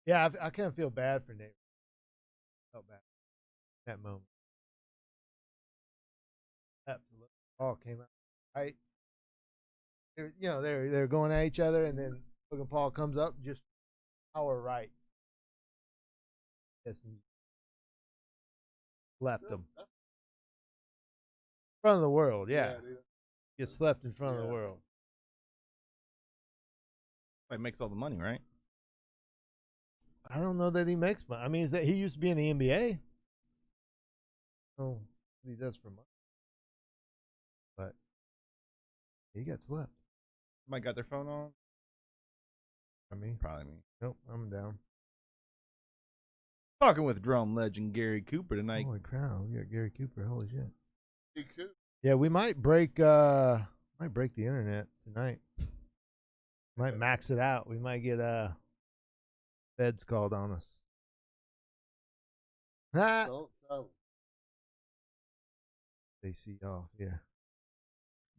Yeah, I kind of feel bad for Nate. Felt bad at that moment. Absolutely. All came out right. They're going at each other, and then Logan Paul comes up just power right. Yes, and left him. In front of the world, yeah. Get slept in front of the world. He makes all the money, right? I don't know that he makes money. I mean, is that he used to be in the NBA? Oh, he does for money. But he got slept. Somebody got their phone on? I mean, Probably me. nope, I'm down. Talking with drum legend Gary Cooper tonight. Holy cow, we got Gary Cooper. Holy shit. Yeah, we might break the internet tonight. Might max it out. We might get feds called on us. Don't tell They see off, yeah.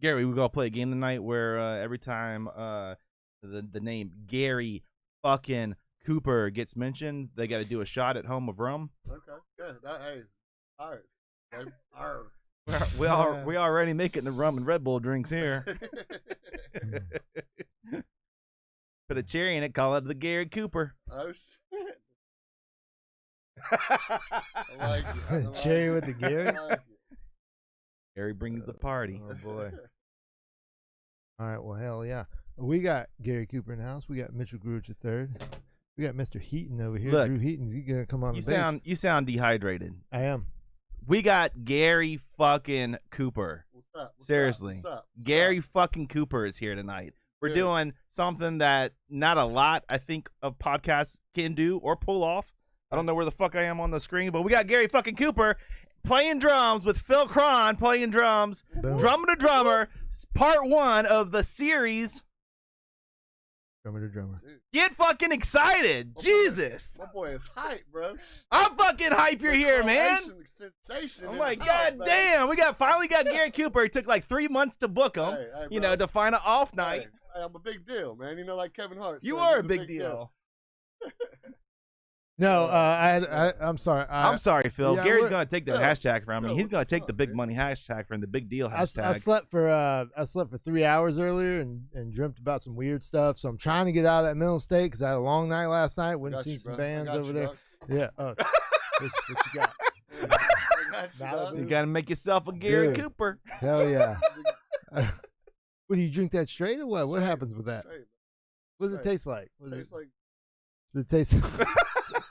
Gary, we're gonna play a game tonight where every time the name Gary fucking Cooper gets mentioned, they got to do a shot at home of rum. Okay, good. Hey, all right. We already making the rum and Red Bull drinks here. Put a cherry in it, call it the Gary Cooper. Oh shit! I like it. Cherry with the Gary? I like it. Gary brings the party. Oh boy. All right, well, hell yeah. We got Gary Cooper in the house. We got Mitchell Gruich III. We got Mr. Heaton over here. Look, Drew Heaton's gonna come on. You sound dehydrated. I am. We got Gary fucking Cooper. What's up? Seriously. What's up? Gary fucking Cooper is here tonight. We're doing something that not a lot, I think, of podcasts can do or pull off. I don't know where the fuck I am on the screen, but we got Gary fucking Cooper playing drums with Phil Krohn playing drums. Boom. Drummer2Drummer, part 1 of the series. Drummer2Drummer. Get fucking excited. Jesus. My boy is hype, bro. I'm fucking hype you're here, man. Sensation. I'm like, god damn, we finally got Gary Cooper. It took like 3 months to book him, Hey, to find an off night. Hey, I'm a big deal, man. You know, like Kevin Hart. You said, are a he's big deal. No, I'm sorry. I'm sorry, Phil. yeah, Gary's gonna take the Phil, hashtag from me. Phil, He's gonna what's take up, the big man? money hashtag from the big deal I hashtag. slept for 3 hours earlier and dreamt about some weird stuff. So I'm trying to get out of that mental state because I had a long night last night. Went and seen some bands over there. Yeah. What you got? Got You gotta make yourself a Gary Dude. Cooper. Hell yeah. What do you drink that straight or what? What Straight, happens with that? straight, What does it straight. taste like? Tastes like. Does it taste?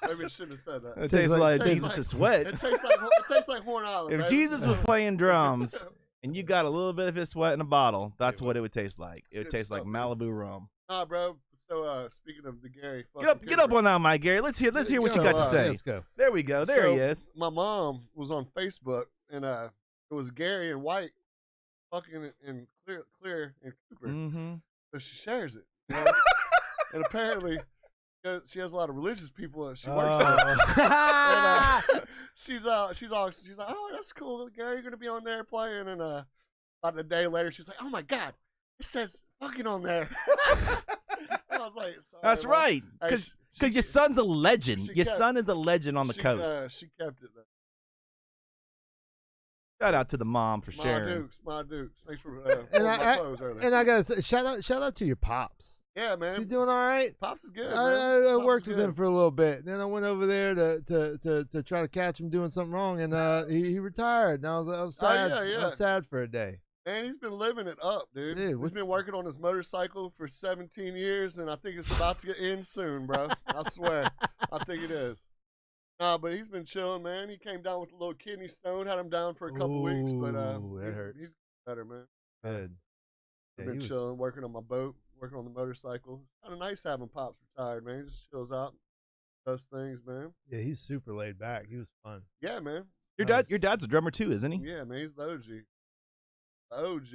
Maybe I shouldn't have said that. It tastes like tastes Jesus' like- sweat. It tastes like Horn Island. If baby. Jesus was playing drums and you got a little bit of his sweat in a bottle, that's what it would taste like. It would Good taste like stuff, man. Malibu rum. Nah, bro. So speaking of the Gary, Get up on that mic, Gary. Let's hear what you got to say. Let's go. There we go. There he is. My mom was on Facebook, and it was Gary and White fucking in clear and Cooper. Mm-hmm. So she shares it, you know? And apparently she has a lot of religious people that she works with. And, she's like, oh, that's cool, Gary, you're gonna be on there playing. And about a day later, she's like, oh my god, it says fucking on there. I was like, sorry, That's Mom. right. Hey, Because your son's a legend. she Your kept- son is a legend on the coast. She kept it though. Shout out to the mom for sharing. My Dukes. Thanks for And my clothes earlier. And I gotta say, shout out to your pops. Yeah, man. She's doing all right. Pops is good. Man. I Pops worked is with good. him for a little bit. Then I went over there to try to catch him doing something wrong, and he retired. And I was sad. yeah. I was sad for a day. Man, he's been living it up, dude. Dude, He's been working on his motorcycle for 17 years, and I think it's about to get end soon, bro. I swear. I think it is. Nah, but he's been chilling, man. He came down with a little kidney stone, had him down for a couple weeks, but Ooh, that he's, hurts. he's better, man. Good. I've Yeah, been he was- chilling, working on my boat, working on the motorcycle. It's kind of nice having Pops retired, man. He just chills out, does things, man. Yeah, he's super laid back. He was fun. Yeah, man. Your dad's a drummer too, isn't he? Yeah, man. He's the OG. The OG.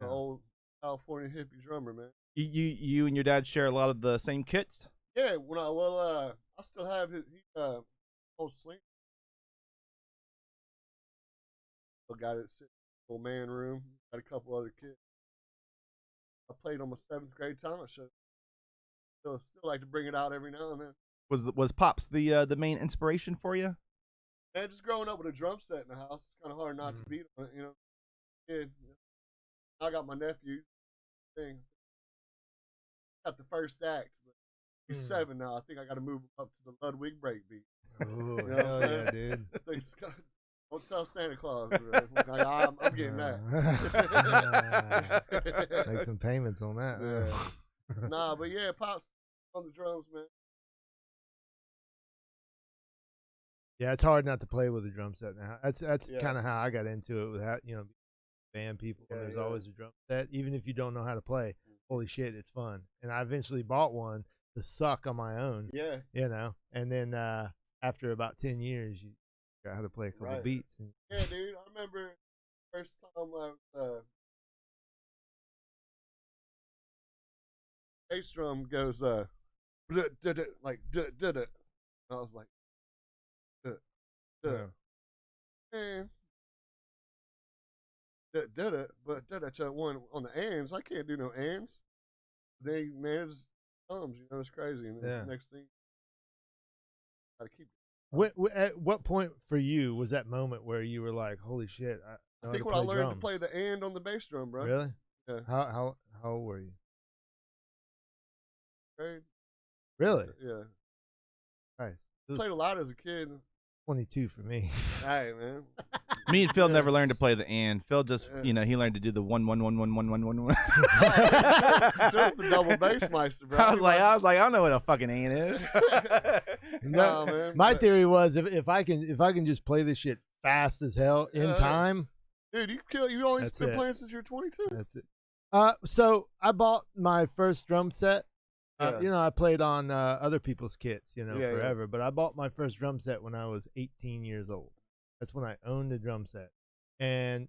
The old California hippie drummer, man. You and your dad share a lot of the same kits. Yeah, I still have his old sling. Still got it sitting in the little man room. Got a couple other kids. I played on my 7th grade talent show. Still like to bring it out every now and then. Was Pops the main inspiration for you? Man, just growing up with a drum set in the house, it's kind of hard not to beat on it, you know. Kid, I got my nephew. Thing. Got the first act, but he's 7 now. I think I got to move him up to the Ludwig breakbeat. Oh, you know hell yeah, dude. Don't tell Santa Claus, bro. I'm getting that. Make some payments on that. Yeah. Nah, but yeah, Pops on the drums, man. Yeah, it's hard not to play with a drum set now. That's Yeah. kind of how I got into it. With that, you know, band people. Yeah, There's yeah. always a drum set, even if you don't know how to play. Holy shit, it's fun. And I eventually bought one to suck on my own. Yeah. You know, and then after about 10 years, you got how to play a couple Right. beats. And, Yeah, dude. I remember first time bass drum goes like and I was like yeah. man did it, but that one on the ands. I can't do no ands. They man, it's thumbs. You know, it's crazy. And then Yeah. the next thing, gotta keep. At what point for you was that moment where you were like, "Holy shit!" I think when I learned to play the and on the bass drum, bro. Really? Yeah. How old were you? Right? Really? Yeah. Right. Played a lot as a kid. 22 for me. Hey, man. Me and Phil never learned to play the and. Phil just, he learned to do the 1 1 1 1 1 1 1 1. Phil's the double bass meister, bro. I was like, I don't know what a fucking and is. No, man. My theory was if I can just play this shit fast as hell in time, dude, you only That's been it. playing since you were 22. that's it. So I bought my first drum set. Yeah. You know, I played on other people's kits, you know, Yeah, yeah. forever. But I bought my first drum set when I was 18 years old. That's when I owned a drum set. And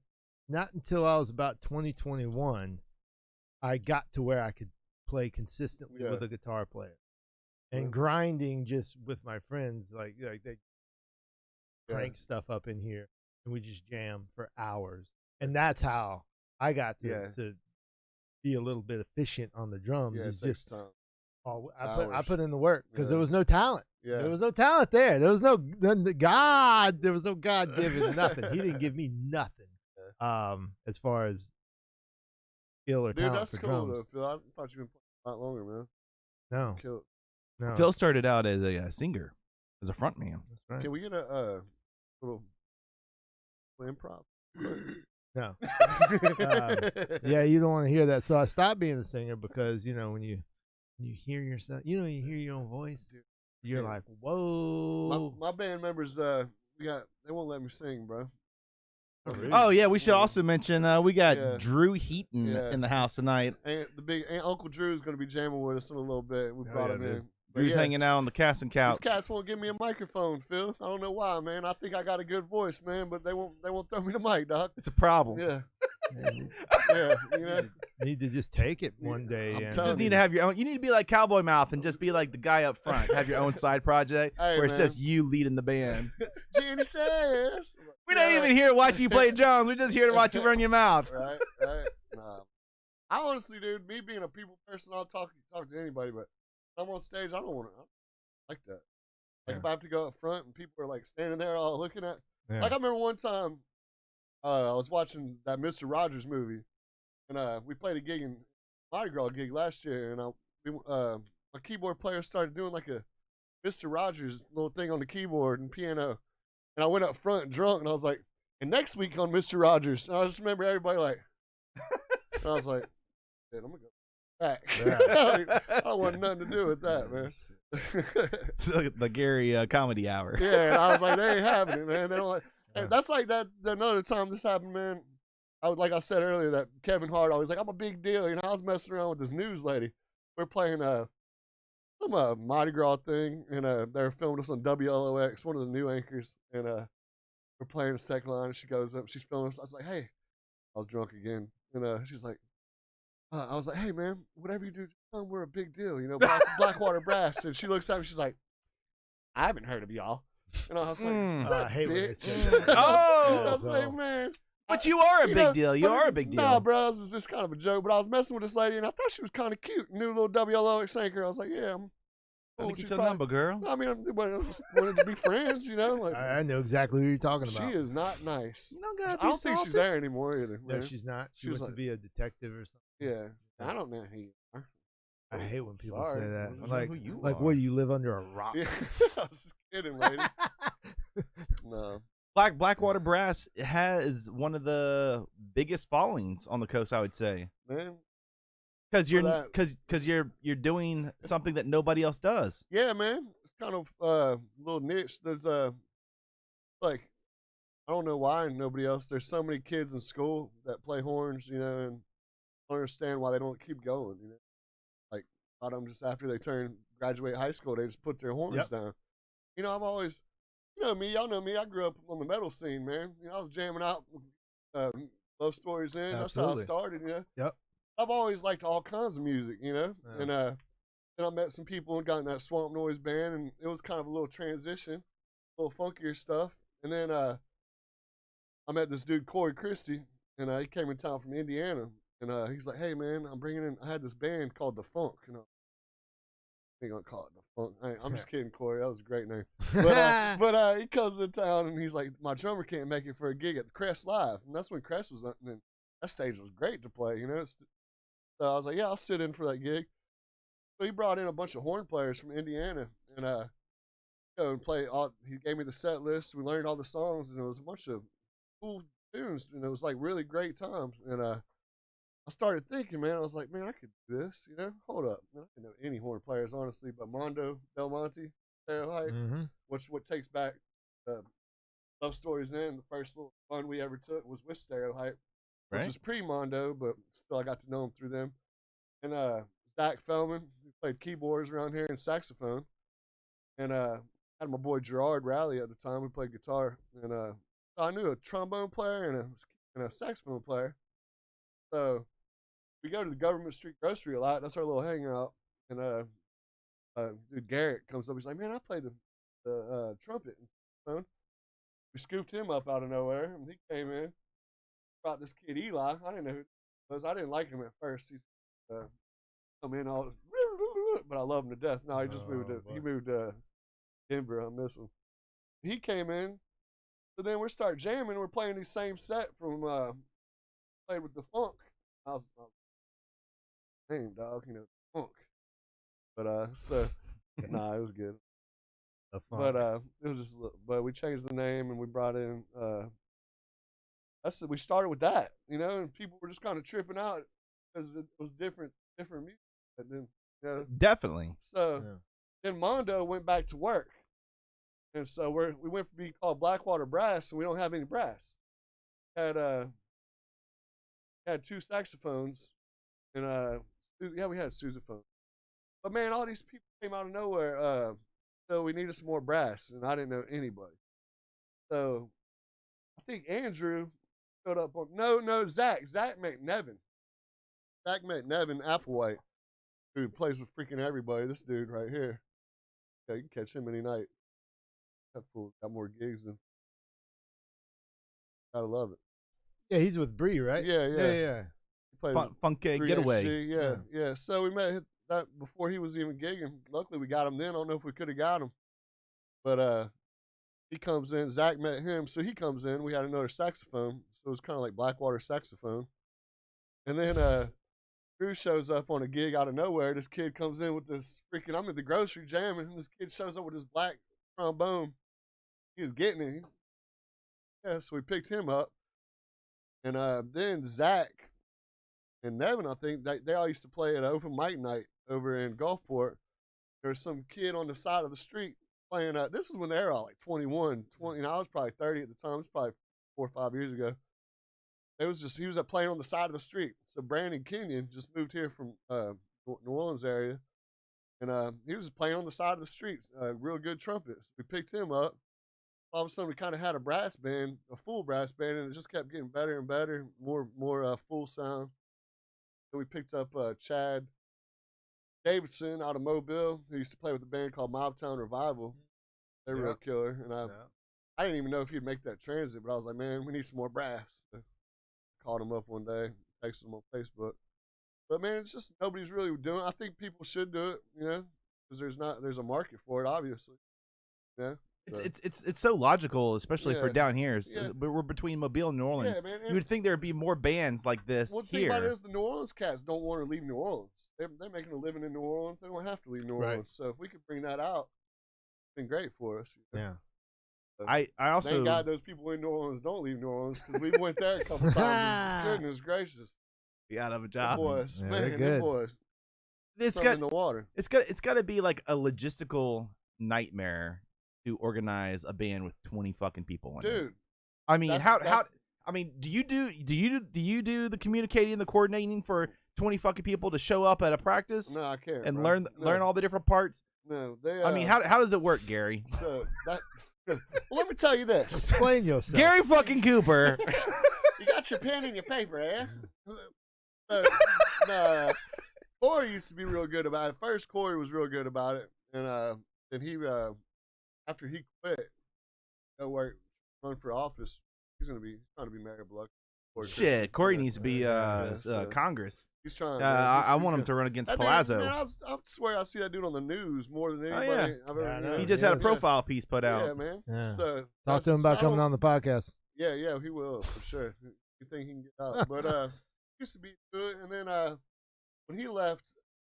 not until I was about 21, I got to where I could play consistently with a guitar player. And grinding just with my friends, like they crank stuff up in here, and we just jam for hours. And that's how I got to be a little bit efficient on the drums. Yeah, It's it takes just time. I put in the work because there Yeah. was no talent. Yeah. There was no talent there. There was no God. There was no God given nothing. He didn't give me nothing. As far as skill or Dude, talent that's for cool, drums. though, Phil. I thought you'd been playing a lot longer, man. No, Kill it. no. Phil started out as a singer, as a front man. That's right. Can we get a little improv? No. Yeah, you don't want to hear that. So I stopped being a singer because, you know, when you hear yourself, you know, you hear your own voice, you're like, whoa. My band members, they won't let me sing, bro. Oh yeah, we should also mention we got Yeah. Drew Heaton Yeah. in the house tonight. And Uncle Drew's gonna be jamming with us in a little bit. We brought him dude. in. But Drew's yeah, hanging out on the casting couch. These cats won't give me a microphone, Phil. I don't know why, man. I think I got a good voice, man, but they won't throw me the mic, dog. It's a problem. Yeah. Man, Yeah. You know? need to just take it one day. I'm And You telling just need to have your own. You need to be like Cowboy Mouth and just be like the guy up front. Have your own side project Hey, where it's man. just you leading the band. Jenny says. We don't even here to watch you play drums. We're just here to watch you run your mouth. Right. Nah. I honestly, dude, me being a people person, I'll talk to anybody, but when I'm on stage, I don't want to like that. Like if I have to go up front and people are like standing there all looking at. Yeah. Like I remember one time, I was watching that Mr. Rogers movie, and we played a gig in Mardi Gras gig last year, and my keyboard player started doing like a Mr. Rogers little thing on the keyboard and piano, and I went up front drunk, and I was like, and next week on Mr. Rogers, and I just remember everybody like, and I was like, man, I'm gonna go back. Yeah. I don't want nothing to do with that, man. It's like the Gary comedy hour. Yeah, and I was like, they ain't having it, man. They don't like. And that's like that. Another time this happened, man. Like I said earlier, that Kevin Hart always like, I'm a big deal. You know, I was messing around with this news lady. We're playing some Mardi Gras thing, and they're filming us on WLOX, one of the new anchors, and we're playing the second line. And she goes up, she's filming us. I was like, hey, I was drunk again, and she's like, I was like, hey man, whatever you do, just tell them we're a big deal, you know, Blackwater Brass. And she looks at me, she's like, I haven't heard of y'all. And I was like, I hate when they bitch. say that. Oh! I was like, man. But you are a You big know, deal. You but are a big deal. Nah, bro, this is just kind of a joke. But I was messing with this lady, and I thought she was kind of cute. New little WLOX anchor. I was like, yeah, Let me Cool, get she's your probably- number, girl. I mean, I just wanted to be friends, you know. Like I know exactly who you're talking she about. is not nice. You don't gotta I be don't think she's salty. there anymore either. No, man. she's not. She She was wants to like- be a detective or something. Yeah, I don't know who you are. I hate when people Sorry. say that. I I'm don't know like, who you like, are. what do you live under a rock? Yeah, I was just kidding, lady. No. Blackwater Brass has one of the biggest followings on the coast, I would say, Man. because For that- because you're doing something that nobody else does. Yeah, man. It's kind of little niche. There's like I don't know why nobody else. There's so many kids in school that play horns, you know, and I don't understand why they don't keep going. You know, like a lot of them just after they graduate high school, they just put their horns down. You know, I've always, you know me, y'all know me. I grew up on the metal scene, man. You know, I was jamming out, Love Stories in. That's how I Absolutely. started. You know. Yep. I've always liked all kinds of music, you know, and then I met some people and got in that Swamp Noise band, and it was kind of a little transition, a little funkier stuff. And then I met this dude Corey Christie, and he came in town from Indiana, and he's like, "Hey man, I had this band called The Funk, you know." I ain't gonna call it The Funk. I'm just kidding, Corey. That was a great name. But he comes in town and he's like, "My drummer can't make it for a gig at the Crest Live," and that's when Crest was on. And that stage was great to play, you know. So I was like, "Yeah, I'll sit in for that gig." So he brought in a bunch of horn players from Indiana, and go and play. He gave me the set list. We learned all the songs, and it was a bunch of cool tunes, and it was like really great times. And I started thinking, man, I was like, man, I could do this. You know, hold up, man, I didn't know any horn players honestly, but Mondo Del Monte, Mm-hmm. what takes back Love Stories in. The first little fun we ever took was with Stereotype, which Right. was pre-Mondo, but still I got to know him through them. And Zach Feldman, who played keyboards around here and saxophone. And had my boy Gerard Rowley at the time who played guitar. And so I knew a trombone player and a saxophone player. So we go to the Government Street Grocery a lot. That's our little hangout. And dude Garrett comes up. He's like, "Man, I played the trumpet and phone." We scooped him up out of nowhere, and he came in. Brought this kid Eli. I didn't know who he was. I didn't like him at first. He's come in all, but I love him to death. No, he just moved to Denver on this one. He came in, so then we start jamming. We're playing the same set from played with the Funk. I was name dog, you know, Funk. But so nah, it was good. The But funk. it was just, but we changed the name and we brought in. We started with that, you know, and people were just kind of tripping out because it was different music. And then, you know, Definitely. so Yeah. then Mondo went back to work, and so we went from being called Blackwater Brass, and we don't have any brass. Had two saxophones, and we had sousaphone. But man, all these people came out of nowhere. So we needed some more brass, and I didn't know anybody. So I think Andrew showed up on Zach McNevin. Zach McNevin Applewhite, who plays with freaking everybody. This dude right here. Yeah, you can catch him any night. That fool got more gigs than. Gotta love it. Yeah, he's with Bree, right? Yeah. Yeah. He plays with Funky 3XG, getaway. yeah. So we met that before he was even gigging. Luckily, we got him then. I don't know if we could have got him, but he comes in. Zach met him, so he comes in. We had another saxophone, so it was kind of like Blackwater saxophone. And then Drew shows up on a gig out of nowhere. This kid comes in with this freaking. I'm at the grocery jamming, and this kid shows up with this black trombone. He was getting it. Yeah, so we picked him up, and then Zach and Nevin, I think they all used to play at open mic night over in Gulfport. There was some kid on the side of the street playing. This is when they were all like 21, 20. And I was probably 30 at the time. It was probably 4 or 5 years ago. He was playing on the side of the street. So Brandon Kenyon just moved here from New Orleans area, and he was just playing on the side of the street. Real good trumpet. So we picked him up. All of a sudden, we kind of had a brass band, a full brass band, and it just kept getting better and better, more full sound. So we picked up Chad Davidson out of Mobile, who used to play with a band called Mobtown Revival. They're real killer, and I didn't even know if he'd make that transit, but I was like, man, we need some more brass. So called him up one day, texted him on Facebook. But man, it's just nobody's really doing it. I think people should do it, you know. because there's a market for it, obviously. Yeah. So. It's so logical, especially for down here. Yeah. We're between Mobile and New Orleans. Yeah, man. You would think there'd be more bands like this One here. thing about it is the New Orleans cats don't want to leave New Orleans. They're making a living in New Orleans. They don't have to leave New Orleans. So if we could bring that out, it's been great for us. You know? Yeah. So, I also thank God those people in New Orleans don't leave New Orleans because we went there a couple times. Goodness gracious. be out of a Them job. boys, Yeah, man, they're them good. boys. It's Something got in the water. it's got to be like a logistical nightmare to organize a band with 20 fucking people in it. Dude. I mean, how that's- I mean, do you do the communicating, the coordinating for 20 fucking people to show up at a practice No, I can't. and bro. learn all the different parts? No, they. I mean, how does it work, Gary? So that. Well, let me tell you this. Explain yourself. Gary fucking Cooper. You got your pen and your paper, eh? No, Corey used to be real good about it. First, Corey was real good about it, and then he, after he quit, run for office. He's trying to be mayor of Biloxi. Shit, Corey needs to be so Congress. he's trying. I want him to run against That dude, Palazzo. man, I swear I see that dude on the news more than Oh, anybody yeah. I've ever. Yeah, I know. He just had a Yes. profile piece put out. Yeah, man. Yeah. So Talk that's- to him about I coming don't- on the podcast. Yeah, he will for sure. You think he can get out? But he used to be good, and then when he left,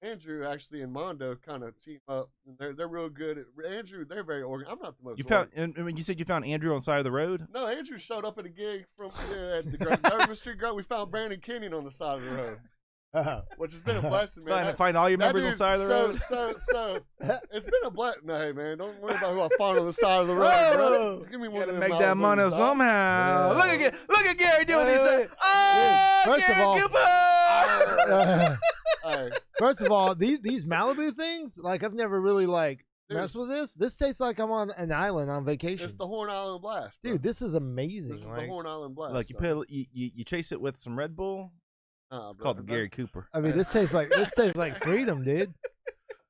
Andrew actually and Mondo kind of team up, and they're real good. Andrew, they're very organized. I'm not the most. You found, and when you said you found Andrew on the side of the road. No, Andrew showed up at a gig from at the Government Street Girl. We found Brandon Kenyon on the side of the road, which has been a blessing, man. Find all your That members on the dude- side of the road. So it's been a blessing. No, hey man, don't worry about who I find on the side of the road, bro. Give me one Gotta of them make that Malibus, money dog. somehow. Yeah. Look at Gary doing these. Hey, Oh, first of Gary all- Cooper! Hey, First of all, these Malibu things, like I've never really messed Dude, with this. This tastes like I'm on an island on vacation. it's the Horn Island Blast, bro. Dude, this is amazing. This is like, the Horn Island Blast. Look, you dog. put you chase it with some Red Bull. Nah, It's bro, called the that- Gary Cooper. I mean, this tastes like freedom, dude.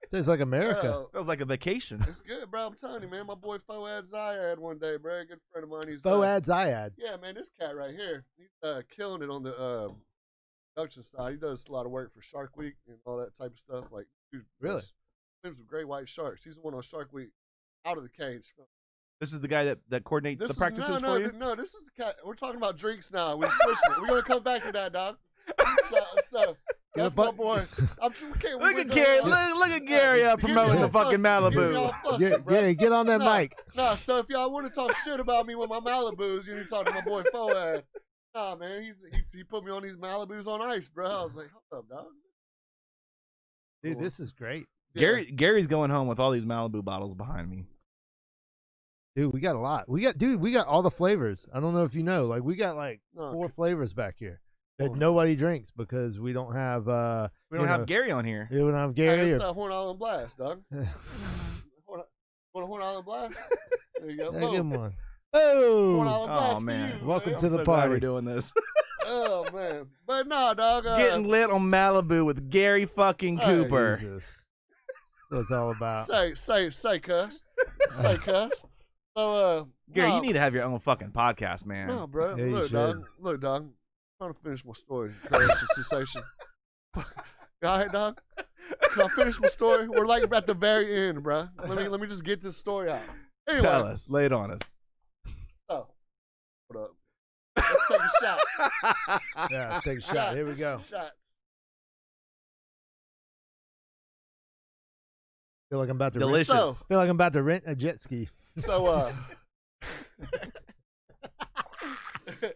It tastes like America. Yo, Feels like a vacation. it's good, bro. I'm telling you, man. My boy Foad Zayad one day, bro. A good friend of mine. He's Foad Zayad. yeah, man. This cat right here, he's killing it on the production side. He does a lot of work for Shark Week and all that type of stuff. Like, dude, Really? swims with great white sharks. He's the one on Shark Week, out of the cage. This is the guy that coordinates the practices no, for you. No, this is the cat. We're talking about drinks now. We're switching it. We're gonna come back to that, dog. So that's my boy. Look at Gary. Look at Gary promoting the fucking Malibu. Get on that mic. No, so if y'all want to talk shit about me with my Malibus, you need to talk to my boy Foad. Nah, man, he put me on these Malibus on ice, bro. I was like, hold up, dog. Dude, this is great. Yeah. Gary's going home with all these Malibu bottles behind me. Dude, we got a lot. We got all the flavors. I don't know if you know. Like, we got like No, 4 flavors back here that Oh. nobody drinks because we don't have We don't have Gary on here. we don't have Hey, Gary. it's Horn Island Blast, dog. Want a Horn Island Blast? There you go. Yeah, Boom. give him one. Horn Oh, Island Oh, Blast for man. you, Welcome man. to the I'm so glad party. we're doing this. Oh man, but nah, dog. Getting lit on Malibu with Gary fucking Hey, Cooper. Jesus. That's what it's all about. say, cuss, say, cuss. So, Gary, nah, you need to have your own fucking podcast, man. no, bro. Yeah, you Look, dog. should. Look, dog. I'm trying to finish my story. Courage and cessation. All right, dog. Can I finish my story? We're like at the very end, bro. Let me just get this story out. Anyway, Tell us. Lay it on us. so hold up. Let's take a shot. Yeah, let's take a shot. Here we go. Shots. Feel like I'm about to Delicious. So- feel like I'm about to rent a jet ski. So, hey,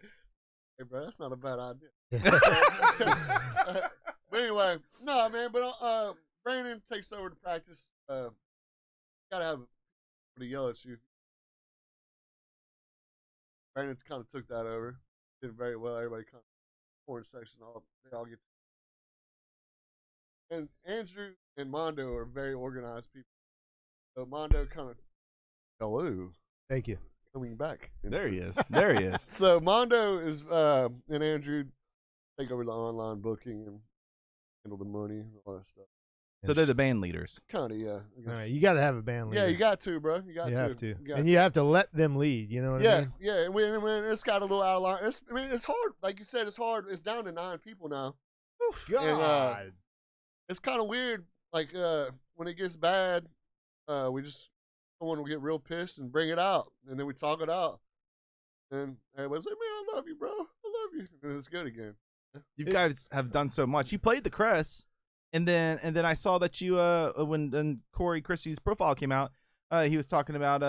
bro, that's not a bad idea. But anyway, no, man. But Brandon takes over to practice. Gotta have to yell at you. Brandon kind of took that over. Did very well. Everybody kind of horn section. They all get. And Andrew and Mondo are very organized people. So Mondo kind of, hello, Thank you. coming back. There he is. There he is. So Mondo is and Andrew take over the online booking and handle the money and all that stuff. So they're the band leaders. Kind of, yeah. I All guess. right, you got to have a band leader. Yeah, you got to, bro. You got You to. have to, You got and you have to let them lead. You know what I Yeah, mean? yeah. And when it's got a little out of line. It's hard. Like you said, it's hard. It's down to 9 people now. God. It's kind of weird like when it gets bad, someone will get real pissed and bring it out, and then we talk it out, and everybody's like, "Man, I love you, bro. I love you," and it's good again. You guys have done so much. You played the Crest, and then I saw that you when Corey Christie's profile came out, he was talking about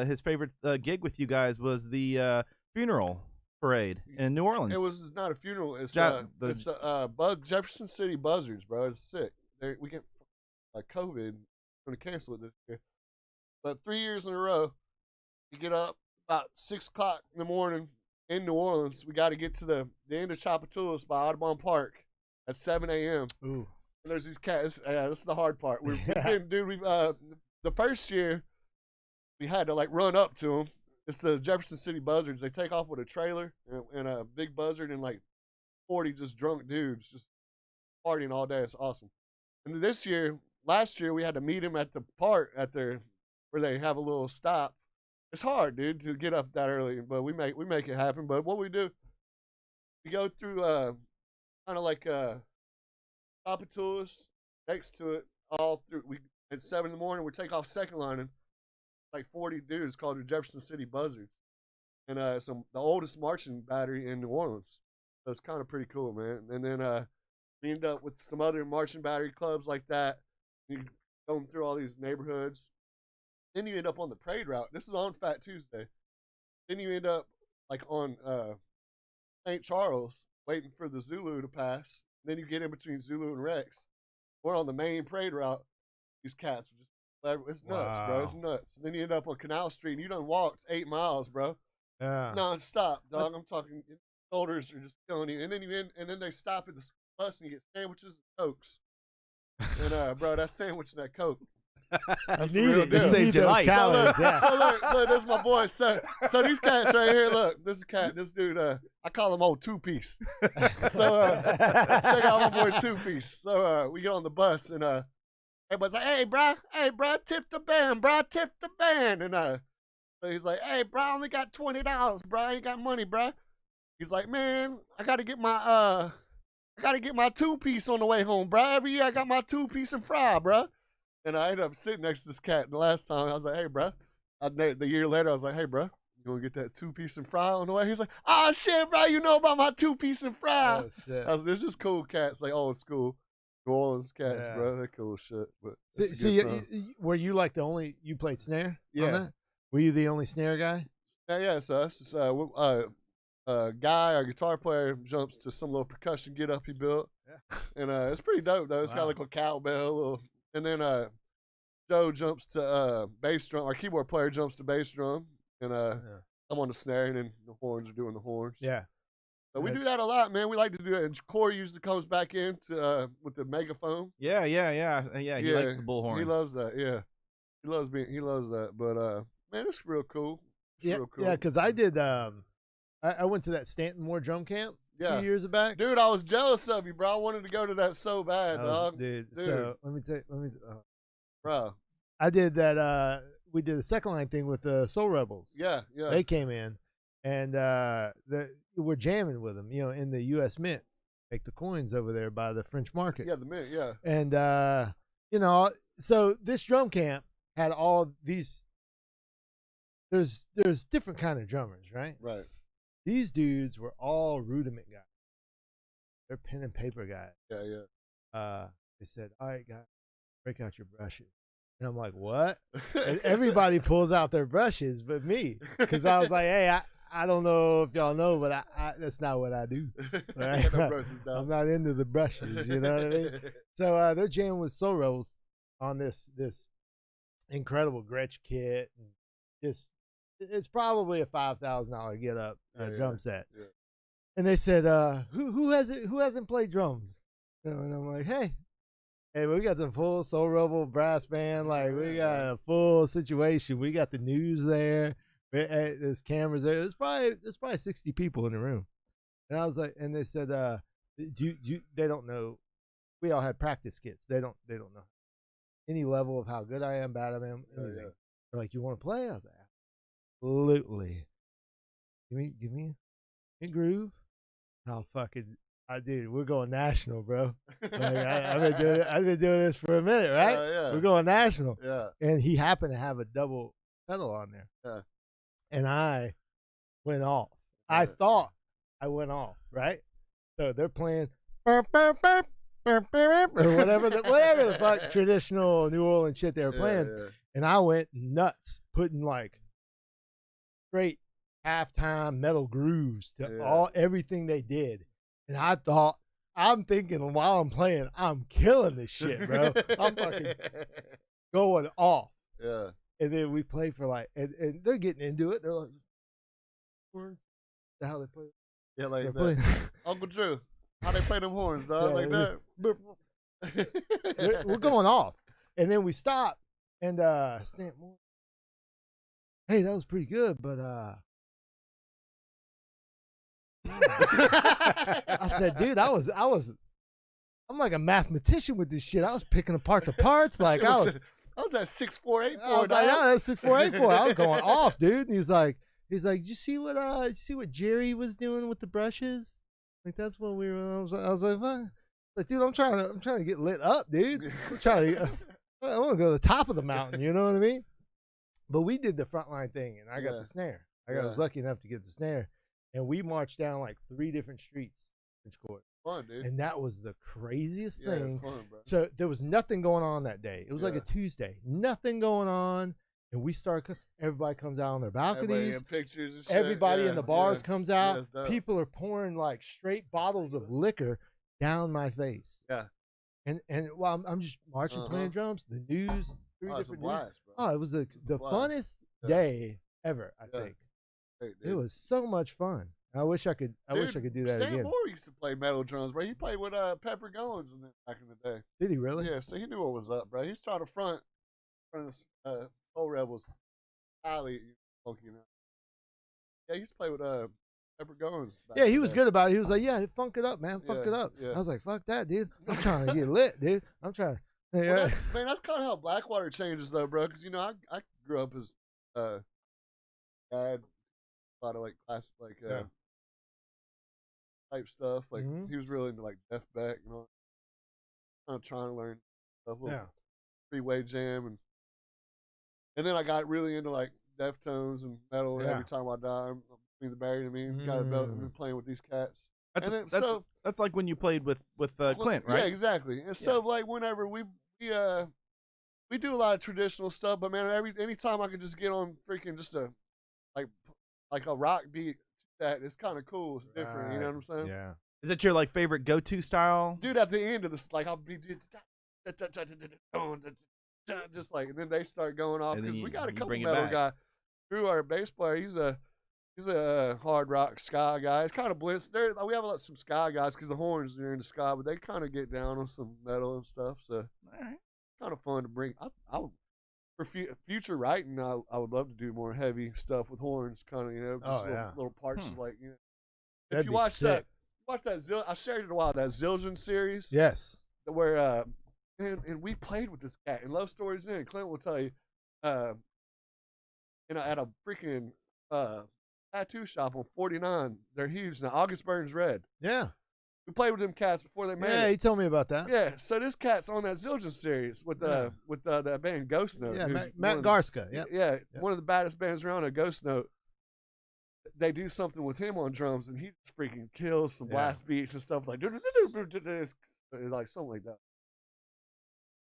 his favorite gig with you guys was the funeral parade in New Orleans. It was not a funeral. It's Jefferson City Buzzards, bro. It's sick. We get like COVID. I'm gonna cancel it this year. But 3 years in a row, you get up about 6 o'clock in the morning in New Orleans. We got to get to the end of Chapatoulas by Audubon Park at 7 a.m. Ooh. And there's these cats. Yeah, this is the hard part. We've the first year we had to like run up to them. It's the Jefferson City Buzzards. They take off with a trailer and a big buzzard and like 40 just drunk dudes just partying all day. It's awesome. And last year we had to meet him at the park where they have a little stop. It's hard, dude, to get up that early, but we make it happen. But what we do, we go through kind of like Chapatoulas next to it all through. At 7 in the morning we take off second lining, like 40 dudes called the Jefferson City Buzzards, and the oldest marching battery in New Orleans. So it's kind of pretty cool, man. And then we end up with some other marching battery clubs like that. You going through all these neighborhoods. Then you end up on the parade route. This is on Fat Tuesday. Then you end up like on St. Charles, waiting for the Zulu to pass. Then you get in between Zulu and Rex. We're on the main parade route. These cats are just, it's nuts, bro. It's nuts. And then you end up on Canal Street, and you done walked 8 miles, bro. Yeah. Non-stop, dog. I'm talking, shoulders are just killing you. And then they stop at the bus, and you get sandwiches and Cokes. And, bro, that sandwich and that Coke. That's the real deal. It saved your life. So look, this is my boy. So these cats right here, look, this dude, I call him old two-piece. So check out my boy Two-Piece. So we get on the bus and everybody's like, hey bro, tip the band, and so he's like, hey bro, I only got $20, bro, I ain't got money, bro. He's like, man, I gotta get my two-piece on the way home, bro. Every year I got my two-piece and fry, bro. And I ended up sitting next to this cat. And the last time I was like, hey, bro. The year later, I was like, hey, bro, you going to get that two-piece and fry on the way? He's like, oh, shit, bro, you know about my two-piece and fry. Oh, shit. There's just cool cats, like old school New Orleans cats, bro. They're cool shit. But were you like the only, you played snare? Yeah. On that? Were you the only snare guy? Yeah, it's us. It's guy, our guitar player, jumps to some little percussion get-up he built. Yeah. And it's pretty dope, though. It's got like a cowbell, and then Joe jumps to bass drum. Our keyboard player jumps to bass drum, and I'm on the snare, and then the horns are doing the horns. Yeah. But we do that a lot, man. We like to do it. And Corey usually comes back in with the megaphone. Yeah. He likes the bullhorn. He loves that. Yeah, he loves that. But man, it's real cool. Yeah, because I did. I went to that Stanton Moore drum camp a few years back. Dude, I was jealous of you, bro. I wanted to go to that so bad, dog. Dude. So let me bro. I did that. We did a second line thing with the Soul Rebels. Yeah. They came in, and we're jamming with them, in the U.S. Mint, make the coins over there by the French Market. Yeah, the Mint. Yeah. And so this drum camp had all these. There's different kind of drummers, right? Right. These dudes were all rudiment guys. They're pen and paper guys. Yeah. They said, all right, guys, break out your brushes. And I'm like, what? And everybody pulls out their brushes but me. Because I was like, hey, I don't know if y'all know, but I that's not what I do. Right? I'm not into the brushes, you know what I mean? So they're jamming with Soul Rebels on this incredible Gretsch kit. And it's probably a $5,000 get up drum set. Yeah. And they said, who hasn't played drums? And I'm like, hey, we got the full Soul Rebel brass band. Like, we got a full situation. We got the news there. There's cameras there. There's probably 60 people in the room. And I was like, and they said, they don't know. We all had practice kits. They don't know any level of how good I am, bad I am. Anything. They're like, you want to play? I was like, absolutely. Give me a groove. Dude, we're going national, bro. Like, I've been doing this for a minute, right? Yeah. We're going national. Yeah. And he happened to have a double pedal on there. Yeah. And I went off. I thought I went off, right? So they're playing or whatever the fuck traditional New Orleans shit they were playing. Yeah. And I went nuts, putting like straight halftime metal grooves to everything they did. And I thought, I'm thinking while I'm playing, I'm killing this shit, bro. I'm fucking going off. Yeah. And then we play for like, and they're getting into it. They're like, how they play? Yeah, like they're that. playing. Uncle Drew, how they play them horns, dog? Like that. We're going off. And then we stop. And Stan Moore, hey, that was pretty good, but I said, dude, I'm like a mathematician with this shit. I was picking apart the parts like I was at 6.484. I was like, yeah, that's 6.484. I was going off, dude. And he's like, did you see what Jerry was doing with the brushes? Like that's when we were. I was like, what? Like, dude, I'm trying to get lit up, dude. I'm trying to. I want to go to the top of the mountain. You know what I mean? But we did the frontline thing, and I got the snare. I was lucky enough to get the snare, and we marched down like 3 different streets in Court. Fun, dude. And that was the craziest thing. It's fun, bro. So there was nothing going on that day. It was like a Tuesday. Nothing going on. And we everybody comes out on their balconies. Everybody in pictures and shit. Everybody in the bars comes out. Yeah, people are pouring like straight bottles of liquor down my face. Yeah. And while I'm just marching, playing drums, the news, 3 different news. Oh, it was the funnest day ever, I think. Hey, it was so much fun. I wish I could do that Stan again. Moore used to play metal drums, bro. He played with Pepper Goins back in the day. Did he really? Yeah, so he knew what was up, bro. He's trying to front the Soul Rebels. Highly funky, you know. Yeah, he used to play with Pepper Goins. Yeah, he was good about it. He was like, yeah, funk it up, man. Funk it up. Yeah. I was like, fuck that, dude. I'm trying to get lit, dude. I'm trying. Yeah. Well, that's kind of how Blackwater changes, though, bro. Because, you know, I grew up as dad, a lot of, like, classic, like, type stuff. Like, he was really into, like, Def Beck and all. Kind of trying to learn stuff. Freeway Jam. And then I got really into, like, Deftones and metal. And every time I die, I'm between the barrier to me. Got a belt and been playing with these cats. That's like when you played with Clint, right? Yeah, exactly. And so, like, whenever we do a lot of traditional stuff, but man, anytime I can just get on freaking just a like a rock beat, that it's kind of cool. It's different. You know what I'm saying? Yeah. Is it your like favorite go-to style? Dude, at the end of this, like I'll be just like, and then they start going off because we got a couple metal guy. Drew, our bass player, he's a hard rock ska guy. It's kind of blends. We have some ska guys because the horns are in the ska, but they kind of get down on some metal and stuff. So, kind of fun to bring. For future writing, I would love to do more heavy stuff with horns, kind of, you know, just little parts of like, you know. If you watch that, I shared it a while. That Zildjian series. Yes. Where and we played with this cat in Love Stories Inn. Clint will tell you, at a freaking tattoo shop on 49. They're huge now. August Burns Red. Yeah. We played with them cats before they made it. Yeah, he told me about that. Yeah, so this cat's on that Zildjian series with that band Ghost Note. Yeah, Matt Garska. Yeah, one of the baddest bands around at Ghost Note. They do something with him on drums, and he just freaking kills some blast beats and stuff like like something like that.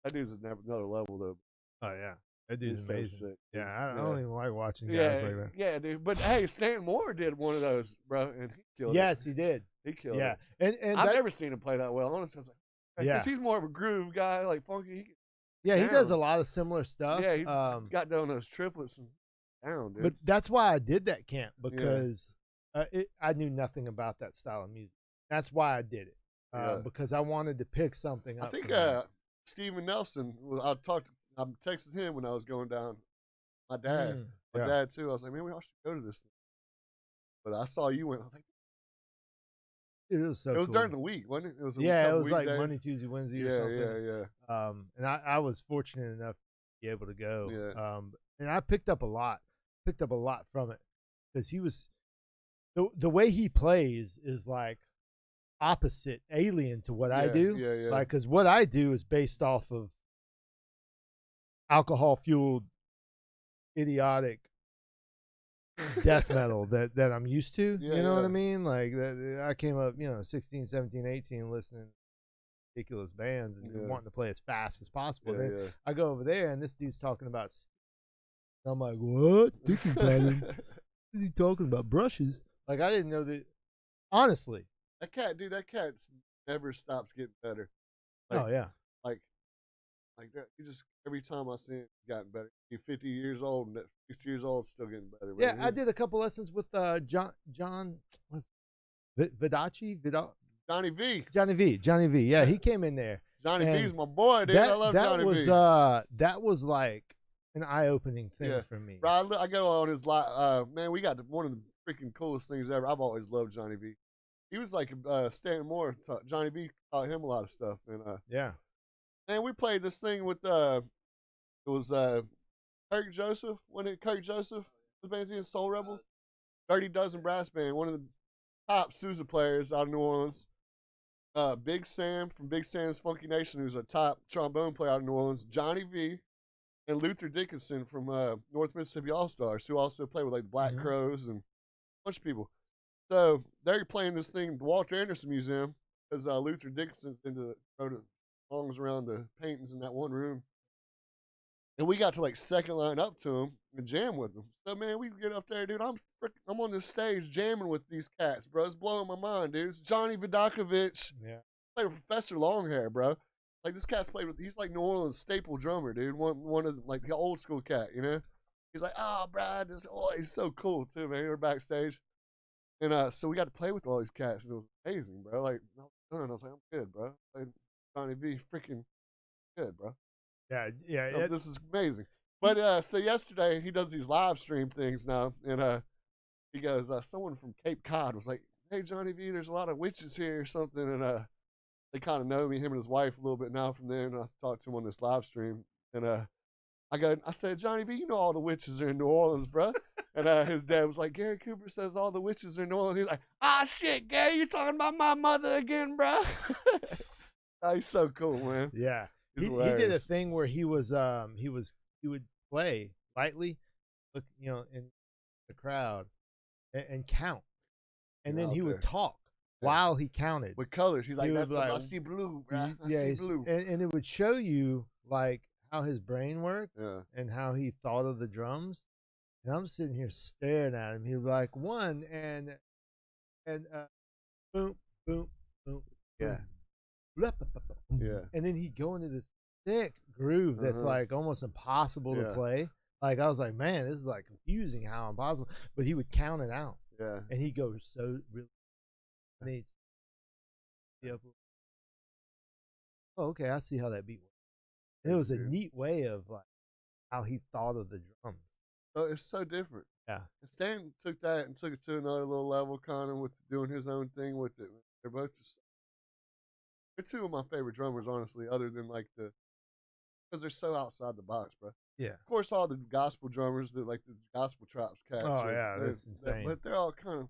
That dude's another level though. Oh yeah. That dude's so amazing. sick. Yeah, I don't even like watching guys like that. Yeah, dude. But hey, Stan Moore did one of those, bro, and he killed it. Yes, he did. He killed it. And I've never seen him play that well. Honestly, I was like, yeah, because he's more of a groove guy, like funky. He does a lot of similar stuff. Yeah, he got down those triplets and down, dude. But that's why I did that camp, because I knew nothing about that style of music. That's why I did it, because I wanted to pick something up. I think Steven Nelson. I texted him when I was going down. My dad, dad too. I was like, man, we all should go to this thing. But I saw you went. I was like, dude, it was so. It was cool. During the week, wasn't it? It was it was like Monday, Tuesday, Wednesday, or something. Yeah. And I was fortunate enough to be able to go. Yeah. And I picked up a lot from it, because he was the way he plays is like opposite, alien to what I do. Yeah. Like, because what I do is based off of alcohol fueled, idiotic death metal that I'm used to. Yeah, you know what I yeah. mean? Like that, I came up, 16, 17, 18 listening to ridiculous bands and wanting to play as fast as possible. Then I go over there and this dude's talking about. I'm like, what? Sticking patterns? What is he talking about? Brushes? Like, I didn't know that. Honestly, that cat never stops getting better. Like, oh yeah. Like that, he just every time I see him, he's gotten better. He's 50 years old, and at 60 years old, still getting better. Yeah, I did a couple lessons with John Vidachi, Johnny V. Johnny V. Yeah, he came in there. Johnny V's my boy, dude. I love Johnny V. That was like an eye-opening thing for me. Right, I go on his live. Man, we got one of the freaking coolest things ever. I've always loved Johnny V. He was like Stan Moore. Johnny V taught him a lot of stuff, and yeah. Man, we played this thing with it was Kirk Joseph. Wasn't it Kirk Joseph? The band's in Soul Rebel. Dirty Dozen Brass Band, one of the top Sousa players out of New Orleans. Big Sam from Big Sam's Funky Nation, who's a top trombone player out of New Orleans. Johnny V. And Luther Dickinson from North Mississippi All Stars, who also play with like the Black Crows and a bunch of people. So they're playing this thing at the Walter Anderson Museum because Luther Dickinson's into songs around the paintings in that one room. And we got to like second line up to him and jam with them. So man, we get up there, dude. I'm on this stage jamming with these cats, bro. It's blowing my mind, dude. It's Johnny Vidakovich. Yeah. Played with Professor Longhair, bro. Like this cat's played with. He's like New Orleans staple drummer, dude. One of like the old school cat, you know. He's like, oh, Brad, he's so cool too, man. We're backstage, and so we got to play with all these cats, and it was amazing, bro. Like I was like, I'm good, bro. Played Johnny V, freaking good, bro. Yeah. This is amazing. But so yesterday he does these live stream things now, and he goes, someone from Cape Cod was like, hey Johnny V, there's a lot of witches here or something, and they kind of know me, him and his wife, a little bit now from there, and I talked to him on this live stream, and I said, Johnny V, you know all the witches are in New Orleans, bro. And his dad was like, Gary Cooper says all the witches are in New Orleans. He's like, shit, Gary, you talking about my mother again, bro? He's so cool, man. Yeah. He did a thing where he would play lightly, look, in the crowd and count. And then he would talk while he counted. With colors. He's like, I see blue, bro. I see blue. And it would show you like how his brain worked and how he thought of the drums. And I'm sitting here staring at him. He was like, one and boom, boom, boom. Yeah. Yeah. And then he'd go into this thick groove that's like almost impossible to play. Like I was like, man, this is like confusing how impossible. But he would count it out. Yeah. And he'd go so really needs. Oh, okay, I see how that beat works. And it was a neat way of like how he thought of the drums. Oh, it's so different. Yeah. And Stan took that and took it to another little level, kind of with doing his own thing with it. They're both just, they're two of my favorite drummers, honestly, other than like because they're so outside the box, bro. Yeah. Of course, all the gospel drummers, that like the gospel traps cats. Oh yeah, that's insane. But they're all kind of,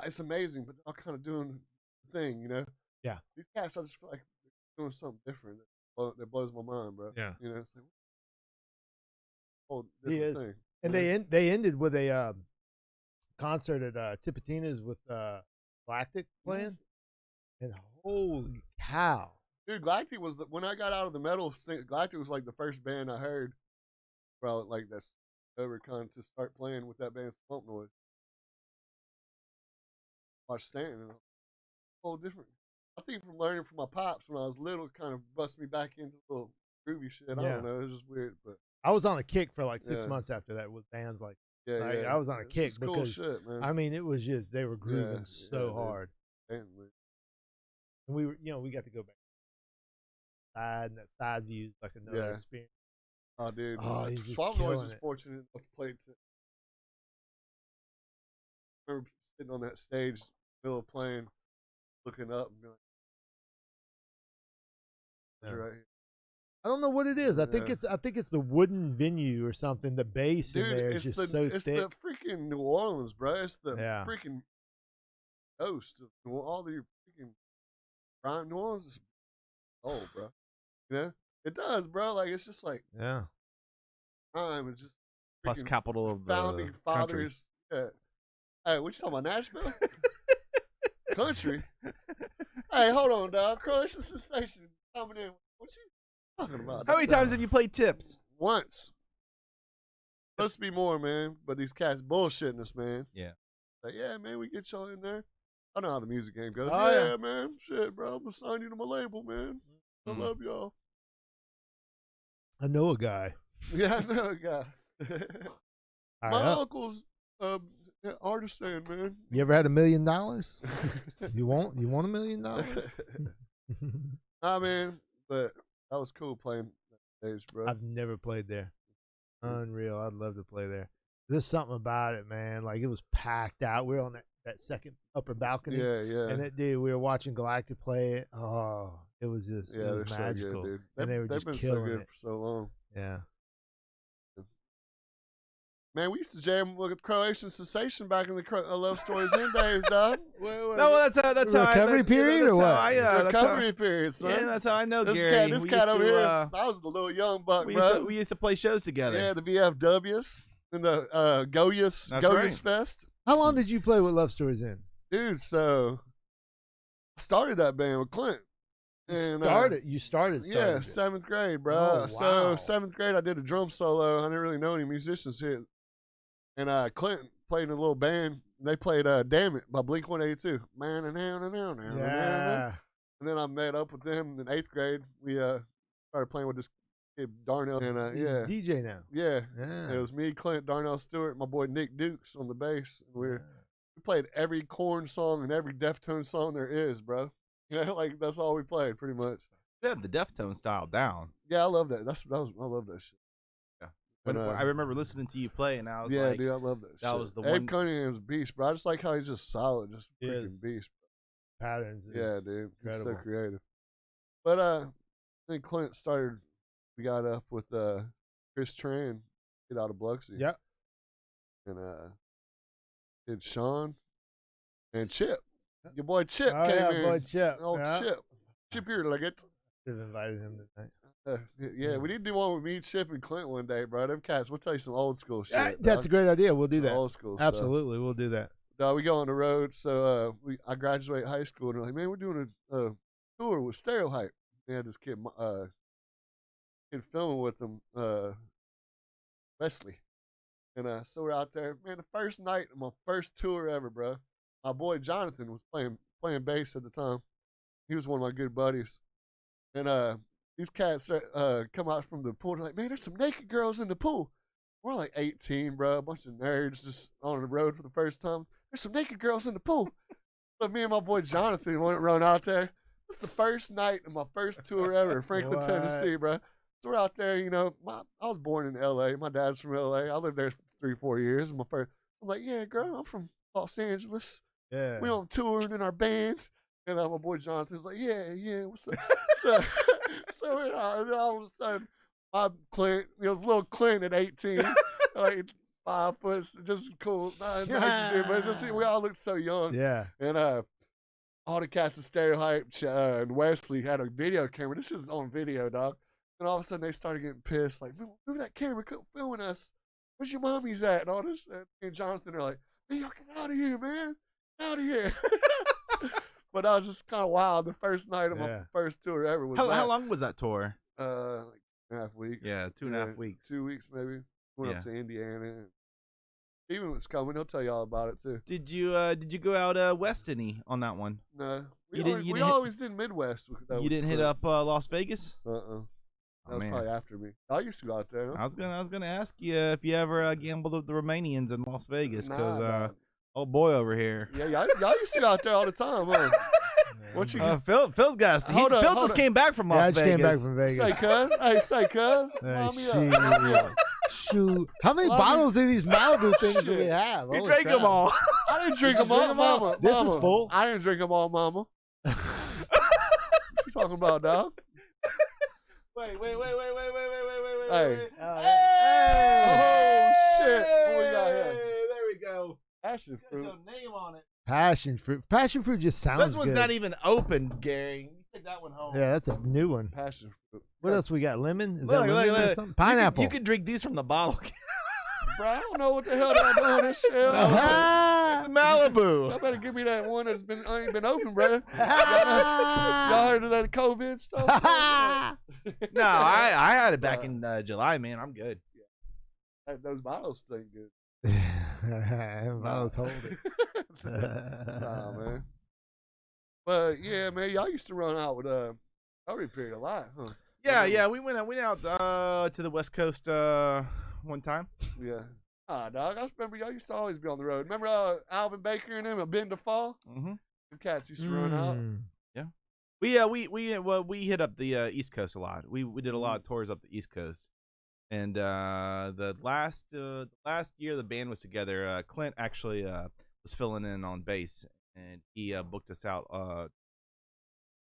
it's amazing, but they're all kind of doing the thing, you know. Yeah. These cats, I just feel like they're doing something different that blows my mind, bro. Yeah. You know, it's like whole different thing. And they ended with a concert at Tipitina's with Galactic playing, and holy cow, dude! Galactic was when I got out of the metal thing. Galactic was like the first band I heard, bro. Like that's over kind of to start playing with that band Slump Noise. Watch Stanton, whole different. I think from learning from my pops when I was little, kind of bust me back into a little groovy shit. I don't know, it was just weird, but. I was on a kick for like 6 months after that with bands like I was on a kick because cool shit, man. I mean it was just they were grooving so hard. And we were we got to go back side and that side views like another experience. Oh dude. He's Swamp Noise was fortunate enough to play I remember sitting on that stage, middle of playing, looking up and being like, right here. I don't know what it is. I think it's the wooden venue or something. The bass in there is just so thick. It's the freaking New Orleans, bro. It's the freaking ghost of all the freaking New Orleans is old, bro. Yeah, it does, bro. Like it's just like time. It's just Plus capital of the founding fathers. Yeah. Hey, what you talking about, Nashville? Country. Hey, hold on, dog. Croatian sensation coming in. What you talking about? How many times have you played Tips? Once. Supposed to be more, man. But these cats bullshitting us, man. Yeah. Like, yeah, man, we get y'all in there. I know how the music game goes. Oh, yeah, man. Shit, bro. I'm gonna sign you to my label, man. I love y'all. I know a guy. Yeah, I know a guy. All My right, uncle's artisan, man. You ever had $1 million? You want $1 million? Nah, man, but that was cool playing that stage, bro. I've never played there. Unreal. I'd love to play there. There's something about it, man. Like, it was packed out. We were on that second upper balcony. Yeah, yeah. And we were watching Galactic play it. Oh, it was just it was magical. So good, dude. And they were just been killing so good it. for so long. Yeah. Man, we used to jam with Croatian Sensation back in the Love Stories In days, dog. No, that's how recovery period or what? Recovery period, son. Yeah, that's how I know this Gary. This cat over here, I was the little young buck, bro. We used to play shows together. Yeah, the VFWs and the Goyas Fest. How long did you play with Love Stories In? Dude, so I started that band with Clint. You started Yeah, it. 7th grade, bro. Oh, wow. So 7th grade, I did a drum solo. I didn't really know any musicians here. And Clint played in a little band. They played Damn It by Blink-182. Yeah. And then I met up with them in 8th grade. We started playing with this kid, Darnell. And He's a DJ now. Yeah. Yeah. It was me, Clint, Darnell Stewart, my boy Nick Dukes on the bass. And we played every Korn song and every Deftones song there is, bro. You know, like that's all we played pretty much. We had the Deftones style down. Yeah, I love that. I love that shit. When I remember listening to you play, and I was like, dude, I love that shit. That was the Abe one. Cunningham's a beast, bro. I just like how he's just solid, just freaking beast. Patterns. Yeah, dude. He's so Incredible. creative. But I think Clint started, we got up with Chris Tran, get out of Biloxi. Yep. And did Sean and Chip. Your boy Chip Oh, came yeah, in. boy Chip. Oh, Yeah. Chip. Chip here, like it. Should have invited him tonight. Yeah, we need to do one with me, Chip, and Clint one day, bro. Them cats, we'll tell you some old school shit. Yeah, that's a great idea. We'll do that. Old school stuff. Absolutely, we'll do that. We go on the road. So I graduate high school, and they're like, man, we're doing a tour with Stereo Hype. They had this kid filming with them, Wesley. And so we're out there. Man, the first night of my first tour ever, bro. My boy Jonathan was playing bass at the time. He was one of my good buddies. And these cats come out from the pool. They're like, man, there's some naked girls in the pool. We're like 18, bro. A bunch of nerds just on the road for the first time. There's some naked girls in the pool. So me and my boy Jonathan went run out there. It's the first night of my first tour ever, Franklin, Tennessee, bro. So we're out there, you know. I was born in L.A. My dad's from L.A. I lived there for 3-4 years. I'm like, yeah, girl, I'm from Los Angeles. Yeah. We on tour in our band. And my boy Jonathan's like, yeah, what's up? so we're and all of a sudden, I'm Clint. It was little Clint at 18, like 5 foot, just cool. Nice dude, but just we all looked so young. Yeah. And all the cats of Stereo Hype and Wesley had a video camera. This is on video, dog. And all of a sudden, they started getting pissed. Like, move that camera, quit filming us. Where's your mommy's at? And all this. And Jonathan are like, hey, y'all get out of here, man. Out of here. But I was just kind of wild. The first night of my first tour ever was how long was that tour? Like 2.5 weeks. Yeah, 2.5 weeks. 2 weeks maybe. Went up to Indiana. Steven was coming. He'll tell you all about it too. Did you go out west any on that one? No. You We always did Midwest. You didn't hit up Las Vegas? That was probably after me. I used to go out there. Huh? I was gonna ask you if you ever gambled with the Romanians in Las Vegas, because old boy over here. Yeah, y'all used to go out there all the time, huh? What you Phil's got Phil just came back from Las Vegas. I just came back from Vegas. Say cuz. Shoot. How many bottles of these Malibu things do we have? You drank them all. I didn't drink them all, mama. This is full. I didn't drink them all, mama. What you talking about, dog? Wait. Hey. Hey. Oh, shit. What we got here? There we go. Passion fruit. Got your name on it. Passion fruit. Passion fruit just sounds This one's good. not even open, Gary. You take that one home. Yeah, that's a new one. Passion fruit. What else we got? Lemon? Is Look, that lemon or look. something? Pineapple. You can drink these from the bottle. Bro, I don't know what the hell they're doing this shit. It's Malibu. Y'all better give me that one that's ain't been open, bro. Y'all heard of that COVID stuff? No, I had it back in July, man. I'm good. Those bottles stink good. Bottles hold it. Nah, man. But yeah, man, y'all used to run out with Hurry Period a lot, huh? Yeah. We went out to the West Coast one time. Yeah. Ah, dog. I remember y'all used to always be on the road. Remember Alvin Baker and them at Bend to Fall? Mm-hmm. Them cats used to run out. Yeah. We hit up the East Coast a lot. We did a lot of tours up the East Coast. And the last year the band was together, Clint actually was filling in on bass, and he booked us out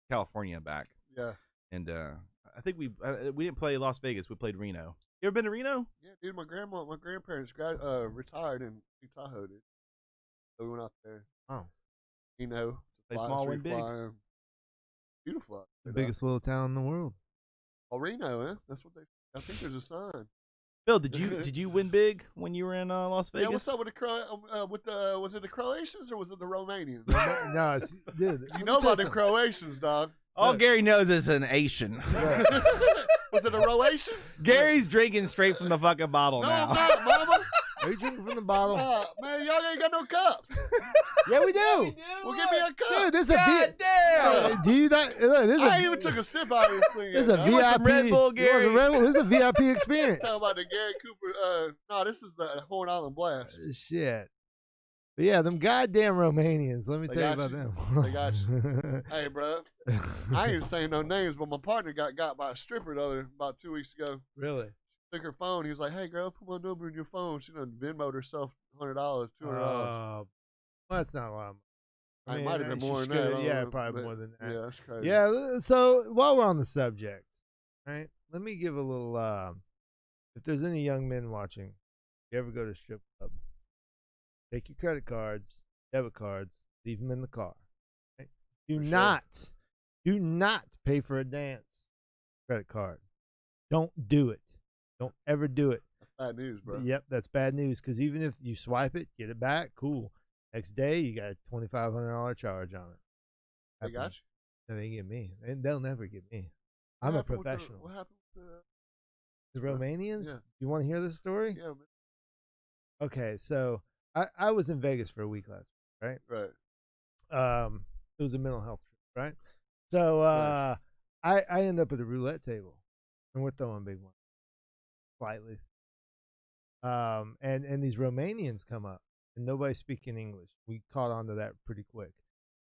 California back. Yeah. And I think we didn't play Las Vegas. We played Reno. You ever been to Reno? Yeah, dude. My grandparents retired in Tahoe, dude. So we went out there. Oh. Reno. Play small, win big. Beautiful. The biggest little town in the world. Oh, Reno, eh? That's what they. I think there's a sign. Phil, did you win big when you were in Las Vegas? Yeah, what's up with the was it the Croatians or was it the Romanians? No, dude. You know about the Croatians, dog. All Gary knows is an Asian. Was it a Croatian? Gary's drinking straight from the fucking bottle No, now. I'm not, mama. Are you drinking from the bottle? Man, y'all ain't got no cups. Yeah, we do. Well, give me a cup. Dude, this is God damn. do you not? Look, I even took a sip out of this thing. This is a You want VIP. some Red Bull, Gary? This is a VIP experience. Talking about the Gary Cooper. No, this is the Horn Island Blast. Shit. But yeah, them goddamn Romanians. Let me They tell you got about them. They got you. Hey, bro. I ain't saying no names, but my partner got by a stripper about 2 weeks ago. Really? Took her phone. He was like, "Hey, girl, put my number in your phone." She done Venmo'd herself $100, $200. Well, that's not a lot. It might have been she more than should- that. Yeah, probably more than that. Yeah, that's crazy. Yeah, so while we're on the subject, right, let me give a little, if there's any young men watching, if you ever go to a strip club, take your credit cards, debit cards, leave them in the car. Right? Do not pay for a dance credit card. Don't do it. Don't ever do it. That's bad news, bro. Yep, that's bad news, because even if you swipe it, get it back, cool. Next day, you got a $2,500 charge on it. They got you? No, they get me. They'll never get me. I'm a professional. What happened with The Romanians? Yeah. You want to hear the story? Yeah, man. Okay, so I was in Vegas for a week last week, right? Right. It was a mental health trip, right? So I end up at a roulette table, and we're throwing big ones, slightly. And these Romanians come up, and nobody's speaking English. We caught on to that pretty quick.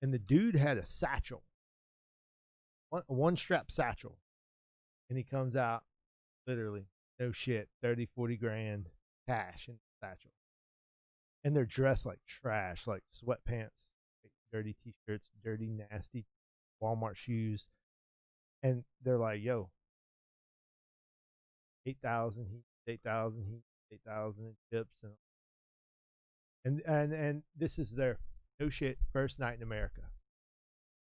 And the dude had a satchel, one strap satchel, and he comes out, literally, no shit, 30, 40 grand cash in the satchel. And they're dressed like trash, like sweatpants, like dirty t-shirts, dirty, nasty Walmart shoes. And they're like, yo, 8,000 heat, 8,000 heat, 8,000 in tips. And this is their, no shit, first night in America.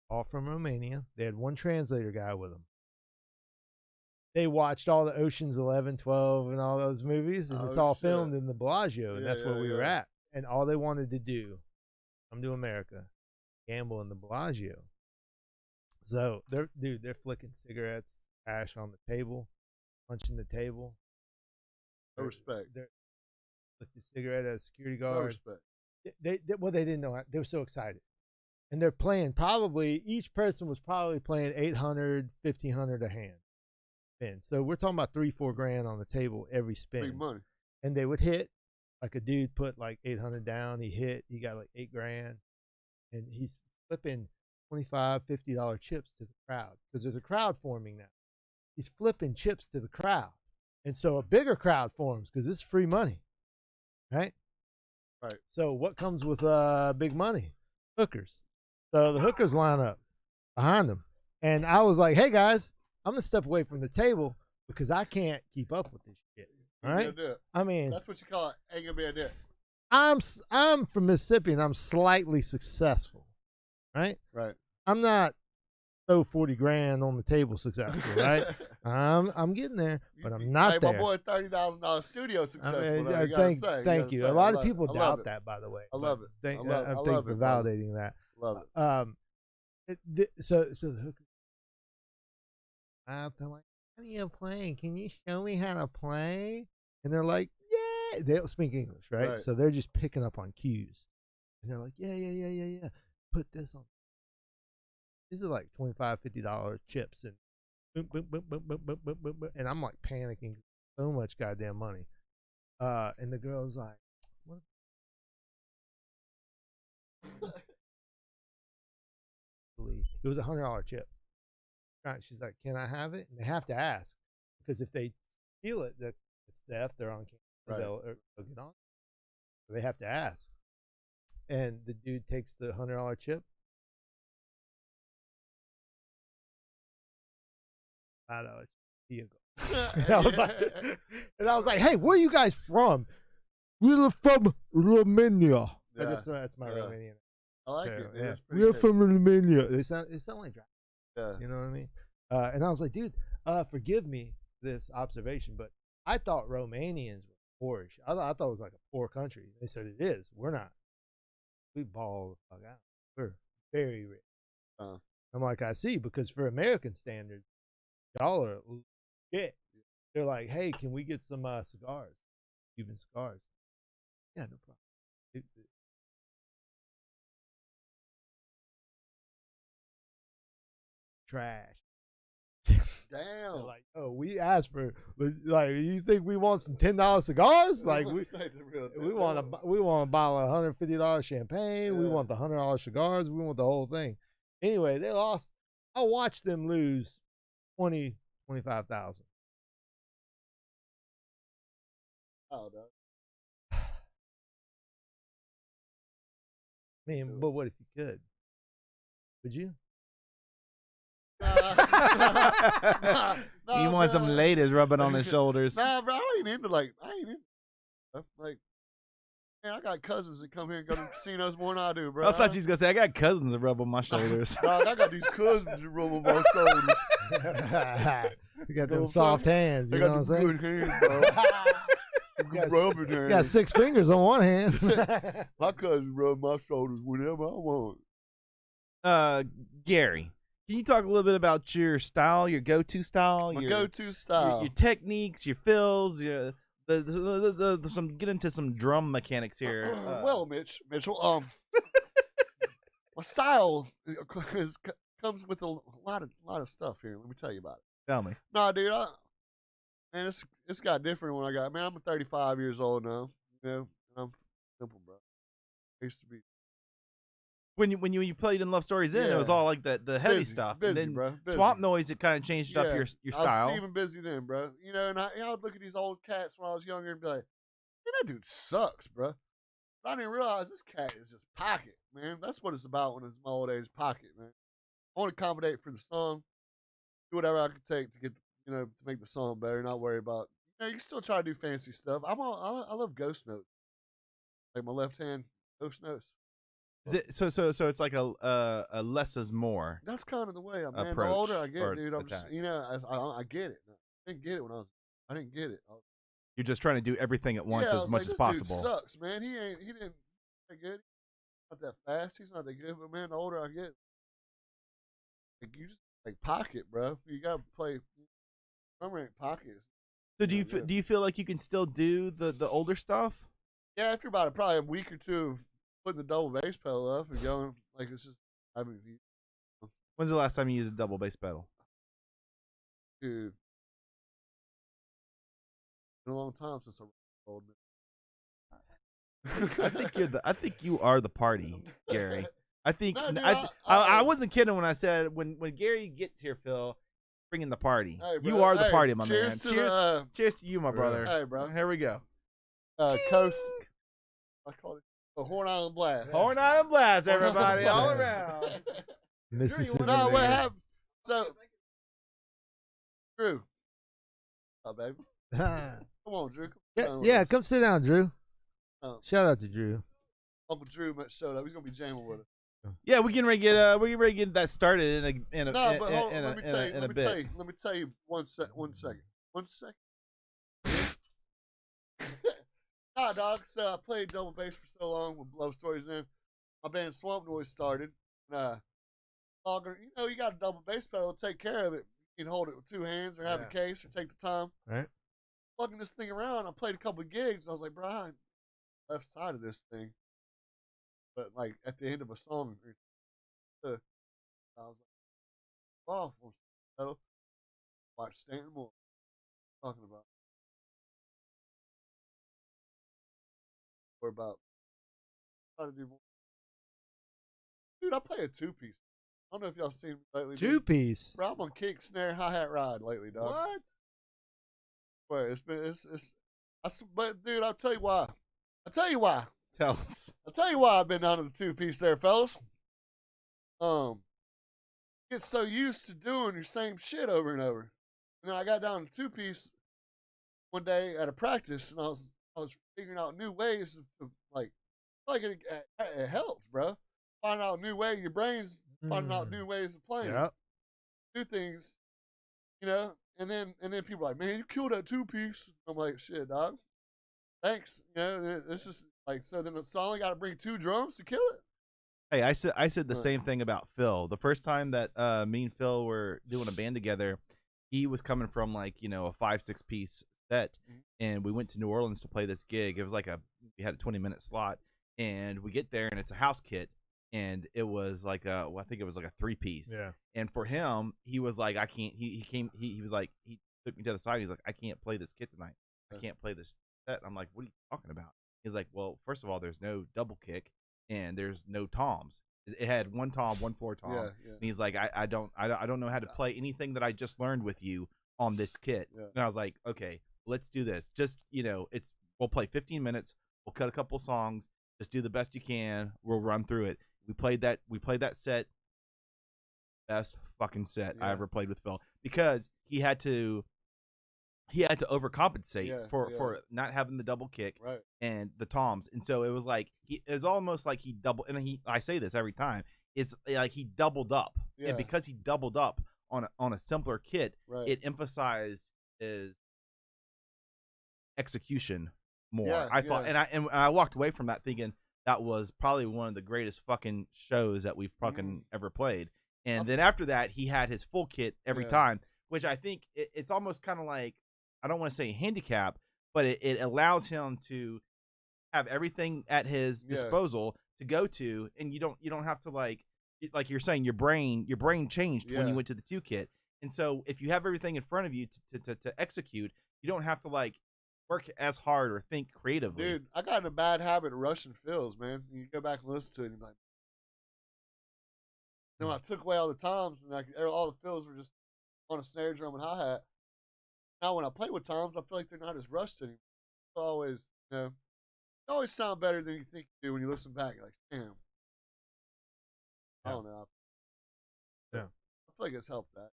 All from Romania. They had one translator guy with them. They watched all the Ocean's 11, 12, and all those movies, and it's all filmed in the Bellagio, and that's where we were at. And all they wanted to do, come to America, gamble in the Bellagio. So they're flicking cigarettes, ash on the table, punching the table. No respect. They're flicking the cigarette at a security guard. No respect. They didn't know. They were so excited. And they're playing, probably, each person was probably playing $800, $1,500 a hand. So we're talking about $3-4 grand on the table every spin. Big money. And they would hit, like a dude put like 800 down. He got like $8 grand. And he's flipping $25, $50 chips to the crowd, because there's a crowd forming now. He's flipping chips to the crowd. And so a bigger crowd forms, because it's free money. Right? Right. So what comes with big money? Hookers. So the hookers line up behind them. And I was like, hey, guys, I'm going to step away from the table because I can't keep up with this shit. All right? I mean, that's what you call it. Ain't going to be a dick. I'm from Mississippi and I'm slightly successful, right? Right. I'm not so 40 grand on the table successful, right? I'm getting there, but I'm not there. My boy, $30,000 studio successful. Thank you. A lot of people doubt that, by the way. I love it. Thank you for validating that. Love it. So the hooker, they're like, how do you play? Can you show me how to play? And they're like, yeah. They don't speak English, right? So they're just picking up on cues. And they're like, yeah. Put this on. These are like $25, $50 chips. And boom, boom, boom, boom, boom, boom, boom, boom, boom. And I'm like panicking. So much goddamn money. And the girl's like, what? It was $100 chip. She's like, can I have it? And they have to ask. Because if they feel it, that it's theft, they're on camera. They'll get on. So they have to ask. And the dude takes the $100 chip. Vehicle. And I was like, hey, where are you guys from? We're from Romania. Yeah. That's my Romanian. I like it. Yeah. We're from Romania. They sound like Dracula. Yeah. You know what I mean? And I was like, dude, forgive me this observation, but I thought Romanians were poorish. I thought it was like a poor country. They said it is. We're not. We ball the fuck out. We're very rich. I'm like, I see, because for American standards, y'all are shit. They're like, hey, can we get some cigars? Cuban cigars. Yeah, no problem. Trash. Damn. Like, oh, we asked for, like, you think we want some $10 cigars? Like, we want a bottle of $150 champagne. Yeah. We want the $100 cigars. We want the whole thing. Anyway, they lost. I watched them lose 20, 25,000. Oh, no. I mean, but what if you could? Would you? You want some ladies rubbing on his shoulders. Nah, bro, I ain't into like, man, I got cousins that come here and go to casinos more than I do, bro. I thought you was gonna say I got cousins that rub on my shoulders. Dog, I got these cousins that rub on my shoulders. You got them soft hands, you know what I'm saying? Good hands, bro. You got 6 fingers on one hand. My cousins rub my shoulders whenever I want. Gary, can you talk a little bit about your style, your go-to style? My go-to style. Your techniques, your fills, get into some drum mechanics here. Well, Mitchell, my style comes with a lot of stuff here. Let me tell you about it. Tell me. Nah, dude, man, it's got different when I got. Man, I'm 35 years old now. You know, and I'm simple, bro. I used to be. When you played in Love Stories In, it was all like the heavy stuff. Busy, and then bro. Swamp Noise, it kind of changed up your style. I was even busy then, bro. You know, and I would look at these old cats when I was younger and be like, man, that dude sucks, bro. But I didn't realize this cat is just pocket, man. That's what it's about when it's my old age, pocket, man. I want to accommodate for the song, do whatever I could take to get, to make the song better, not worry about, you can still try to do fancy stuff. I love ghost notes. Like my left hand, ghost notes. Is it so it's like a less is more? That's kind of the way I'm, man. The older I get, dude, I'm just, I get it. I didn't get it when I didn't get it. You're just trying to do everything at once as much as possible. Dude sucks, man. He didn't that good. Not that fast. He's not that good. But man, the older I get, like you just like pocket, bro. You gotta play. Drummer ain't pockets. So do you feel like you can still do the older stuff? Yeah, after about probably a week or two of putting the double bass pedal up and going like it's just. I mean, when's the last time you used a double bass pedal? Dude, been a long time since I rolled it. I think you are the party, Gary. I think No, dude, I wasn't kidding when I said when Gary gets here, Phil, bringing the party. Hey, you are the party, my man. Cheers, cheers to you, my brother. Hey, bro. Here we go. Coast. I call it a Horn Island Blast. Horn Island Blast, everybody, all around. Mississippi. No, what happened? So, Drew. Oh, baby. Come on, Drew. Yeah, come sit down, Drew. Shout out to Drew. Uncle Drew showed up. He's gonna be jamming with us. Yeah, we can ready get that started in a No, but hold on, in let me tell you one second. Nah, dog. So I played double bass for so long with Love Stories in. My band Swamp Noise started. You got a double bass pedal to take care of it. You can hold it with two hands or have a case or take the time. Right. Plugging this thing around, I played a couple of gigs. I was like, bro, I'm left side of this thing. But like at the end of a song, I was like, awful. So, watch Stanton Moore talking about. Or about how to do more. Dude, I play a two-piece. I don't know if y'all seen me lately. Two-piece. Bro, I'm on kick, snare, hi-hat, ride lately, dog. What? But but dude, I'll tell you why. Tell us. I'll tell you why I've been down to the two-piece there, fellas. Get so used to doing your same shit over and over. And then I got down to two-piece one day at a practice, and I was figuring out new ways to it helps, bro. Finding out new ways, your brain's finding out new ways of playing. Yep. New things, and then people are like, man, you killed that two-piece. I'm like, shit, dog. Thanks. It's just like, so then it's only got to bring two drums to kill it. Hey, I said the same thing about Phil. The first time that me and Phil were doing a band together, he was coming from like, a 5-6 piece set, and we went to New Orleans to play this gig. It was like we had a 20-minute slot, and we get there and it's a house kit, and it was like I think it was like a 3-piece. Yeah. And for him, he was like, I can't. He was like, he took me to the side. He's like, I can't play this kit tonight. I can't play this set. I'm like, what are you talking about? He's like, well, first of all, there's no double kick and there's no toms. It had one tom, one floor tom. Yeah. And he's like, I don't know how to play anything that I just learned with you on this kit. Yeah. And I was like, okay, let's do this. Just we'll play 15 minutes. We'll cut a couple songs. Just do the best you can. We'll run through it. We played that set. Best fucking set I ever played with Phil, because he had to overcompensate for not having the double kick and the toms, and so it was like it was almost like he doubled. And I say this every time, it's like he doubled up, and because he doubled up on a simpler kit, it emphasized his execution more. I thought, and I walked away from that thinking that was probably one of the greatest fucking shows that we've fucking ever played. And then after that, he had his full kit every time, which I think it's almost kind of like, I don't want to say handicap, but it allows him to have everything at his disposal to go to, and you don't have to like you're saying, your brain changed when you went to the 2 kit. And so if you have everything in front of you to execute, you don't have to like work as hard or think creatively. Dude, I got in a bad habit of rushing fills, man. You go back and listen to it, and you're like, when I took away all the toms and all the fills were just on a snare drum and hi-hat. Now when I play with toms, I feel like they're not as rushed anymore. It's always, they always sound better than you think you do when you listen back. You're like, damn. I don't know. I feel like it's helped that.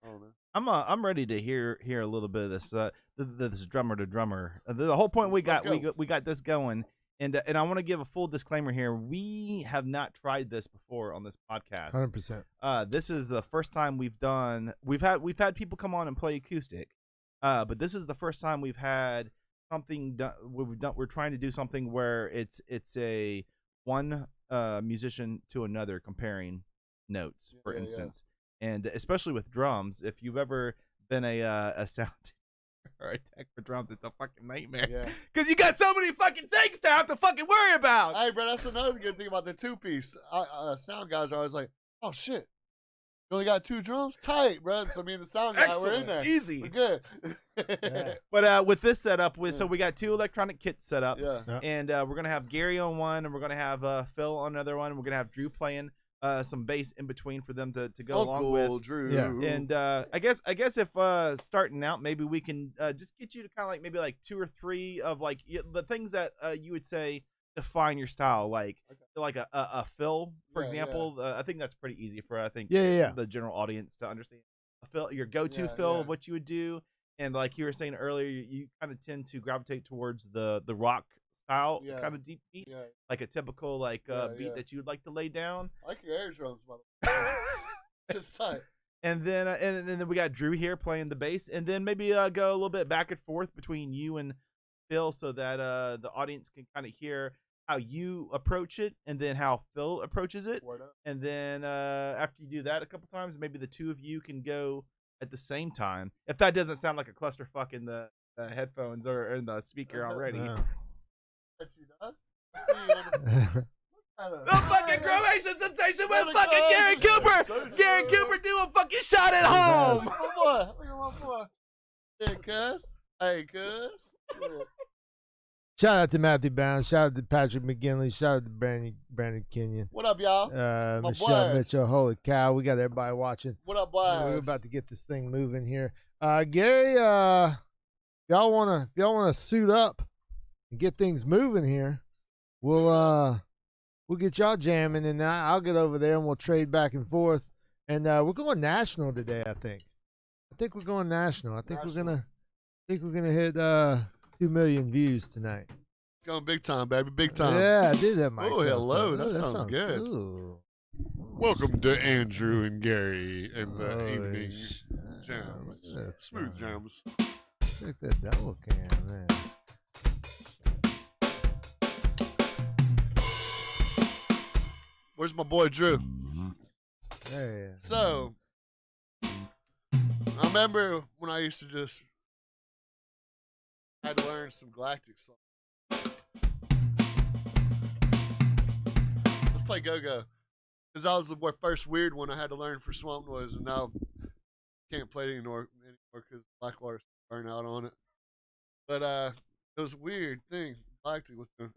I don't know. I'm ready to hear a little bit of this this Drummer2Drummer. The whole point we got this going. And I want to give a full disclaimer here. We have not tried this before on this podcast. 100%. This is the first time we've had people come on and play acoustic. But this is the first time we've had something done. We're trying to do something where it's a one musician to another comparing notes, for instance. And especially with drums, if you've ever been a sound or a tech for drums, it's a fucking nightmare. Yeah. Because you got so many fucking things to have to fucking worry about. Hey, bro, that's another good thing about the 2-piece. Sound guys are always like, oh, shit. You only got 2 drums? Tight, bro. So me and the sound guy, we're in there. Easy. We're good. But with this setup, so we got 2 electronic kits set up. Yeah. And we're going to have Gary on one, and we're going to have Phil on another one. And we're going to have Drew playing some bass in between for them to go along with. Drew. Yeah. And I guess if starting out, maybe we can just get you to kind of like maybe like 2 or 3 of like the things that you would say define your style, like a Phil, for example. I think that's pretty easy for the general audience to understand. A Phil, your go-to Phil of what you would do, and like you were saying earlier, you kind of tend to gravitate towards the rock style Yeah. kind of deep beat, Yeah. like a typical like beat yeah. that you would like to lay down. I like your air drums, by the way. Just tight. And then and then we got Drew here playing the bass, and then maybe go a little bit back and forth between you and Phil, so that the audience can kind of hear how you approach it, and then how Phil approaches it. Word up. And then after you do that a couple times, maybe the two of you can go at the same time. If that doesn't sound like a clusterfuck in the headphones or in the speaker already. No. What you done? I see you on The fucking Croatian sensation with fucking Gary Cooper! Gary Cooper do a fucking shot at home! Look at my boy. Hey, cuz. Hey, cuz. Yeah. Shout out to Matthew Bounds. Shout out to Patrick McGinley. Shout out to Brandon Kenyon. What up, y'all? Michelle boys. Mitchell. Holy cow. We got everybody watching. What up, boys? We're about to get this thing moving here. Gary, if y'all wanna suit up and get things moving here, we'll get y'all jamming, and I'll get over there and we'll trade back and forth. And we're going national today, I think. We're going national. I think we're gonna hit 2 million views tonight. Going big time, baby. Big time. Yeah, I did that. Oh, hello. That sounds good. Ooh. Welcome to Andrew and Gary and the evening Look jams. at that Smooth thing. jams. Check that double cam, man. Where's my boy Drew? There he is. So, I remember when I used to just had to learn some Galactic songs. Let's play Go-Go. Because that was the first weird one I had to learn for Swamp Noise, and now can't play it anymore because Blackwater's burned out on it. But it was a weird thing Galactic was doing.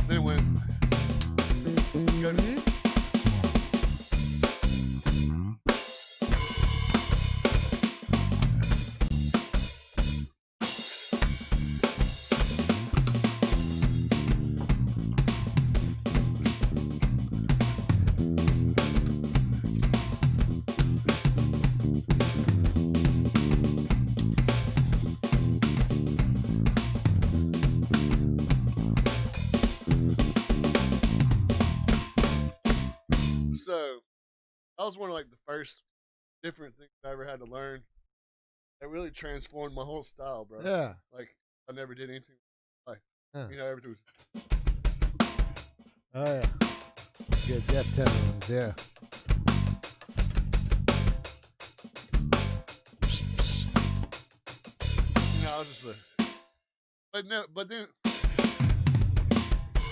Then went go to So that was one of like the first different things I ever had to learn. That really transformed my whole style, bro. Yeah. Like I never did anything like Huh. you know, everything was Oh, yeah. Good Deftones, yeah. you know, I was just like but then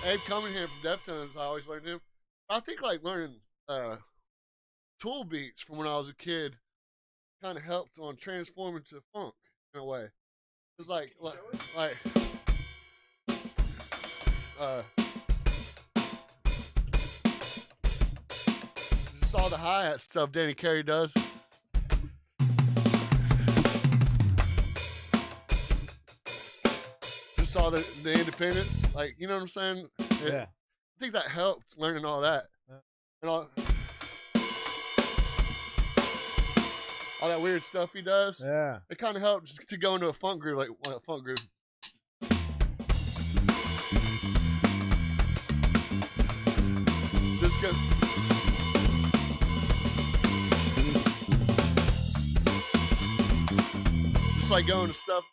Abe Cunningham from Deftones, I always learned him. I think like learning Tool beats from when I was a kid kind of helped on transforming to funk in a way. It's like just all the hi-hat stuff Danny Carey does. Just all the independence, like, you know what I'm saying? Yeah. I think that helped learning all that. Yeah. And all that weird stuff he does. Yeah. It kind of helped just to go into a funk groove, like a funk groove. Just go. Just like going to stuff.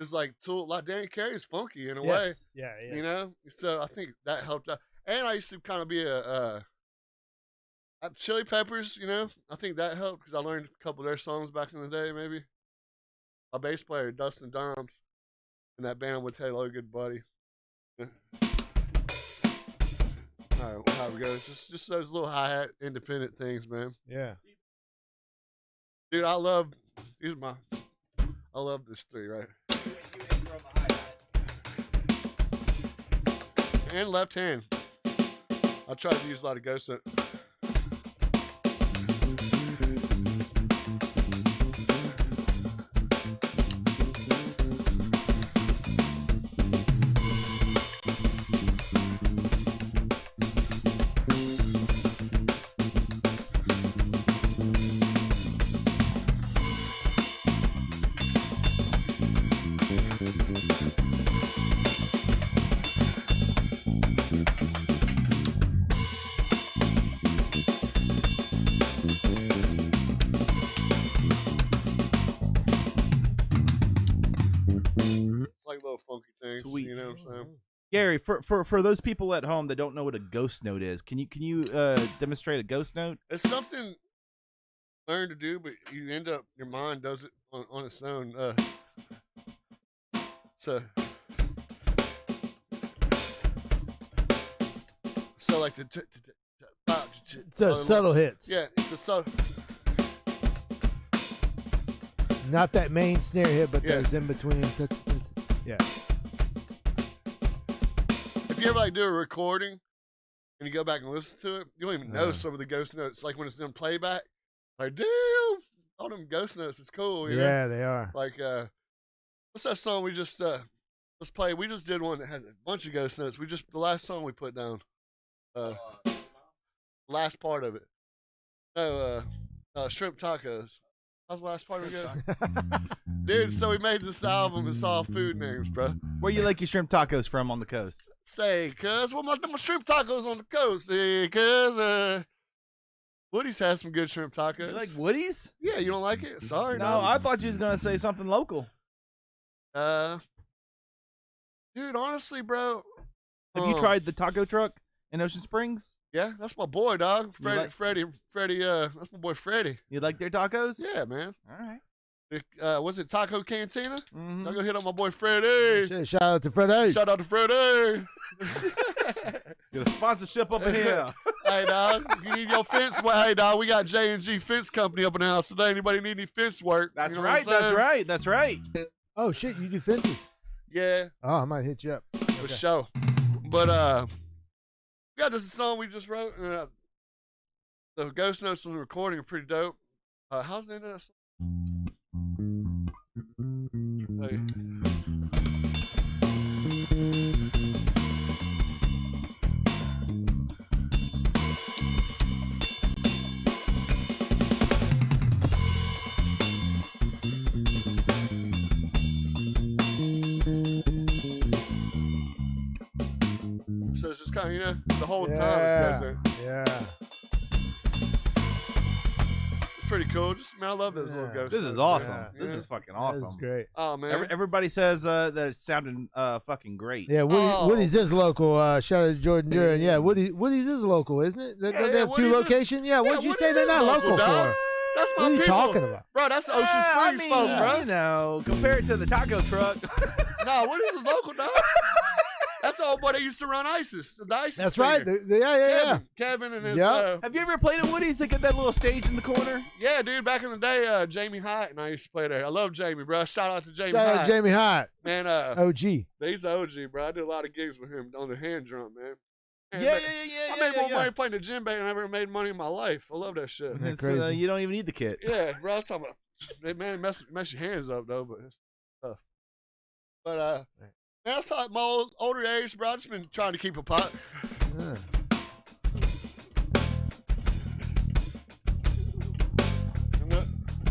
It's like Tool, like Danny Carey's funky in a way. Yes. Yeah, yeah. You know, so I think that helped out. And I used to kind of be Chili Peppers. You know, I think that helped because I learned a couple of their songs back in the day. Maybe my bass player Dustin Doms in that band with Hello Good Buddy. Yeah. All right, how it goes. Just those little hi-hat independent things, man. Yeah. Dude, I love this three right. And left hand. I tried to use a lot of ghost notes. Like little funky things, Sweet. you know what I'm saying? Gary, for those people at home that don't know what a ghost note is, can you demonstrate a ghost note? It's something you learn to do, but you end up your mind does it on its own. So like the So subtle hits. Yeah, it's a subtle. Not that main snare hit, but Yeah. those in between. Yeah. If you ever like do a recording and you go back and listen to it, you don't even know some of the ghost notes. Like when it's done playback, like damn, all them ghost notes. It's cool. You know? Yeah, they are. Like what's that song we just let's play? We just did one that has a bunch of ghost notes. The last song we put down. Last part of it. No, shrimp tacos. How's the last part of it go? Dude, so we made this album. It's all food names, bro. Where you like your shrimp tacos from on the coast? Say, cuz, what my shrimp tacos on the coast? Hey, cuz, Woody's has some good shrimp tacos. You like Woody's? Yeah, you don't like it? Sorry, No, I thought you was gonna say something local. Dude, honestly, bro. Have you tried the taco truck in Ocean Springs? Yeah, that's my boy, dog. Freddie, that's my boy Freddie. You like their tacos? Yeah, man. All right. Was it Taco Cantina? Mm-hmm. I'll go hit up my boy Freddie. Shout out to Freddie. Shout out to Freddie. Get a sponsorship up in here. Hey, dog, you need your fence work. Hey, dog, we got J&G Fence Company up in the house today. Anybody need any fence work? That's You know right. what I'm That's saying? right. That's right. Oh shit, you do fences? Yeah, Oh, I might hit you up. for sure. But yeah, this is a song we just wrote. The ghost notes on the recording are pretty dope. How's the end of that song? Hey. So it's just kind of, you know, the whole time it goes there. Yeah. It's pretty cool. Just, man, I love those little Yeah. ghost This notes, is man. awesome. Yeah. This Yeah. is fucking awesome. This is great. Oh, man. Everybody says that it's sounding fucking great. Yeah, Oh. Woody's is local. Shout out to Jordan Duran. Yeah, Woody's is local, isn't it? They, Yeah, they have two Woody's is- locations. Yeah, what'd you say Woody's they're is not local dog. for? That's my What are you people. talking about? Bro, that's Ocean I Springs mean, folk, bro. you know, compared to the taco truck. No, Woody's is local, dog. That's the old boy that used to run ISIS. The ISIS That's singer. right. Yeah. Kevin and his. Yep. Have you ever played at Woody's? They got that little stage in the corner. Yeah, dude. Back in the day, Jamie Hyatt and I used to play there. I love Jamie, bro. Shout out to Jamie Shout out Hyatt. to Jamie Hyatt. Man, OG. he's the OG, bro. I did a lot of gigs with him on the hand drum, man. Man, Yeah. I made more money playing the djembe than I ever made money in my life. I love that shit. Isn't that It's, crazy? you don't even need the kit. Yeah, bro. I'm talking about, man, mess your hands up though, but it's tough. But that's how at my older age, bro. I just been trying to keep a pot. Yeah.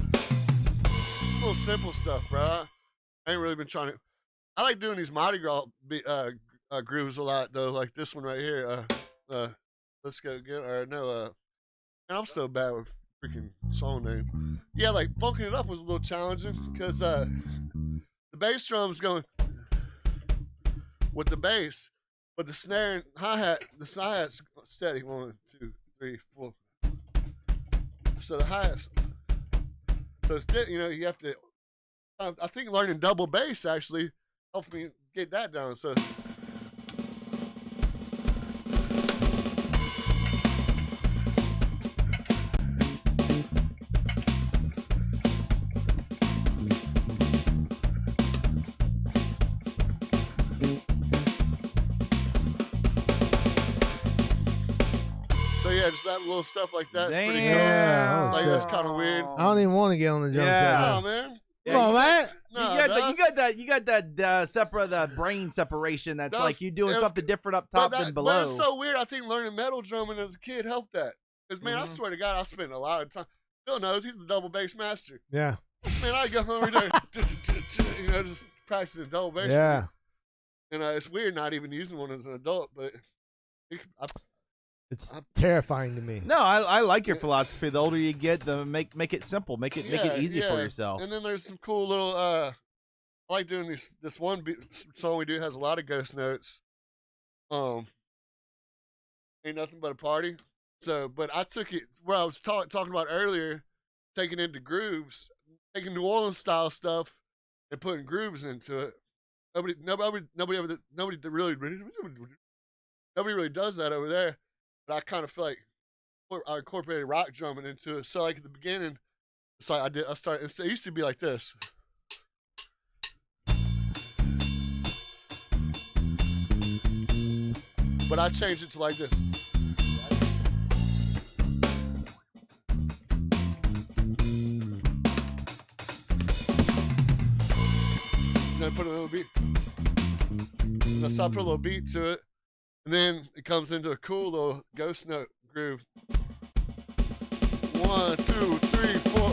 It's little simple stuff, bro. I ain't really been trying to. I like doing these Mardi Gras grooves a lot though, like this one right here. Let's go get. Or no, man, I'm so bad with freaking song name. Yeah, like funking it up was a little challenging because the bass drum's going with the bass, but the snare and the hi-hat's steady. 1, 2, 3, 4. So the hi-hat's, so it's, you know, you have to, I think learning double bass actually helped me get that down. So yeah, just that little stuff like that. It's pretty cool. Yeah, Like shit. that's kind of weird. I don't even want to get on the drum set. Yeah. Nah, now. man. Come on, man. Nah, You got that the brain separation. That's like you doing something different up top than below. But it's so weird. I think learning metal drumming as a kid helped that. Because man, I swear to God, I spent a lot of time. Bill knows he's the double bass master. Yeah. Man, I go home every day, just practicing double bass. Yeah. And it's weird not even using one as an adult, but it's terrifying to me. No, I like your philosophy. The older you get, the make it simple, make it easy for yourself. And then there's some cool little. I like doing this one song we do has a lot of ghost notes. Ain't nothing but a party. So, but I took it where I was talking about earlier, taking into grooves, taking New Orleans style stuff, and putting grooves into it. Nobody really does that over there. But I kind of feel like I incorporated rock drumming into it. So like at the beginning, it's like it used to be like this. But I changed it to like this. Then I put a little beat. So I put a little beat to it. And then it comes into a cool little ghost note groove. 1, 2, 3, 4.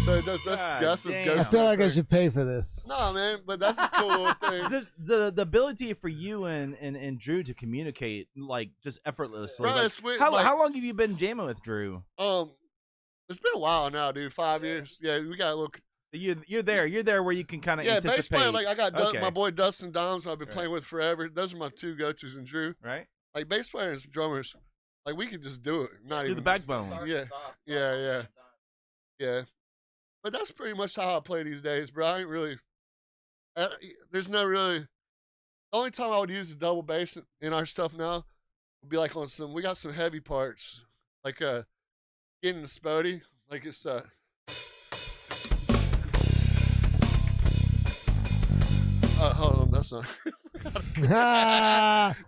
So it does that's some I ghost feel note like I thing. should pay for this. No, man, but that's a cool little thing. Just the ability for you and Drew to communicate like just effortlessly. Bro, Like, it's weird, how like- long have you been jamming with Drew? It's been a while now, dude. 5 years. Yeah, we got a little. You're there where you can kind of Yeah, bass anticipate. player. Like I got Okay. my boy Dustin Doms, who I've been Right. playing with forever. Those are my two go-tos, and Drew. Right. Like bass players, drummers, like we could just do it. Not Do even the backbone. Yeah. But that's pretty much how I play these days, bro. I ain't really. There's no really. The only time I would use a double bass in our stuff now would be like on some. We got some heavy parts, like getting the Spody, like it's hold on, that's not.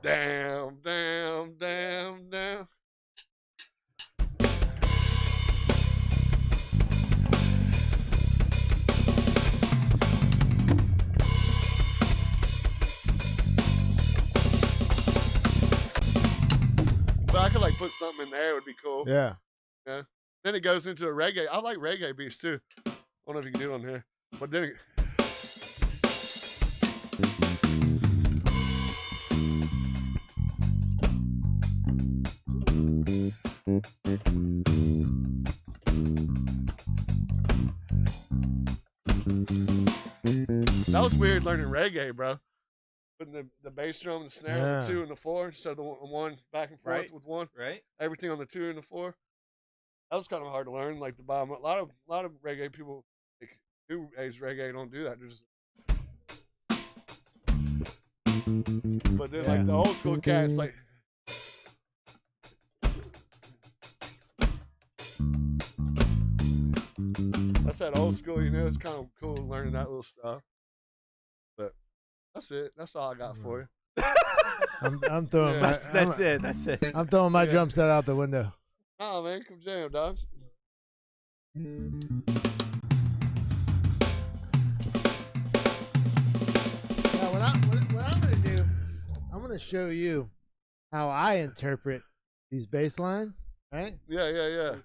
Damn. But I could like put something in there, it would be cool. Yeah. Yeah. Then it goes into a reggae. I like reggae beats too. I don't know if you can do it on here. But then that was weird learning reggae, bro. Putting the bass drum, the snare, the 2 and the 4, instead of the one back and forth with one. Right. Everything on the 2 and the 4. That was kind of hard to learn. Like the bottom, a lot of reggae people, like new age reggae, don't do that. They're just. But then like the old school cats, like. That's that old school, it's kind of cool learning that little stuff. But that's it. That's all I got for you. I'm throwing my. That's it. I'm throwing my drum set out the window. Oh man, come jam, dog. Now, what I'm gonna do, I'm gonna show you how I interpret these bass lines, right? Yeah.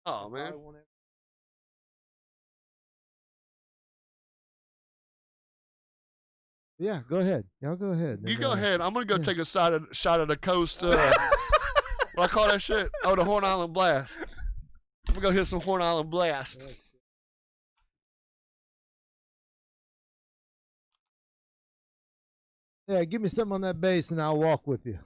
Oh man. Yeah, go ahead. Y'all go ahead. You go ahead. I'm gonna go take a shot of the coast. What I call that shit? Oh, the Horn Island Blast. I'm gonna go hit some Horn Island Blast. Yeah, give me something on that bass and I'll walk with you.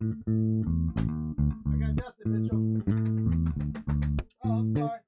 I got nothing, Mitchell. Oh, I'm sorry.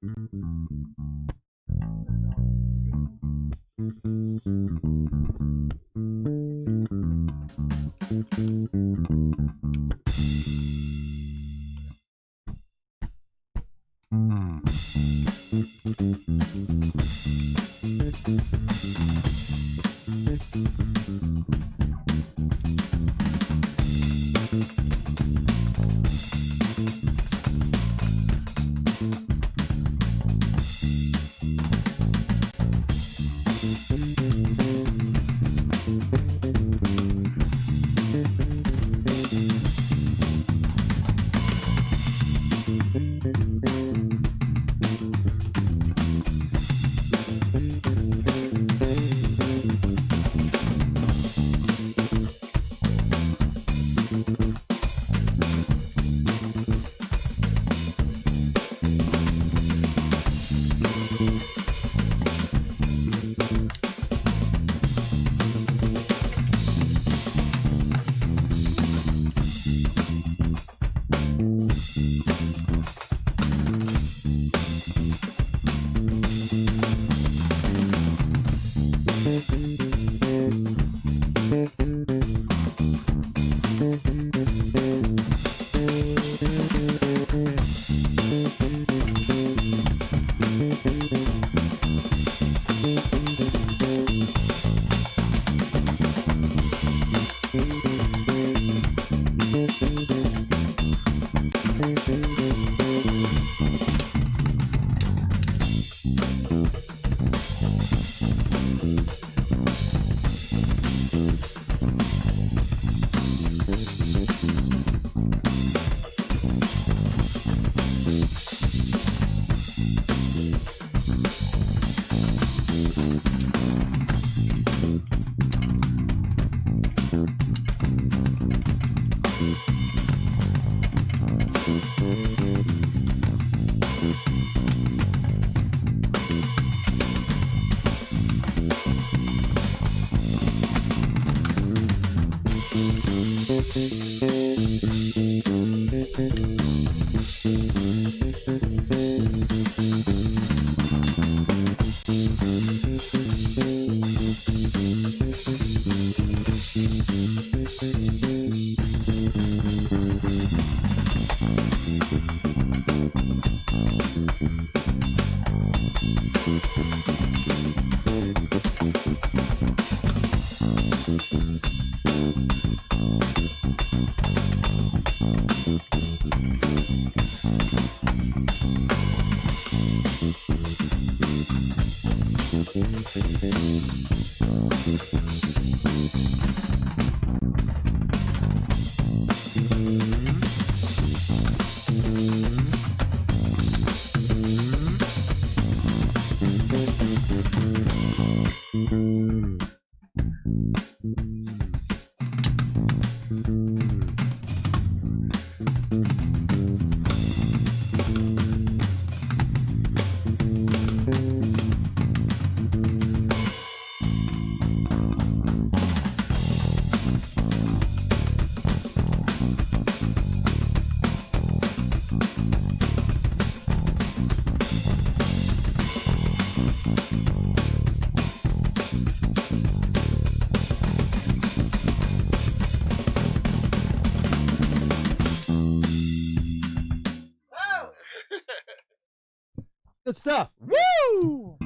Good stuff. Woo!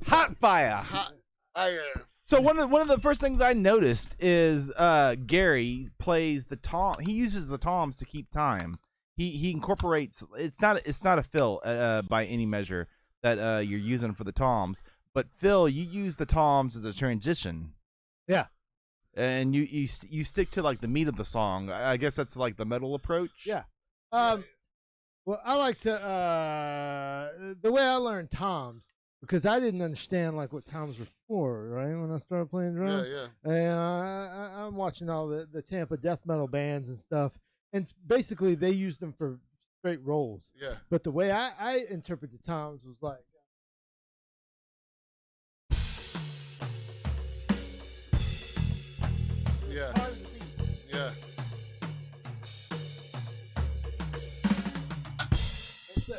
Hot fire. Hot fire. So one of the first things I noticed is Gary plays the tom. He uses the toms to keep time. He incorporates. It's not a fill by any measure that you're using for the toms. But Phil, you use the toms as a transition. Yeah. And you stick to like the meat of the song. I guess that's like the metal approach. Yeah. Well, I like to the way I learned toms, because I didn't understand like what toms were for, right? When I started playing drums. Yeah. And I'm watching all the Tampa death metal bands and stuff, and basically they used them for straight rolls. Yeah. But the way I interpret the toms was like. Yeah. Yeah.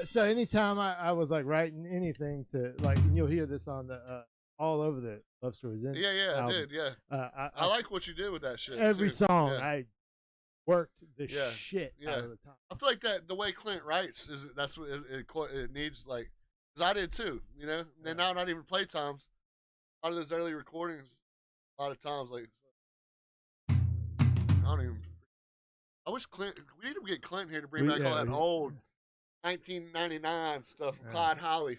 So anytime I was like writing anything to like, and you'll hear this on the all over the Love Stories. Yeah, album. I did. Yeah. I like what you did with that shit. Every too. song Yeah. I worked the Yeah. shit Yeah. out of the top. I feel like that the way Clint writes is that's what it needs. Like Because I did too, you know. And now not even playtimes. A lot of those early recordings, a lot of times, like, I don't even. I wish Clint. We need to get Clint here to bring back all that old 1999 stuff from Clyde Holly.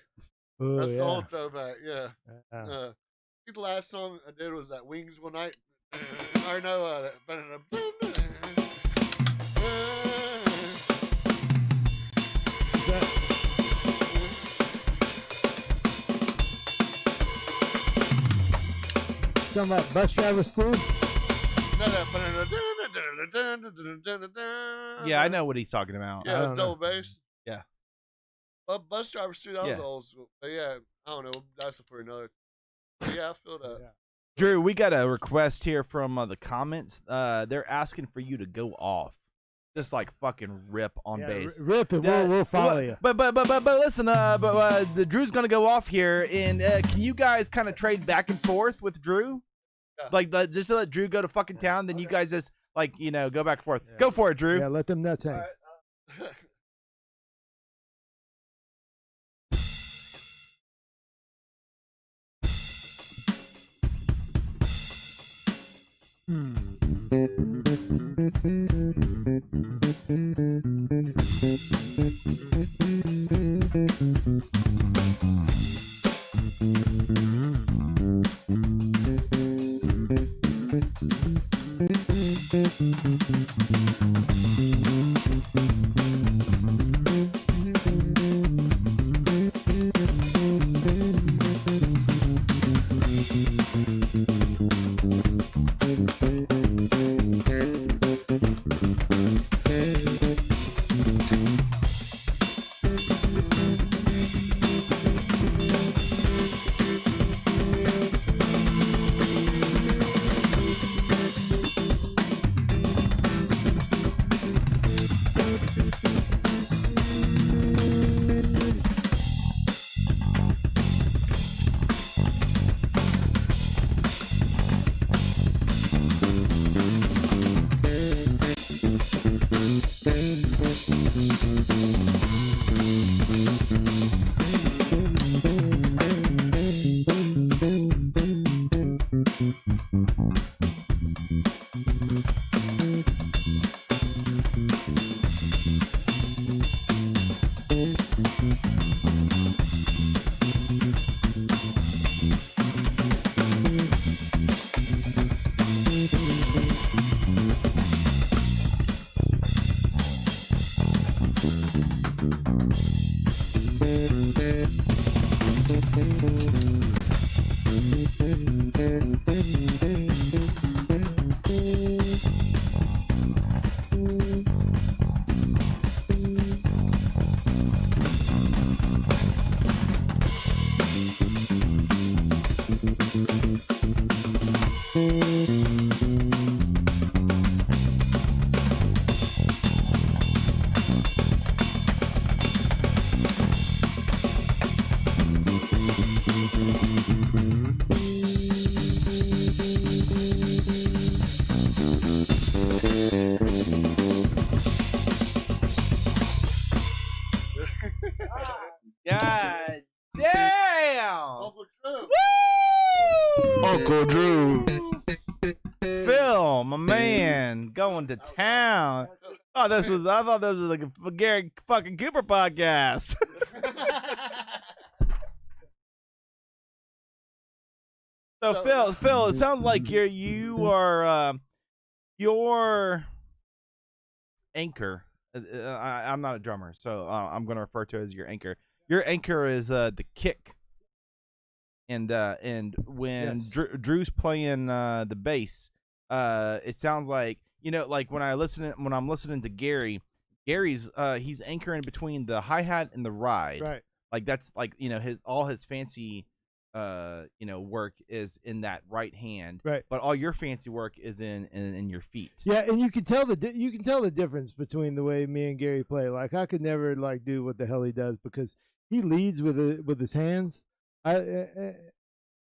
Ooh, That's the old throwback. Yeah. Yeah. I think the last song I did was that Wings One Night. Or no, Talking about Bus Driver Stu? Yeah, I know what he's talking about. Yeah, it's double bass. Yeah. But Bus Driver Stu, that was old school. But yeah, I don't know. That's for another. But yeah, I feel that. Yeah. Drew, we got a request here from the comments. They're asking for you to go off. Just like fucking rip on bass. Rip it. We'll follow you. But listen, the Drew's gonna go off here, and can you guys kind of trade back and forth with Drew? Yeah. Like just to let Drew go to fucking town, then you guys just like go back and forth. Yeah. Go for it, Drew. Yeah, let them nuts hang. All right. God damn! Uncle Drew. Woo! Uncle Drew. Phil, my man, going to town. I thought this was like a Gary fucking Cooper podcast. So Phil, it sounds like you are your anchor. I'm not a drummer, so I'm going to refer to it as your anchor. Your anchor is the kick, and when Yes. Drew's playing the bass, it sounds like like when I'm listening to Gary's he's anchoring between the hi-hat and the ride. Right. Like that's like all his fancy work is in that right hand, Right. but all your fancy work is in your feet. Yeah, and you can tell the difference between the way me and Gary play. Like I could never like do what the hell he does because he leads with his hands. And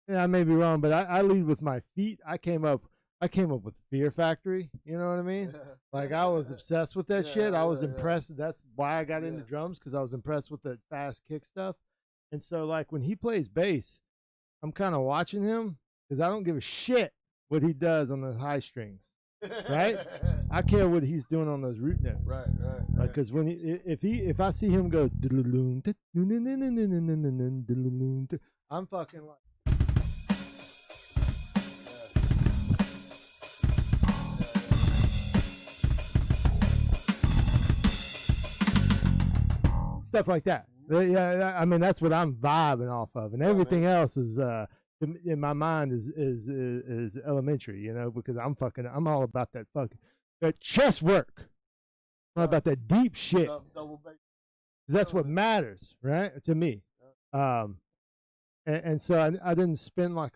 I may be wrong, but I lead with my feet. I came up with Fear Factory. You know what I mean? Like I was obsessed with that shit. I was impressed. That's why I got into drums because I was impressed with the fast kick stuff. And so like when he plays bass, I'm kind of watching him because I don't give a shit what he does on the high strings. Right? I care what he's doing on those root notes. Right. Because when if I see him go, I'm fucking like. Stuff like that. Yeah, I mean that's what I'm vibing off of, and everything else is in my mind is elementary, you know, because I'm all about that chest work. I'm all about that deep shit. Double bass. That's what matters, right? To me. And so I didn't spend I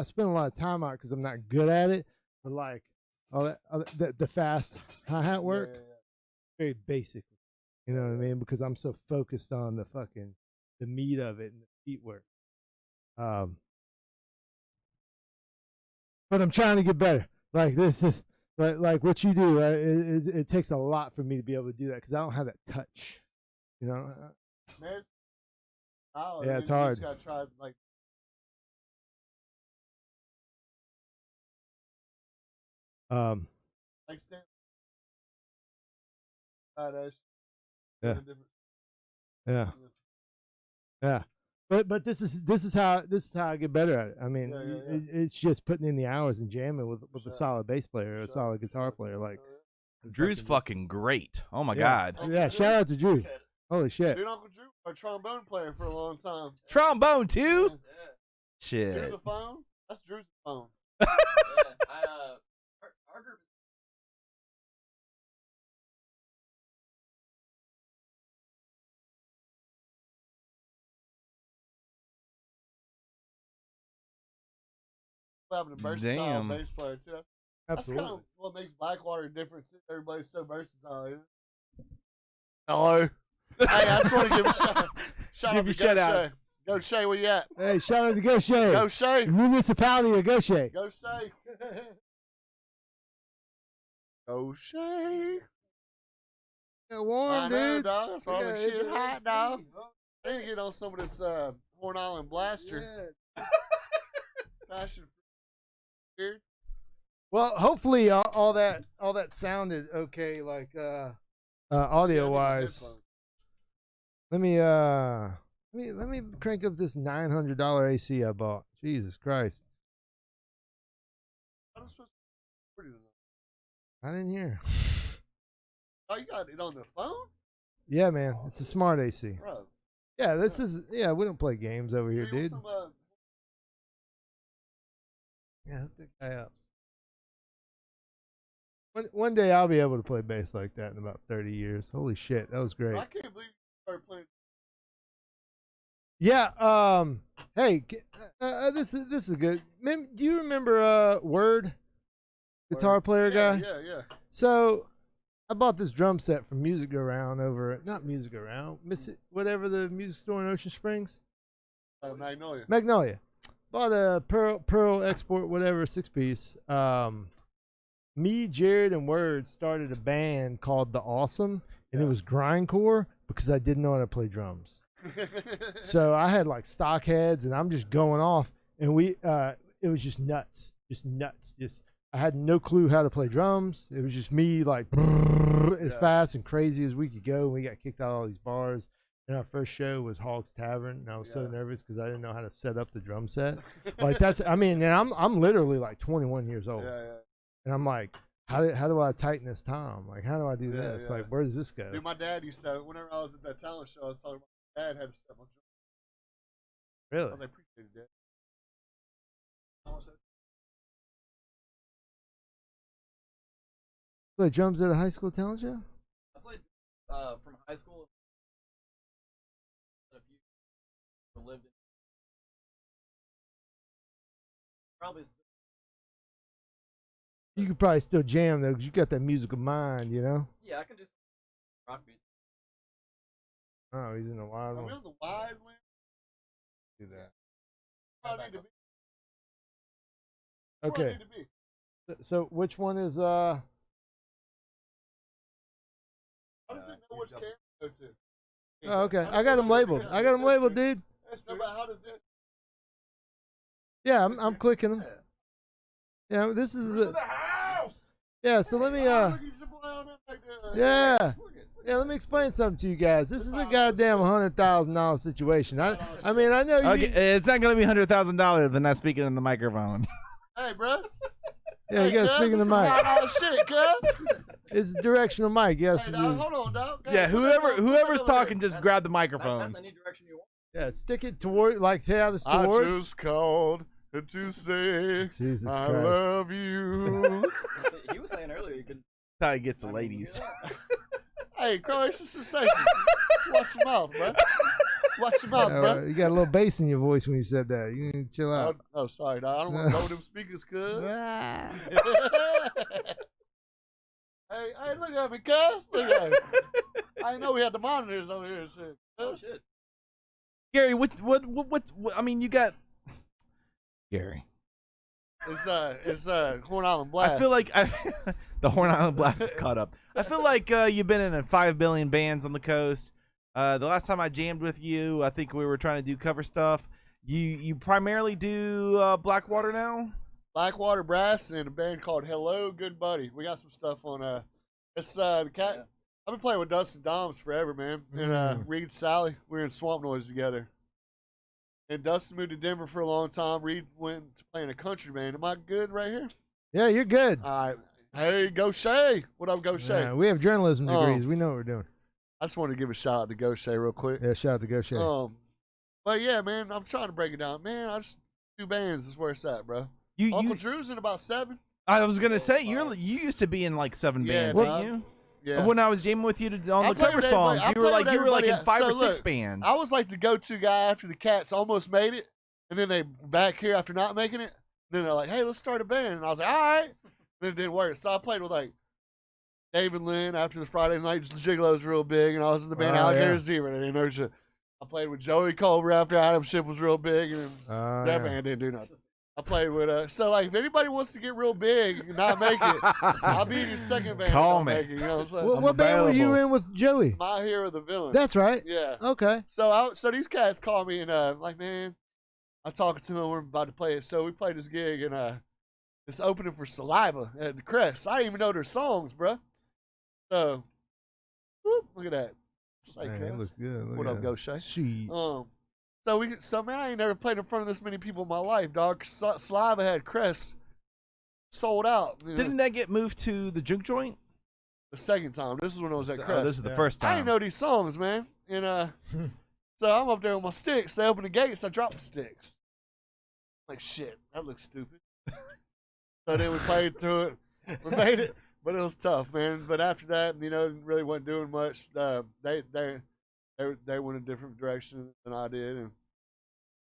spent a lot of time on it because I'm not good at it, but like all that the fast hi-hat work, very basic. You know what I mean? Because I'm so focused on the meat of it and the feet work. But I'm trying to get better. Like this is like what you do. It takes a lot for me to be able to do that because I don't have that touch. You know. Yeah, it's hard. You just gotta try like. Like stand. Yeah. But this is how I get better at it. I mean, it's just putting in the hours and jamming with a solid bass player or a solid guitar player. Like Drew's fucking great. Oh my god. Yeah, shout out to Drew. Holy shit. Dude, Uncle Drew, a trombone player for a long time. Trombone too? Yeah. Shit. Sousaphone? That's Drew's phone. Our group. Having a versatile bass player too. That's kind of what makes Blackwater different. Everybody's so versatile. You know? Hello. Hey, I just want to give a shout out to shout outs. Go Shay, where you at? Hey, shout out to Go Shay. Go Shay. Municipality of Go Shay. Go Shay. Go Shay. Yeah, warm, dude. Dog. That's all the shit hot, dog. I need to get on some of this Horn Island Blaster. Yeah. Fashion. Weird. Well, hopefully all that sounded okay, like audio wise. Let me crank up this $900 AC I bought. Jesus Christ! I didn't hear. Oh, you got it on the phone? Yeah, man, it's a smart AC. Bro. Yeah, this is. Yeah, we don't play games over here, dude. Yeah, hook that guy up. One day I'll be able to play bass like that in about 30 years. Holy shit, that was great. I can't believe you started playing. Yeah. Hey, this is good. Do you remember Word, guitar player guy? Yeah. So I bought this drum set from Music Go Round whatever the music store in Ocean Springs. Magnolia. Bought a Pearl Export, whatever, 6-piece. Me, Jared, and Word started a band called The Awesome, and it was grindcore because I didn't know how to play drums. So I had like stock heads, and I'm just going off, and it was just nuts. I had no clue how to play drums. It was just me like as fast and crazy as we could go. And we got kicked out of all these bars. And our first show was Hog's Tavern, and I was so nervous because I didn't know how to set up the drum set. Like and I'm literally like 21 years old, and I'm like, how do I tighten this tom? Like, how do I do this? Like, where does this go? Dude, my dad used to. Whenever I was at that talent show, I was talking about my dad had to set my drum. Really? I was like, appreciate it, Dad. Play drums at a high school talent show? I played from high school. Lived in probably. You could probably still jam though, because you got that musical mind, you know. Yeah, I can do some rock beats. Oh, he's in the wild one. Are we on the wide one? Do that. I need to be. Okay. I need to be. So which one is How does it know which camera to go to? Oh, okay. I got them labeled, dude. No, but how does it? Yeah, I'm clicking them. Yeah, this is a, yeah. So let me yeah. Yeah, let me explain something to you guys. This is a goddamn $100,000 situation. I mean, I know you. Okay, it's not gonna be $100,000. They're not speaking in the microphone. Hey, bro. Yeah, you gotta speak in the mic. Shit, cuz. It's a directional mic. Yes, Hey, it dog, is. hold on, dog. Yeah, whoever's talking, just. just grab the microphone. That's any direction you want. Yeah, stick it toward like how this I towards. just called to say Jesus I Christ. love you. He was saying earlier you could. That's how he gets the ladies. Hey, Crow, it's just a sensation. Watch your mouth, bro. Watch your mouth, bro. You got a little bass in your voice when you said that. You need to chill out. Oh, sorry, dog. I don't want to know them speakers, cuz. Ah. Hey, look at me, cuz. Look at me. I didn't know we had the monitors over here and shit. Oh shit. Gary, what? I mean, you got Gary. It's Horn Island Blast. I feel like the Horn Island Blast is caught up. I feel like you've been in 5 billion bands on the coast. The last time I jammed with you, I think we were trying to do cover stuff. You primarily do Blackwater now? Blackwater Brass and a band called Hello Good Buddy. We got some stuff on it's the cat. Yeah. I've been playing with Dustin Doms forever, man. And Reed Sally, we were in Swamp Noise together. And Dustin moved to Denver for a long time. Reed went to play in a country band. Am I good right here? Yeah, you're good. All right. Hey, Go Shay. What up, Go Shay? We have journalism degrees. We know what we're doing. I just wanted to give a shout out to Go Shay real quick. Yeah, shout out to Go Shay. But yeah, man, I'm trying to break it down. Man, I just 2 bands is where it's at, bro. Uncle Drew's in about 7. I was gonna say you used to be in like 7 bands, dog. didn't you? Yeah. When I was jamming with you on the played cover with songs, everybody. you were like Everybody in 5 so or 6 look, bands. I was like the go-to guy after the Cats almost made it, and then they back here after not making it. Then they're like, "Hey, let's start a band," and I was like, "All right." Then it didn't work, so I played with like David Lynn after the Friday Night Gigolos real big, and I was in the band Alligator Zebra. They didn't know shit. I played with Joey Culver after Adam Ship was real big, and that band didn't do nothing. I played with so like if anybody wants to get real big and not make it, I'll be in your second band. Call if me. Make it, you know what I'm saying? What band were you in with Joey? My Hero the Villains. That's right. Yeah. Okay. So these cats called me and like, man, I'm talking to them. We're about to play it. So we played this gig and it's opening for Saliva at the Crest. I didn't even know their songs, bro. So, whoop, look at that. Man, it looks good. What up, Go Shay? She. So man, I ain't never played in front of this many people in my life, dog. Saliva had Crest sold out. You know? Didn't that get moved to the Juke Joint? The second time. This is when I was at Crest. Oh, this is the first time. I didn't know these songs, man. And so I'm up there with my sticks. They open the gates. I drop the sticks. Like shit, that looks stupid. So then we played through it. We made it, but it was tough, man. But after that, really wasn't doing much. They went a different direction than I did, and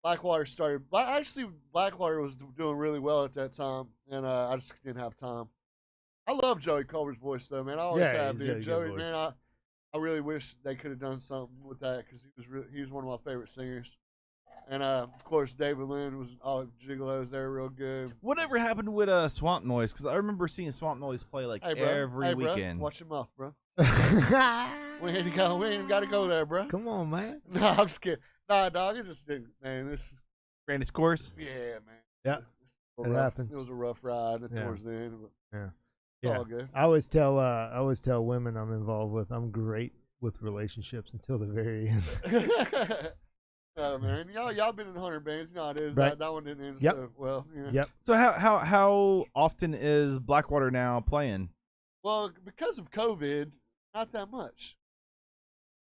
Blackwater started. Actually, Blackwater was doing really well at that time, and I just didn't have time. I love Joey Culver's voice, though, man. I always have, dude. Joey, man, I really wish they could have done something with that because he was one of my favorite singers. And of course, David Lynn was all Gigolos. They were real good. Whatever happened with Swamp Noise? Because I remember seeing Swamp Noise play like every weekend. Watch your mouth, bro. We ain't even got to go there, bro. Come on, man. No, I'm just kidding. Nah, dog, it just didn't, man. This ran its course. Yeah, man. Yeah, it happens. It was a rough ride towards the end. But it's all good. I always tell women I'm involved with, I'm great with relationships until the very end. Oh, man, y'all been in 100 bands. You know how it is. Right. That one didn't end Yep. so well. Yeah. Yep. So how often is Blackwater now playing? Well, because of COVID, not that much.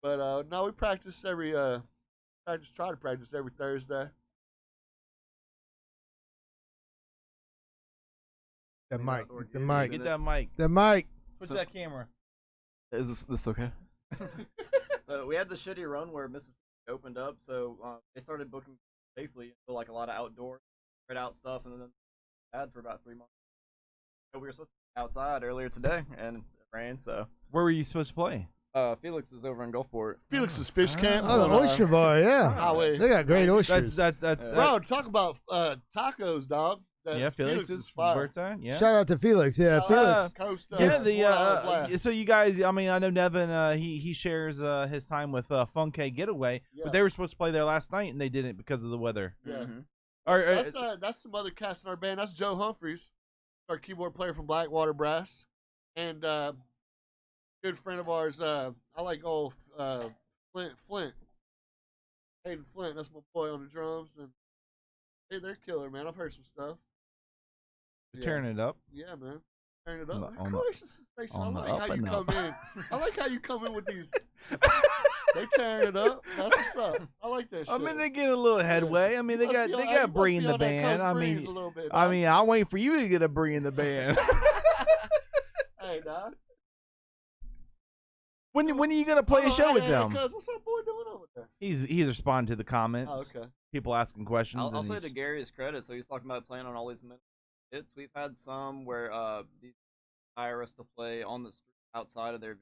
But no, we practice try to practice every Thursday. That mic. The Get mic. that mic. The mic. Switch that camera. Is this okay? So we had the shitty run where Mississippi opened up, so they started booking safely for like a lot of outdoor, spread out stuff, and then bad for about 3 months. So we were supposed to be outside earlier today, and it rained. So Where were you supposed to play? Felix is over in Gulfport. Felix's Fish Camp. Oh, the on, oyster bar, yeah. Highway. They got great oysters. That's Bro, talk about tacos, dog. Yeah, Felix is fire. Birdside. Yeah. Shout out to Felix. Yeah, Felix. Coast, Yeah, so you guys, I mean, I know Nevin, he shares his time with Funky Getaway, but they were supposed to play there last night and they didn't because of the weather. Yeah. Mm-hmm. That's some other cast in our band. That's Joe Humphries, our keyboard player from Blackwater Brass, and good friend of ours. I like old Flint. Hayden Flint, that's my boy on the drums, and hey, they're killer, man. I've heard some stuff. Tearing it up. Yeah, man. Tearing it up. On the I like up how you and come up. in. I like how you come in with these. They tearing it up. That's what's up. I like that shit. I mean, they get a little headway. I mean, they got Bree in the band. I mean, I'm waiting for you to get a Bree in the band. Hey, dog. When are you gonna play a show with them? Cuz, what's our boy doing over there? He's responding to the comments. Oh, okay. People asking questions. I'll say to Gary's credit, so he's talking about playing on all these hits. We've had some where these hire us to play on the street outside of their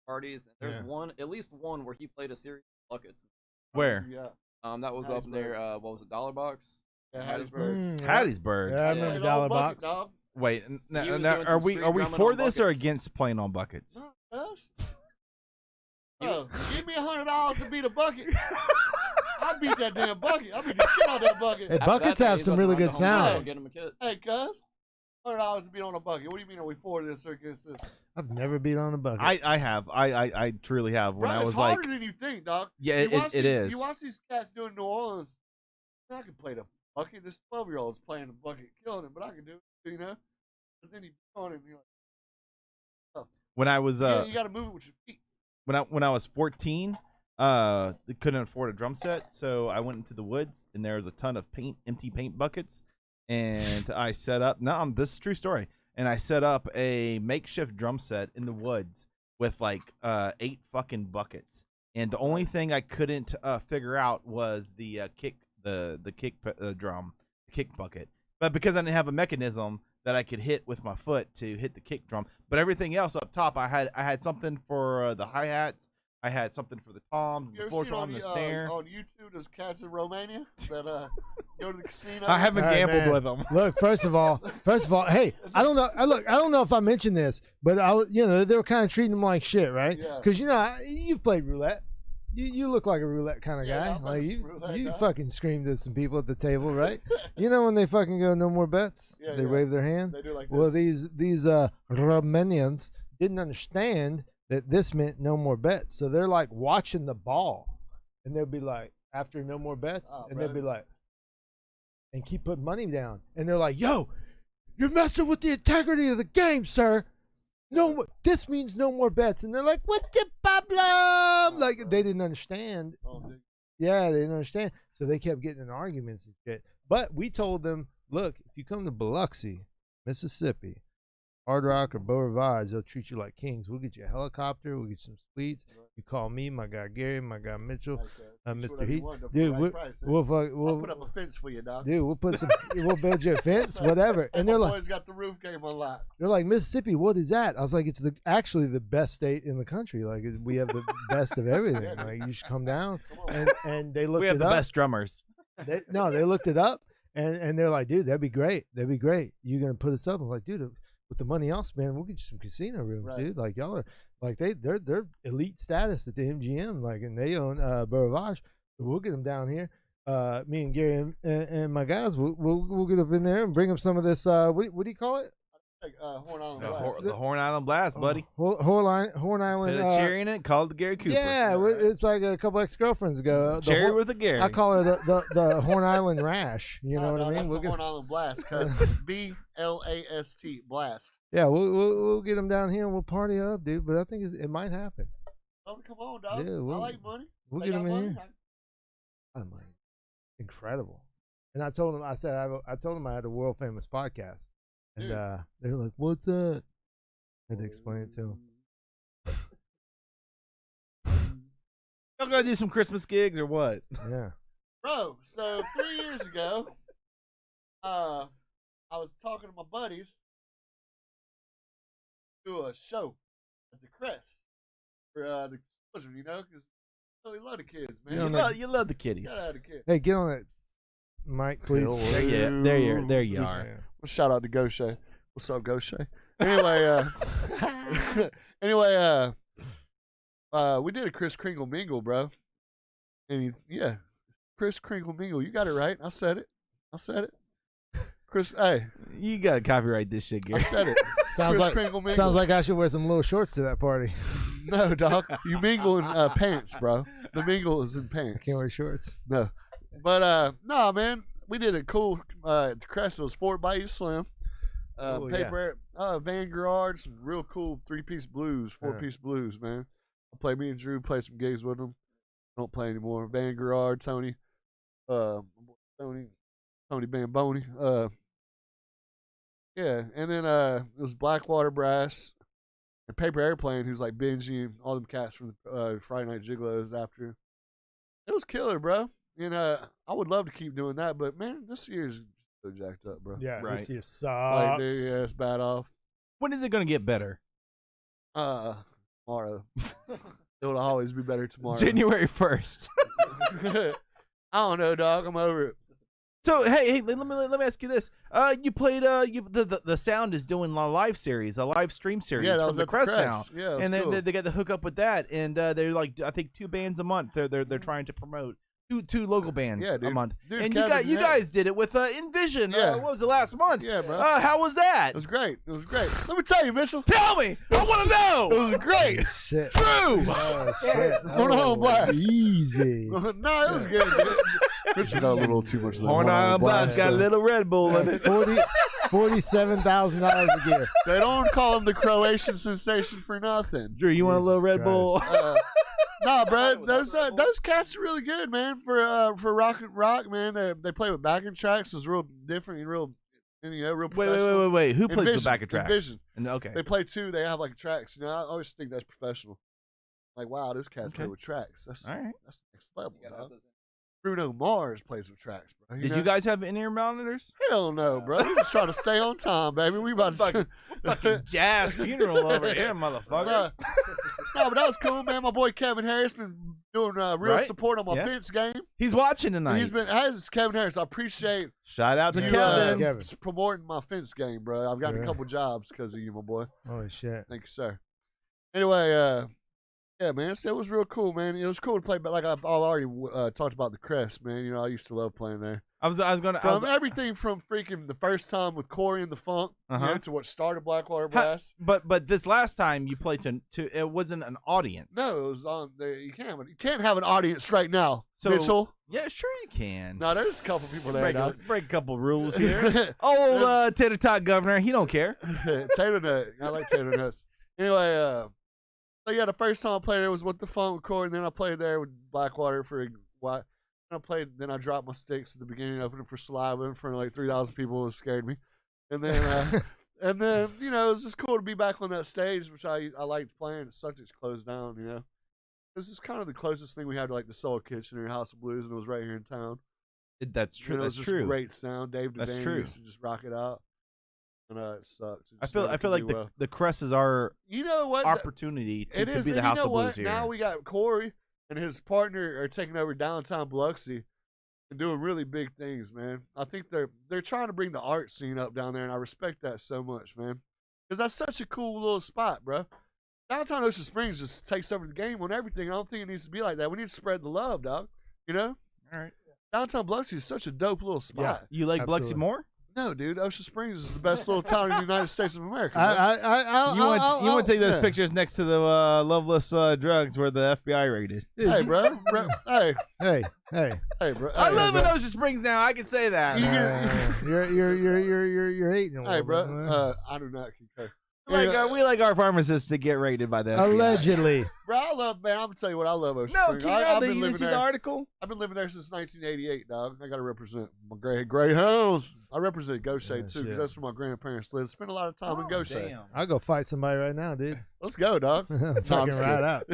parties. And there's at least one where he played a series of buckets. Where? Yeah. That was up near what was it, Dollar Box? Yeah, Hattiesburg. Hattiesburg. Yeah, I remember Dollar Box. Dog. Wait, was now, doing are some we street drumming for on this or buckets. against playing on buckets? No, us. Oh, give me $100 to beat a bucket. I beat that damn bucket. I beat the shit out of that bucket. Hey, buckets have some really good sound. Get him a kit. Hey, cuz. $100 to beat on a bucket. What do you mean? Are we for this or against this? I've never beat on a bucket. I have. I truly have. When Bro, I was it's like, harder than you think, dog. yeah, it is. You watch these cats doing New Orleans. I can play the bucket. This 12-year-old's playing the bucket, killing him, but I can do it, you know? But then you beat on him, and you're like, when I was you got to move it with your feet. when I was 14, they couldn't afford a drum set, so I went into the woods and there was a ton of empty paint buckets, and I set up. No, this is a true story. And I set up a makeshift drum set in the woods with like 8 fucking buckets, and the only thing I couldn't figure out was the kick drum, the kick bucket. But because I didn't have a mechanism that I could hit with my foot to hit the kick drum, but everything else up top, I had something for the hi-hats, I had something for the toms, the floor tom, the snare. On YouTube, those cats in Romania that go to the casino. I haven't gambled man. with them. Look, first of all, hey, I don't know. I don't know if I mentioned this, but they were kind of treating them like shit, right? Yeah. Because you've played roulette. You look like a roulette kind of Yeah, guy. Like roulette you guy. fucking screamed at some people at the table, right? You know when they fucking go no more bets, Yeah, they yeah. wave their hand. They do like this. Well, these Romanians didn't understand that this meant no more bets, so they're like watching the ball, and they'll be like, after no more bets, and they'll be like, and keep putting money down, and they're like, yo, you're messing with the integrity of the game, sir. No, this means no more bets, and they're like, "What the problem?" Like they didn't understand. Yeah, they didn't understand, so they kept getting in arguments and shit. But we told them, "Look, if you come to Biloxi, Mississippi, Hard Rock or Beau Rivage, they'll treat you like kings. We'll get you a helicopter. We'll get you some suites. You call me, my guy Gary, my guy Mitchell, Mr. Heat. Dude, we'll put up a fence for you, dog. Dude, we'll build you a fence, whatever." And they're like, boys got the roof game on lock. they're like, "Mississippi, what is that?" I was like, "It's actually the best state in the country. Like we have the best of everything. Like you should come down." And they looked We it have the up. best drummers. They looked it up, and they're like, "Dude, that'd be great. That'd be great. You're gonna put us up?" I'm like, "Dude, with the money else, man, we'll get you some casino rooms, dude. Like y'all are like they're elite status at the MGM, like, and they own Beau Rivage. So we'll get them down here. Me and Gary and my guys, we'll get up in there and bring them some of this. What do you call it? Like, Horn Island Blast. The Horn Island Blast, buddy. Horn Island. Put a cherry in it, called the Gary Cooper. Yeah, it's like a couple ex-girlfriends ago. Cherry with a Gary. I call her the Horn Island Rash. You know what I mean? That's We'll the Horn Island Blast, cause BLAST Blast. Yeah, we'll get them down here and we'll party up, dude. But I think it might happen. Oh, come on, dog. Yeah, I like money. We'll They get got them in money? here. A lot of money. Incredible. And I told them, I told them I had a world famous podcast. And they're like, "What's that?" I had to explain it to them. Y'all gonna do some Christmas gigs or what? Yeah. Bro, so 3 years ago, I was talking to my buddies to a show at the Crest for the children, because I really love the kids, man. Yeah, You love the kiddies. Gotta have the kids. Hey, get on that Mike, please. There you are. Well, shout out to Gaucher. What's up, Gaucher? Anyway, we did a Kris Kringle mingle, bro. And yeah, Kris Kringle mingle. You got it right. I said it. Chris, hey, you gotta copyright this shit, Gary. I said it. Sounds like I should wear some little shorts to that party. No, dog. You mingle in pants, bro. The mingle is in pants. I can't wear shorts. No. But, no, man. We did a cool, the crest was 4x Slim. Paper, Vanguard, some real cool 3-piece blues, 4-piece blues, man. Me and Drew played some gigs with them. Don't play anymore. Vanguard, Tony Bamboni. Yeah, and then it was Blackwater Brass and Paper Airplane, who's like Benji, all them cats from the Friday Night Gigolos after. It was killer, bro. And I would love to keep doing that, but man, this year's so jacked up, bro. Yeah, right. this year sucks. Like, dude, yeah, it's bad off. When is it gonna get better? Tomorrow. It'll always be better tomorrow. January 1st. I don't know, dog. I'm over it. So hey, let me ask you this. You played the Sound is doing a live stream series from the Crest now. Yeah, and then cool. they got the hook up with that, and they're like, I think 2 bands a month. They're trying to promote two local bands a month. Dude, and Kevin, you guys did it with Envision. Yeah. What was it, last month? Yeah, bro. How was that? It was great. Let me tell you, Mitchell. Tell me. I want to know. It was great. Shit. True. Oh, shit. Horn Island Blast. Easy. No, it was good. Mitchell got a little too much. Horn Island Blast got a little Red Bull in it. $47,000 a year. They don't call him the Croatian sensation for nothing. Drew, you want a little Red Bull? No, bro, those cats are really good, man. For rock, man. They play with backing tracks. It's real different and real professional. Wait. Who plays the back of tracks? Envision. And, okay. They play 2. They have like tracks. You know, I always think that's professional. Like, wow, those cats play with tracks. That's all right. That's the next level, dog. Bruno Mars plays with tracks, bro. Did you guys have in-ear monitors? Hell no, bro. We just trying to stay on time, baby. We about to fucking jazz funeral over here, motherfuckers. No, but that was cool, man. My boy Kevin Harris been doing real support on my fence game. He's watching tonight. He's Kevin Harris. I appreciate shout out to you, Kevin. Promoting my fence game, bro. I've gotten a couple jobs because of you, my boy. Holy shit. Thank you, sir. Anyway, yeah, man, it was real cool, man. It was cool to play, but like I've already talked about the Crest, man. You know, I used to love playing there. Everything from freaking the first time with Corey and the Funk, you know, to what started Blackwater Blast. But this last time you played to it wasn't an audience. No, it was on there. You can't have an audience right now, Mitchell. Yeah, sure you can. No, there's a couple people there. Break a couple rules here. Old Tater Tot Governor, he don't care. Tater Nut, I like Tater Nuts. Anyway, so yeah, the first time I played there was with the Funk Corey, and then I played there with Blackwater for a while. Then I dropped my sticks at the beginning, opening for Saliva in front of like 3,000 people. It scared me. And then, you know, it was just cool to be back on that stage, which I liked playing. It sucked it's closed down, you know. This is kind of the closest thing we had to like the Soul Kitchen or House of Blues, and it was right here in town. That's true. You know, That's it was true. just great sound. Dave That's Devane true. used to just rock it out. And it sucked. I feel like the Crest is our opportunity to be the House of Blues here. Now we got Corey and his partner are taking over downtown Biloxi and doing really big things, man. I think they're trying to bring the art scene up down there, and I respect that so much, man. Because that's such a cool little spot, bro. Downtown Ocean Springs just takes over the game on everything. I don't think it needs to be like that. We need to spread the love, dog. You know? All right. Downtown Biloxi is such a dope little spot. You like Biloxi more? No, dude. Ocean Springs is the best little town in the United States of America. You want to take those pictures next to the Loveless drugs where the FBI raided. Hey, bro. Hey, bro. I live in Ocean Springs now. I can say that. You're hating. Hey, bro. I do not concur. We like our pharmacists to get raided by the FBI. Allegedly. Bro, I'm gonna tell you what, I love Ocean Springs. I've been living there. The article? I've been living there since 1988, dog. I gotta represent my Greyhounds. I represent Gaucher too, because that's where my grandparents lived. Spent a lot of time in Gaucher. I'll go fight somebody right now, dude. Let's go, dog. Fucking right out.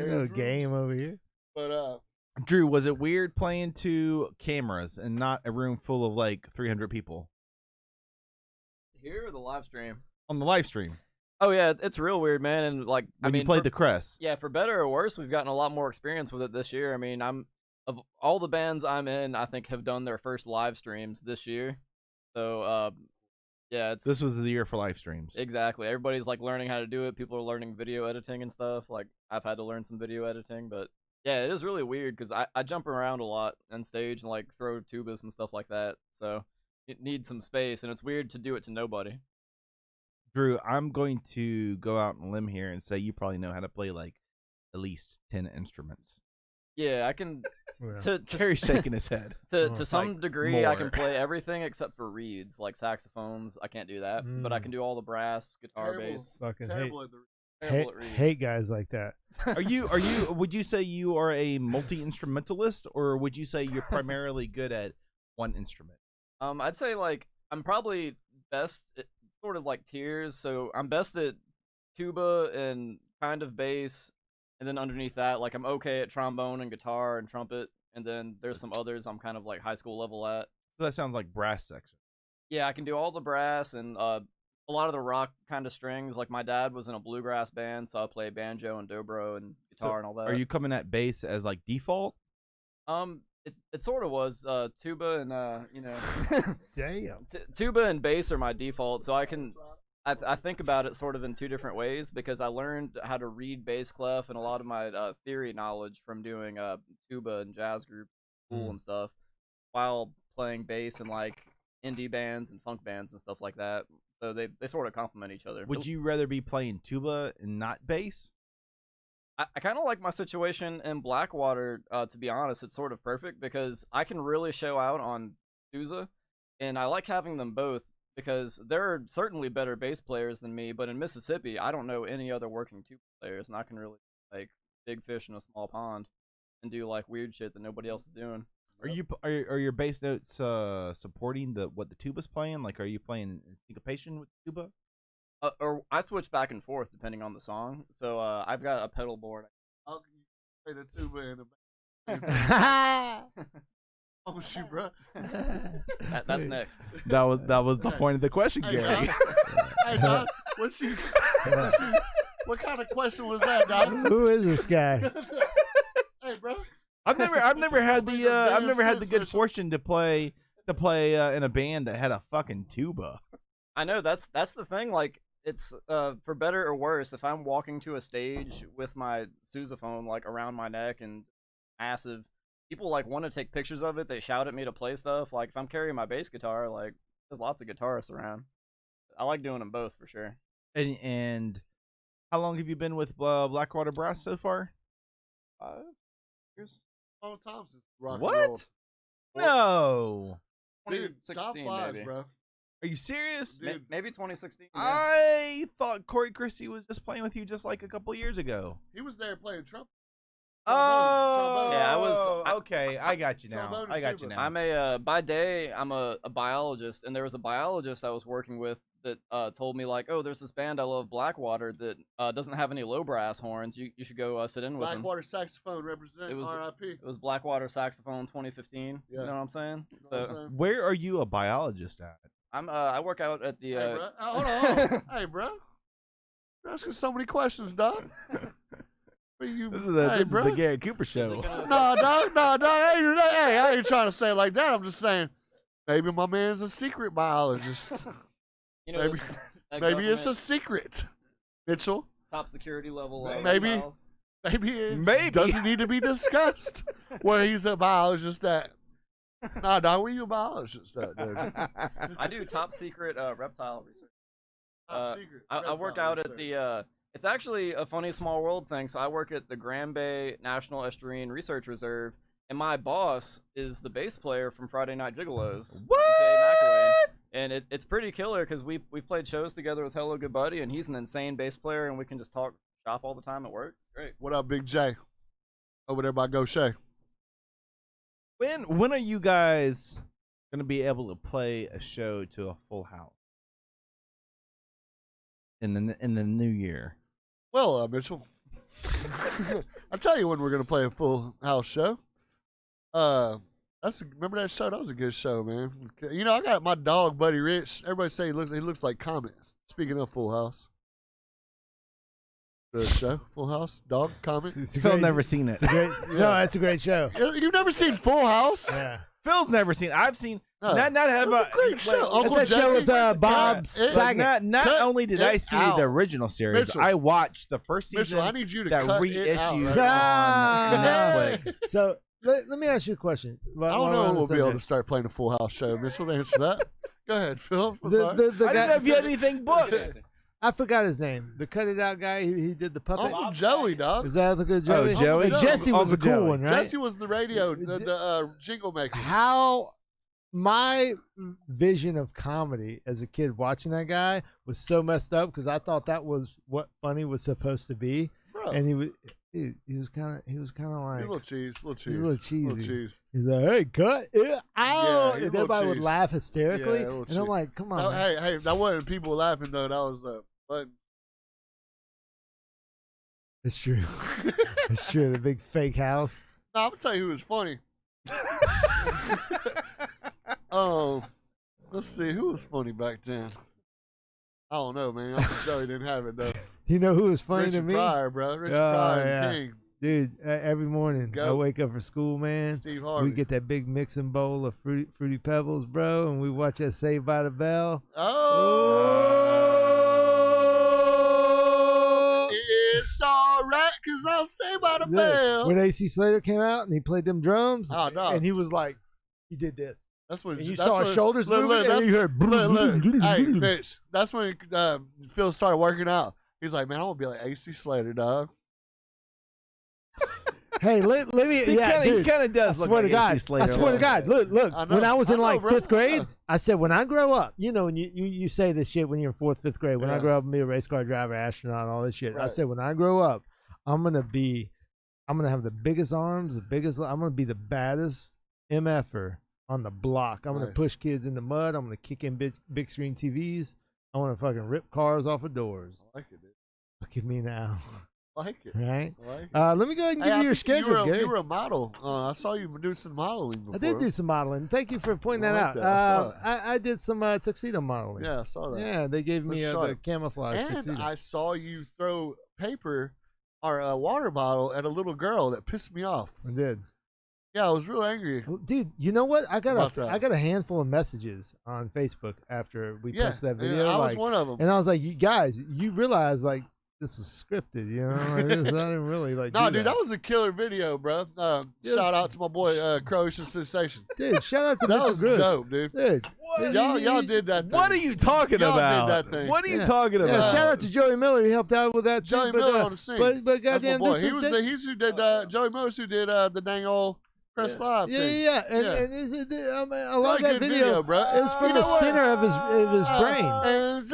No game over here. But Drew, was it weird playing to cameras and not a room full of like 300 people? Here or the live stream? On the live stream. Oh yeah, it's real weird, man. And like, When I mean, you played the Crest. yeah, for better or worse, we've gotten a lot more experience with it this year. I mean, of all the bands I'm in, I think have done their first live streams this year. So yeah, This was the year for live streams. exactly. Everybody's like learning how to do it. People are learning video editing and stuff. Like I've had to learn some video editing, but yeah, it is really weird because I jump around a lot on stage and like throw tubas and stuff like that. So it needs some space, and it's weird to do it to nobody. Drew, I'm going to go out on a limb here and say you probably know how to play like at least 10 instruments. Yeah, I can. Yeah. Terry's shaking his head. To some like, degree, I can more. play everything except for reeds, like saxophones. I can't do that, but I can do all the brass, guitar, Terrible. bass. Fucking hate, Terrible at the Terrible at reeds. hate guys like that. Are you would you say you are a multi-instrumentalist, or would you say you're primarily good at one instrument? I'd say like I'm probably best at sort of like tiers. So I'm best at tuba and kind of bass, and then underneath that, like I'm okay at trombone and guitar and trumpet, and then there's some others I'm kind of like high school level at. So that sounds like brass section. Yeah, I can do all the brass and a lot of the rock kind of strings. Like my dad was in a bluegrass band, so I play banjo and dobro and guitar and all that. Are you coming at bass as like default? It sort of was tuba and Damn. tuba and bass are my default, so I think about it sort of in two different ways because I learned how to read bass clef and a lot of my theory knowledge from doing tuba and jazz group school and stuff while playing bass in like indie bands and funk bands and stuff like that. So they sort of complement each other. Would you rather be playing tuba and not bass? I kind of like my situation in Blackwater, to be honest. It's sort of perfect because I can really show out on Sousa, and I like having them both because there are certainly better bass players than me, but in Mississippi, I don't know any other working tuba players, and I can really like big fish in a small pond and do like weird shit that nobody else is doing. Are your bass notes supporting what the tuba's playing? Like, are you playing syncopation with the tuba? Or I switch back and forth depending on the song. So I've got a pedal board. I'll play the tuba in the back. Oh shoot, bro. That's next. That was the point of the question, Hey, Gary. dog. Hey, dog. What kind of question was that, dog? Who is this guy? Hey, bro. I've never had Make the a I've damn never had the sense, good Mitchell. fortune to play in a band that had a fucking tuba. I know that's the thing. Like it's for better or worse. If I'm walking to a stage with my sousaphone like around my neck and massive, people like want to take pictures of it. They shout at me to play stuff. Like if I'm carrying my bass guitar, like there's lots of guitarists around. I like doing them both for sure. And how long have you been with Blackwater Brass so far? 5 years. Long time since rock and What? roll. No. Dude, top 2016 fives, maybe. bro. Are you serious? Dude. Maybe 2016. Yeah. I thought Corey Christie was just playing with you just like a couple years ago. He was there playing trumpet. Oh, Yeah, I was- okay. I got you now. Trombone I got tuba. you now. I'm a by day I'm a biologist, and there was a biologist I was working with that told me like, oh, there's this band I love, Blackwater, that doesn't have any low brass horns. You should go sit in with them. Blackwater saxophone represent It was- R.I.P. It was Blackwater Saxophone 2015. Yeah. You know what I'm saying? You know what I'm So saying? Where are you a biologist at? I work out at the. Hey, bro. Hold on. Hey, bro. You're asking so many questions, dog. This is Hey, this bro. is the Gary Cooper show. No, dog. Hey, I ain't trying to say it like that. I'm just saying, maybe my man's a secret biologist. You know, maybe that maybe it's a government secret, Mitchell. top security level. Maybe. reptiles. Maybe it Maybe. doesn't need to be discussed where he's a biologist at. Nah, dog, where you a biologist at, dude? I do top secret reptile research. Top secret. I work reptile out at research. the. It's actually a funny small world thing. So I work at the Grand Bay National Estuarine Research Reserve, and my boss is the bass player from Friday Night Gigolos, What? Jay McAway. And it's pretty killer because we played shows together with Hello Good Buddy, and he's an insane bass player, and we can just talk shop all the time at work. It's great. What up, Big J? Over there by Gaucher. When are you guys gonna be able to play a show to a full house in the new year? Well, Mitchell, I'll tell you when we're gonna play a full house show. Remember that show? That was a good show, man. You know, I got my dog, Buddy Rich. Everybody say he looks like Comet. Speaking of Full House, The show, Full House, dog, comment. Phil never seen it. No, that's a great show. You've never seen Full House? Yeah. Phil's never seen it. I've seen No. not have That's a great show. Uncle That's that show Jesse? with Bob Cut Saget. Not Cut only did it I see out. the original series, Mitchell. I watched the first Mitchell, season I need you to that cut reissued it out right on now. Netflix. So let me ask you a question. I don't know when we'll be able to start playing a Full House show. Mitchell, to answer that. Go ahead, Phil. I'm sorry. I didn't know if you had anything booked. I forgot his name. The cut it out guy. He did the puppet. Uncle Joey, dog. Is that the good Joey? Joey? And Jesse was Uncle a cool Joey. one, right? Jesse was the radio, the jingle maker. How my vision of comedy as a kid watching that guy was so messed up because I thought that was what funny was supposed to be, Bro, and he was kind of he's like a little cheese, little cheese, a little cheesy. little cheese. He's like, hey, cut it out, Yeah, and he's a little everybody would cheese. laugh hysterically, Yeah, a little and I'm cheese. like, come on, No, man. hey, that wasn't people laughing though. That was the button. It's true, it's true. The big fake house. No, I'm gonna tell you who was funny. Oh, let's see who was funny back then. I don't know, man. Uncle Joey didn't have it though. You know who was funny to Richard me, Pryor, bro. Richard Oh, Pryor, yeah. the king. dude? Every morning I Go. wake up for school, man. Steve Harvey. We get that big mixing bowl of fruity pebbles, bro, and we watch that Saved by the Bell. Oh, it's all right, cause I'm saved by the Look, bell. when AC Slater came out and he played them drums, Oh no, and he was like, he did this, that's when and you that's saw his when- shoulders look, moving, look, and that's- you heard. Look, hey, Mitch, that's when Phil started working out. He's like, man, I want to be like AC Slater, dog. Hey, let me. He Yeah, kind dude. of does I look swear like to God. AC Slater I a swear to little God. bit. Look. I know, When I was in I know, like bro. fifth grade, Yeah. I said, when I grow up, you know, when you say this shit when you're in fourth, fifth grade. When I Yeah. grow up and be a race car driver, astronaut, all this shit. I Right. said, when I grow up, I'm gonna have the biggest arms, I'm gonna be the baddest MFer on the block. I'm gonna Nice. push kids in the mud. I'm gonna kick in big screen TVs. I want to fucking rip cars off of doors. I like it, dude. Look at me now, I like it. right? I like it. Let me go ahead and Hey, give I you your think schedule, Gary. you were a model. I saw you do some modeling before. I did do some modeling. Thank you for pointing I that like out. that. I saw it. I did some tuxedo modeling. Yeah, I saw that. Yeah, they gave me Looks the sharp. camouflage And tuxedo. I saw you throw paper or a water bottle at a little girl that pissed me off. I did. Yeah, I was real angry. Well, dude, you know what? I About that. got a handful of messages on Facebook after we Yeah, posted that yeah, video. I was like, one of them. and I was like, you guys, you realize like this was scripted, you know? Like, I didn't really like. No, do dude, that was a killer video, bro. Yes. Shout out to my boy Croatian Sensation. Dude, shout out to That Mitchell was Grush. dope, dude. Dude, What? Y'all did that thing. What are you talking Y'all did about? that thing. What are you Yeah. talking yeah, about? shout out to Joey Miller. He helped out with that too. Joey but, Miller on the scene. But That's my goddamn, boy. this He is was the- he's who did Joey Miller's who did the dang old press live Yeah, thing. yeah, and, Yeah. and a lot Really of that good video, bro. is from You the know what? center of his brain. And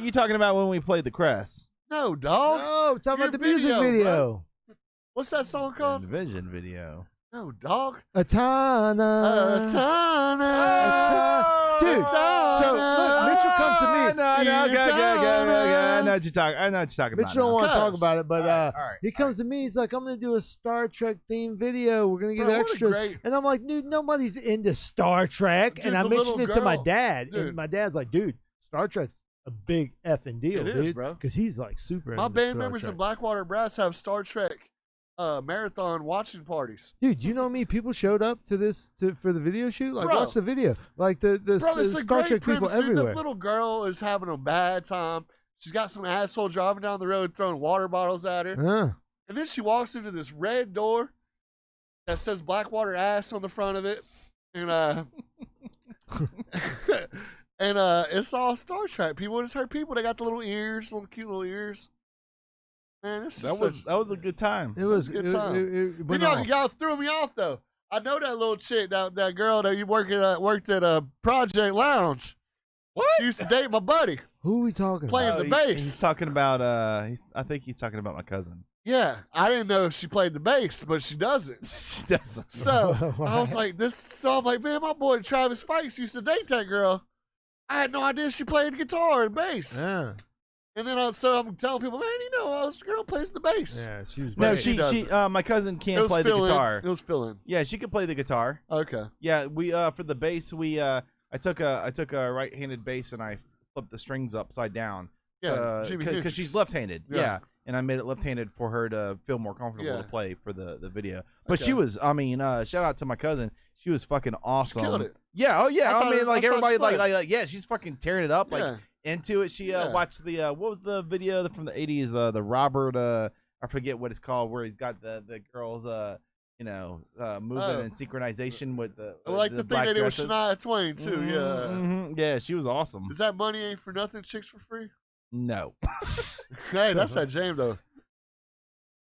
You talking about when we played the Crest? No, dog. Oh, we're talking Your about the music video, video. What's that song called? Vision video. No, dog. Atana. Atana. Dude, so look, Mitchell comes to me. I know what you're talking. I know what you're talking Mitchell don't about. want to talk Cuz. about it, but All right, he comes to me. He's like, "I'm gonna do a Star Trek themed video. We're gonna get Bro, what a extras." great- And I'm like, "Dude, nobody's into Star Trek." Dude, and I the mentioned little it to my girl. dad, Dude. and my dad's like, "Dude, Star Trek's a big effing deal, It is, dude, bro. because he's like super." My into band Star members Trek. in Blackwater Brass have Star Trek marathon watching parties. Dude, you know how many people showed up to this for the video shoot? Like, Bro. watch the video. Like the Bro, it's a Star great Trek people premise, dude. everywhere. The little girl is having a bad time. She's got some asshole driving down the road throwing water bottles at her. And then she walks into this red door that says Blackwater Ass on the front of it. And and it's all Star Trek. People just heard people. They got the little ears, little cute little ears. Man, this is That was a good time. It was a good time. It went Then off. y'all threw me off though. I know that little chick, that girl that you worked at a Project Lounge. What? She used to date my buddy. Who are we talking Playing about? the bass. He's talking about. I think he's talking about my cousin. Yeah, I didn't know if she played the bass, but she doesn't. She doesn't. So I was like, so I'm like, man, my boy Travis Fikes used to date that girl. I had no idea she played guitar and bass. Yeah, And then I'm telling people, man, this girl plays the bass. yeah, she was. No, great. she she doesn't. my cousin It can't was play the fill in. guitar. It was fill in. Yeah, she can play the guitar. Okay. Yeah, we for the bass I took a right-handed bass and I flipped the strings upside down. Jimmy because Hendrix. she's left-handed. Yeah. Yeah. And I made it left-handed for her to feel more comfortable Yeah. to play for the video. But Okay. she was, I mean, shout out to my cousin. She was fucking awesome. killed it. Yeah, oh yeah. I I, thought mean, it- like I saw everybody, she played. like, yeah, she's fucking tearing it up, like Yeah. into it. She Yeah. watched the what was the video from the 80s? The Robert, I forget what it's called, where he's got the girls, moving in synchronization with the Like the thing black they did with dresses. Shania Twain too. Mhm, Yeah. mhm. Yeah, she was awesome. Is that Money Ain't for Nothing? Chicks for Free? No. Hey, that's that jam though.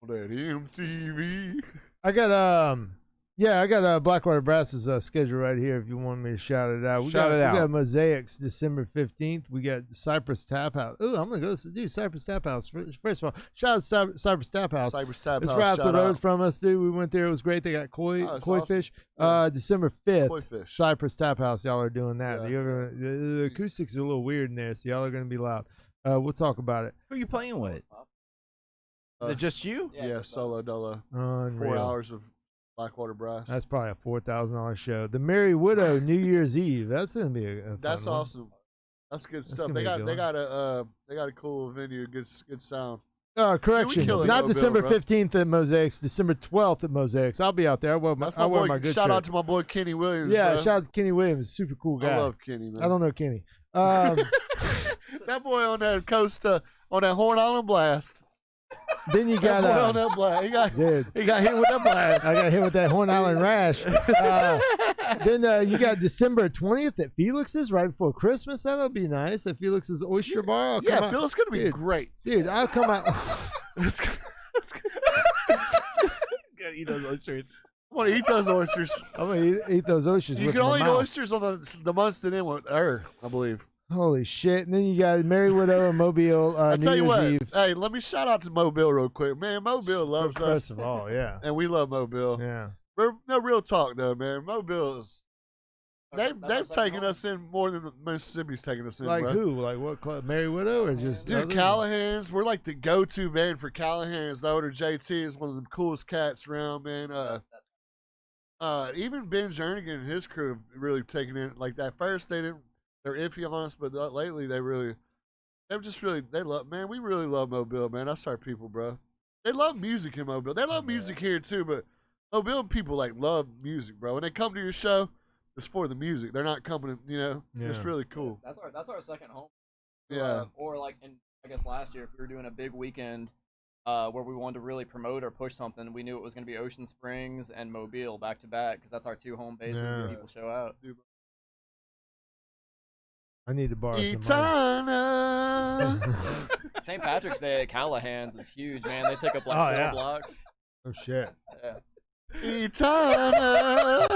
That MTV. I got Blackwater Brass's schedule right here if you want me to shout it out. We got Mosaics December 15th. We got Cypress Tap House. Ooh, I'm going to go do Cypress Tap House. First of all, shout out to Cypress Tap House. Cypress Tap It's House. right up the shout road out. from us, dude. We went there. It was great. They got koi awesome. fish. Yeah. December 5th. Koi fish. Cypress Tap House. Y'all are doing that. Yeah. You're gonna, the acoustics are a little weird in there, so y'all are going to be loud. We'll talk about it. Who are you playing with? Is it just you? Yeah, solo dolo. 4 Unreal. hours of Blackwater Brass. That's probably a $4,000 show. The Merry Widow New Year's Eve. That's gonna be a fun That's one. awesome. That's good stuff. gonna They be a got good they got a cool venue, good sound. Correction. kill it, Not Mobile, December bro. 15th at Mosaics. December 12th at Mosaics. I'll be out there. That's I'll my wear boy. my good Shout shirt. out to my boy Kenny Williams. Yeah, bro. shout out to Kenny Williams. Super cool guy. I love Kenny, man. I don't know Kenny. That boy on that coast on that Horn Island blast. Then you That got boy on that blast. dude. He got hit with that blast. I got hit with that Horn Island rash. Then you got December 20th at Felix's right before Christmas. That'll be nice. At Felix's Oyster Bar. I'll come Yeah, out. Phil's gonna be Dude. great. Dude, I'll come out. Gotta eat those oysters. I want to eat those oysters. I'm gonna eat those oysters. You with can my only eat mouth. oysters on the months that in with her, I believe. Holy shit! And then you got Merry Widow and Mobile. I New tell you Year's what. Eve. Hey, let me shout out to Mobile real quick, man. Mobile loves us, First of all, yeah, and we love Mobile. yeah. No real talk though, man. Mobile is. They've That's taken us in more than Mississippi's taken us in, Like bro. who? Like what club? Merry Widow or just Dude, others? Callahan's. We're like the go-to band for Callahan's. The owner JT is one of the coolest cats around, man. Even Ben Jernigan and his crew have really taken in. Like that first, they're iffy on us, but lately they love. Man, we really love Mobile, man. That's our people, bro. They love music in Mobile. They love music here too, but Mobile people like love music, bro. When they come to your show, it's for the music. They're not coming, It's Yeah. really cool. That's our second home. Yeah. Or like I guess last year, if we were doing a big weekend where we wanted to really promote or push something, we knew it was going to be Ocean Springs and Mobile back to back because that's our two home bases Yeah. and people show out. I need to borrow some money. Etana. St. Patrick's Day at Callahan's is huge, man. They take up like Oh, 4 yeah. blocks. Oh shit! Yeah. Etana.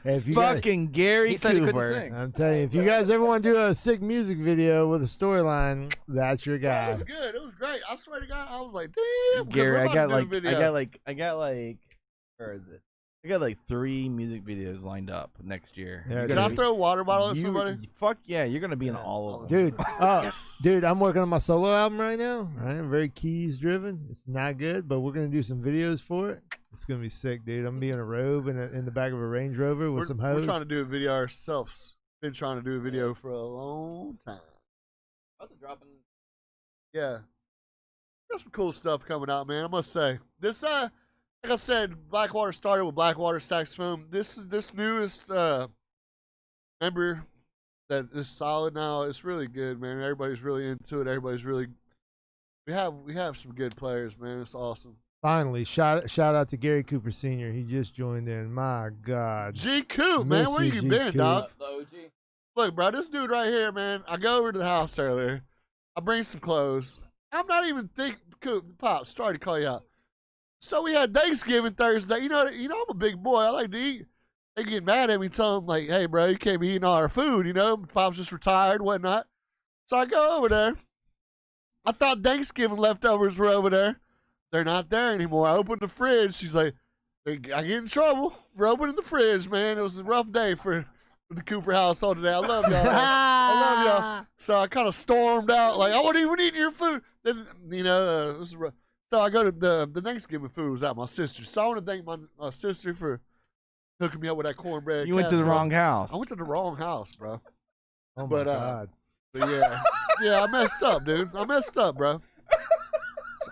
Hey, if you guys, Fucking Gary He said he couldn't Cooper. sing. I'm telling you, if you guys ever want to do a sick music video with a storyline, that's your It guy. was good. It was great. I swear to God, I was like, damn. 'cause Gary, we're I about got to do a like, video. where is it? I got like 3 music videos lined up next year. Yeah, You're Can gonna I be- throw a water bottle at you- somebody? Fuck yeah, you're gonna be in all of them. Dude, Yes. dude, I'm working on my solo album right now. Right, I'm very keys driven. It's not good, but we're gonna do some videos for it. It's gonna be sick, dude. I'm gonna be in a robe in the back of a Range Rover with some We're hose. trying to do a video ourselves. Been trying to do a video for a long time. About to drop in. Yeah. Got some cool stuff coming out, man. I must say. This like I said, Blackwater started with Blackwater saxophone. This newest member that is solid now. It's really good, man. Everybody's really into it. Everybody's really we have some good players, man. It's awesome. Finally, shout out to Gary Cooper Sr. He just joined in. My God. G Coop, man, Miss where you, you G. been, Coop. dog? The OG. Look, bro, this dude right here, man. I go over to the house earlier. I bring some clothes. I'm not even thinking, Coop, Pops, sorry to call you out. So we had Thanksgiving Thursday. You know, I'm a big boy. I like to eat. They get mad at me, tell them like, "Hey, bro, you can't be eating all our food." Pops just retired, whatnot. So I go over there. I thought Thanksgiving leftovers were over there. They're not there anymore. I opened the fridge. She's like, I get in trouble for opening the fridge, man. It was a rough day for the Cooper household today. I love y'all. I love y'all. So I kind of stormed out, like, I wasn't even eating your food. Then, this is rough. So I go to the Thanksgiving food was at my sister's. So I want to thank my sister for hooking me up with that cornbread. You went to the casserole. wrong house. I went to the wrong house, bro. Oh my But, God. But yeah, I messed up, dude. I messed up, bro.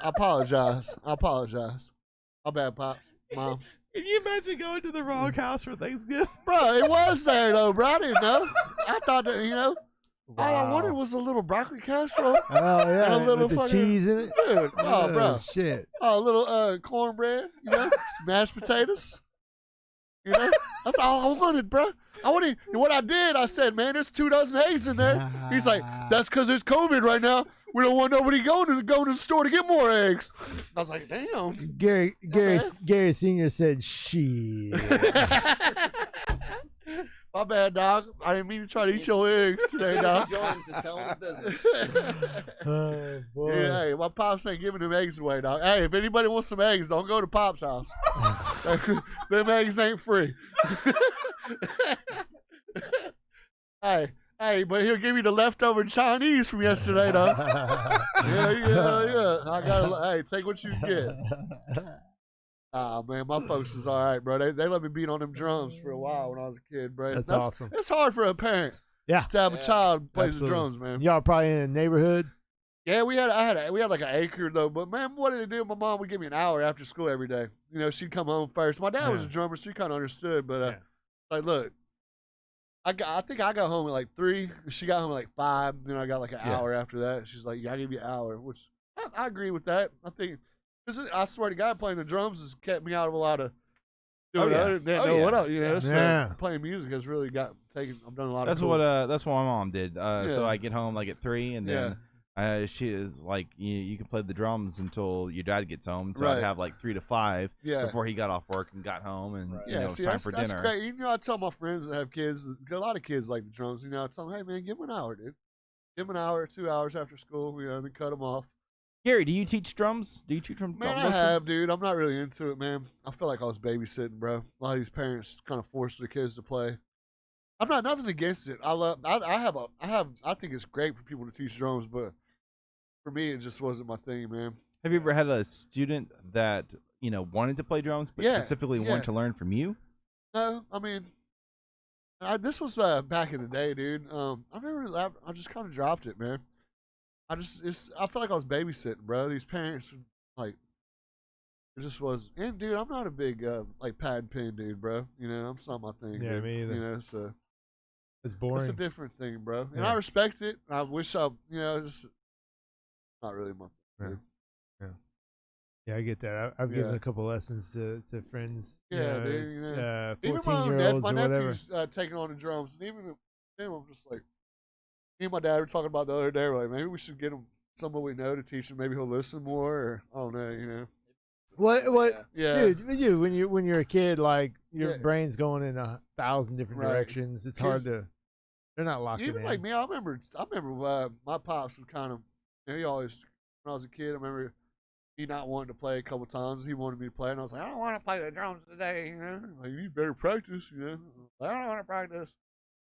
I apologize. My bad, pops, moms. Can you imagine going to the KrohnKast for Thanksgiving? Bro, it was there though, bro. I didn't know. I thought that all I wanted Wow. was a little broccoli casserole. Oh yeah, and a little with the fucking cheese in it. Dude, oh, bro. Shit. Oh, a little cornbread, mashed potatoes. That's all I wanted, bro. What I did, I said, man, there's 2 dozen eggs in there. He's like, that's because there's COVID right now. We don't want nobody going to the store to get more eggs. I was like, damn. Gary Senior said, "Shit." My bad, dog. I didn't mean to try to eat your eggs today, dog. Jones just telling his business. Oh boy. Yeah, hey, my pops ain't giving them eggs away, dog. Hey, if anybody wants some eggs, don't go to Pop's house. Them eggs ain't free. Hey, but he'll give you the leftover Chinese from yesterday, though. Yeah. Hey, take what you can get. Ah, man, my folks is all right, bro. They let me beat on them drums for a while when I was a kid, bro. That's awesome. It's hard for a parent to have a child who plays the drums, man. Y'all probably in a neighborhood. Yeah, we had like an acre though, but man, what did it do? My mom would give me an hour after school every day. She'd come home first. My dad was a drummer, so he kind of understood. But like, look, I think I got home at like 3. She got home at like 5. I got like an hour after that. She's like, "Yeah, I give you an hour," which I agree with that. I think. I swear to God, playing the drums has kept me out of a lot of doing other than what else. So playing music has really I've done a lot That's of cool. That's what my mom did. So I get home like at 3, and then she is like, you can play the drums until your dad gets home. So I'd have like 3 to 5 before he got off work and got home, and it's time for dinner. That's great. I tell my friends that have kids, a lot of kids like the drums. I tell them, hey man, give them an hour, dude. Give them an hour, 2 hours after school. Then cut them off. Gary, do you teach drums? Do you teach drum Man, lessons? I have, dude. I'm not really into it, man. I feel like I was babysitting, bro. A lot of these parents kind of force their kids to play. I'm not nothing against it. I think it's great for people to teach drums, but for me, it just wasn't my thing, man. Have you ever had a student that wanted to play drums, but specifically wanted to learn from you? No, I mean, this was back in the day, dude. I just kind of dropped it, man. I felt like I was babysitting, bro. These parents, like, it just was. And dude, I'm not a big like pad and pen dude, bro. It's not my thing. Yeah, dude. me either. So it's boring. It's a different thing, bro. And I respect it. I wish just not really my thing. Dude. Yeah, I get that. I've given a couple lessons to friends. Yeah, dude. 14-year-olds my or whatever. nephew's taking on the drums, and even him, I'm just like. Me and my dad were talking about the other day. We're like, maybe we should get him someone we know to teach him. Maybe he'll listen more. Or I don't know, What? Yeah. Dude, when you're a kid, like your brain's going in 1,000 different directions. It's hard to. They're not locked in. Even like me, I remember my pops was kind of. He always, when I was a kid, I remember he not wanting to play a couple times. He wanted me to play, and I was like, I don't want to play the drums today. Like you better practice. I don't want to practice.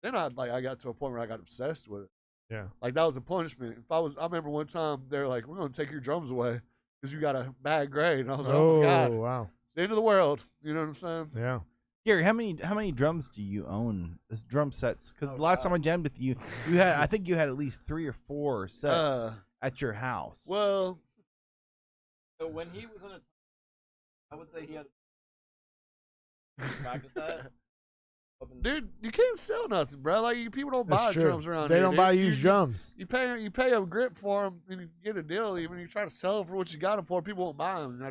Then I got to a point where I got obsessed with it. Yeah. Like that was a punishment. I remember one time they were like, "We're gonna take your drums away because you got a bad grade." And I was like, "Oh my God, wow, it's the end of the world." You know what I'm saying? Yeah. Gary, how many drums do you own? This drum sets? Because the last time I jammed with you, I think you had at least 3 or 4 sets at your house. Well, so when he was in I would say he had practice that. Dude, you can't sell nothing, bro. Like people don't buy drums around here. They don't buy used drums. You pay a grip for them, and you get a deal. Even you try to sell them for what you got them for, people won't buy them.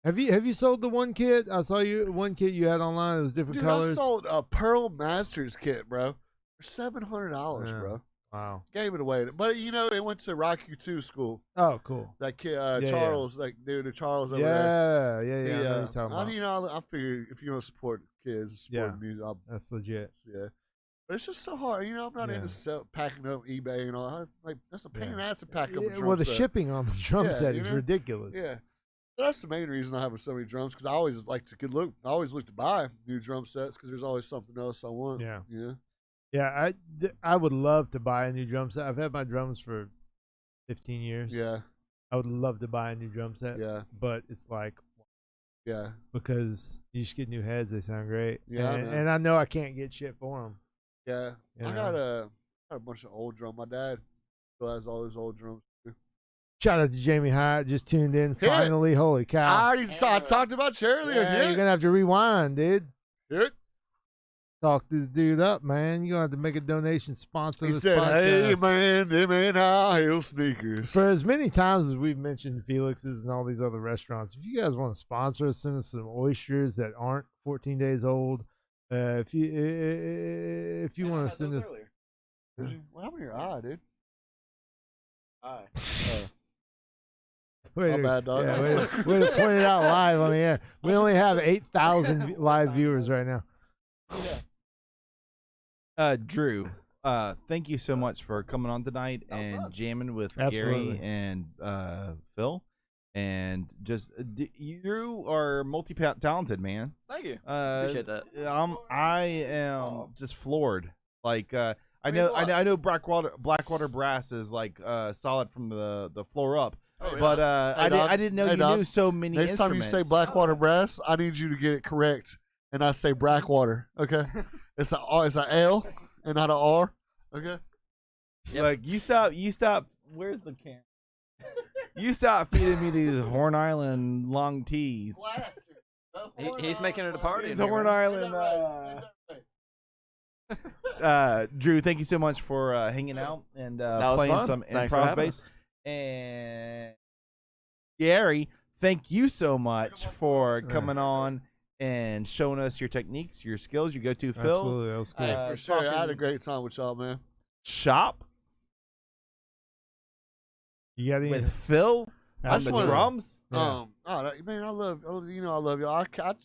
Have you sold the one kit? I saw one kit you had online. It was different colors. I sold a Pearl Masters kit, bro, for $700, bro. Wow. Gave it away, but it went to Rock U2 school. Oh, cool. That kid, Charles, like dude, Charles over there. Yeah. I know what you're talking about. I figure if you don't support kids, support music, that's legit. Yeah. But it's just so hard, I'm not into packing up eBay and all. That's a pain in the ass to pack up a drum Well, the set. shipping on the drum set is ridiculous. Yeah. So that's the main reason I have so many drums, because I always like to look. I always look to buy new drum sets because there's always something else I want. Yeah. Yeah. Yeah, I would love to buy a new drum set. I've had my drums for 15 years. Yeah. I would love to buy a new drum set. Yeah. But it's like, yeah, because you just get new heads, they sound great. Yeah, and I know I can't get shit for them. Yeah. I got a bunch of old drum. My dad Still has all his old drums. Shout out to Jamie Hyatt, just tuned in. Hit. Finally, holy cow. I talked about you earlier. Yeah, you're going to have to rewind, dude. Hit. Talk this dude up, man. You're going to have to make a donation, sponsor He this said, podcast. hey, man, them ain't high heel sneakers. For as many times as we've mentioned Felix's and all these other restaurants, if you guys want to sponsor us, send us some oysters that aren't 14 days old. If you want to send us... What happened to your eye, dude? Eye. Way My bad, dog. Yeah, way to point it out live on the air. We only have 8,000 live viewers right now. Drew, thank you so much for coming on tonight and jamming with Absolutely. Gary and Phil. And just you are multi-talented, man. Thank you. Appreciate that. I am just floored. Like I know Blackwater Brass is like solid from the floor up. Oh, yeah. But Hey, I didn't know you dog. knew so many Next time you instruments. say Blackwater Brass, I need you to get it correct. And I say Blackwater, okay? It's a L and not an R, okay? Yep. Like you stop. Where's the camera? You stop feeding me these Horn Island long teas. He's making it a party. It's Horn Island. Drew, thank you so much for hanging out and was playing fun. some Thanks for improv having bass. And Gary, thank you so much for coming on and showing us your techniques, your skills, your go-to fills. Absolutely, that was cool. Hey, for sure. I had a great time with y'all, man. Shop You got any? with Phil I on just the wanna- drums. Yeah. Man, I love y'all.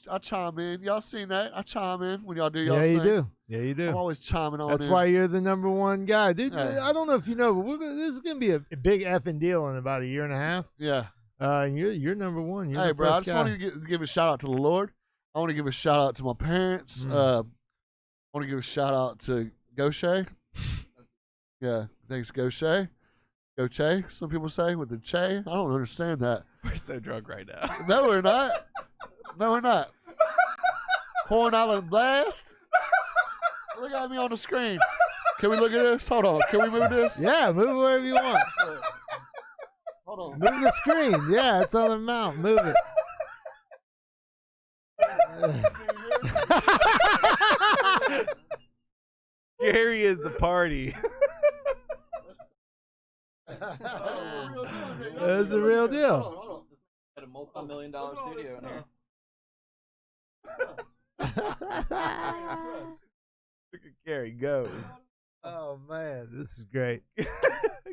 I chime in. Y'all seen that? I chime in when y'all do y'all Yeah, thing. you do. Yeah, you I'm do. always chiming on That's in. why you're the #1 guy, dude. Hey. I don't know if you know, but this is gonna be a big effing deal in about a year and a half. Yeah. And you're #1. You're Hey, the bro, I first just guy. want to give a shout out to the Lord. I want to give a shout out to my parents. I want to give a shout out to Gaucher. Yeah, thanks, Gaucher. Gaucher, some people say with the Che. I don't understand that. We're so drunk right now. No, we're not. No, we're not. Horn Island Blast. Look at me on the screen. Can we look at this? Hold on. Can we move this? Yeah, move wherever you want. Hold on. Move the screen. Yeah, it's on the mount. Move it. Gary is the party. That's the real deal. Hold on. Got a multi-million-dollar studio in here. Look at Gary go. Oh man, this is great.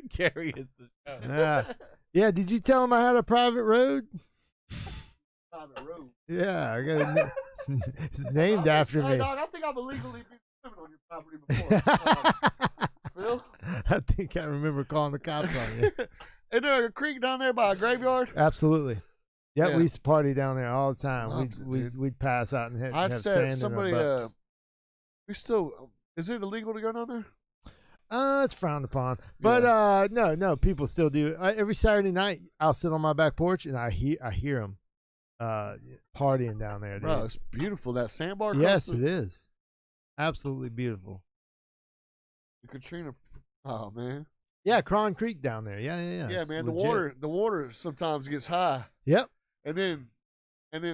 Gary is the show. Yeah. Did you tell him I had a private road? Private road. Yeah, I got a, it's named after Hey, me. dog, I think I've illegally been living on your property before. Phil? I think I remember calling the cops on you. Isn't there a creek down there by a graveyard? Absolutely. Yep, Yeah. we used to party down there all the time. Loved it, dude. We'd pass out and have I sand said in somebody. our butts. We still. Is it illegal to go down there? It's frowned upon, but no, people still do. Every Saturday night, I'll sit on my back porch and I hear them partying down there. Bro, Dude. it's beautiful. That sandbar. Yes, across it is. Absolutely beautiful. the Katrina. Oh man. Yeah, Cron Creek down there. Yeah. Yeah, It's man. legit. The water sometimes gets high, Yep. and then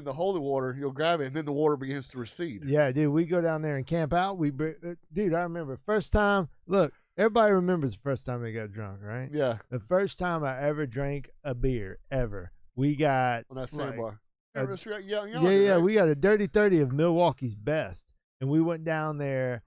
the holy water, you'll grab it, and then the water begins to recede. Yeah, dude, we go down there and camp out. Dude, I remember first time. Look, everybody remembers the first time they got drunk, right? Yeah, The first time I ever drank a beer ever. We got on that sandbar. uh, Yeah, yeah. We got a Dirty 30 of Milwaukee's best, and we went down there,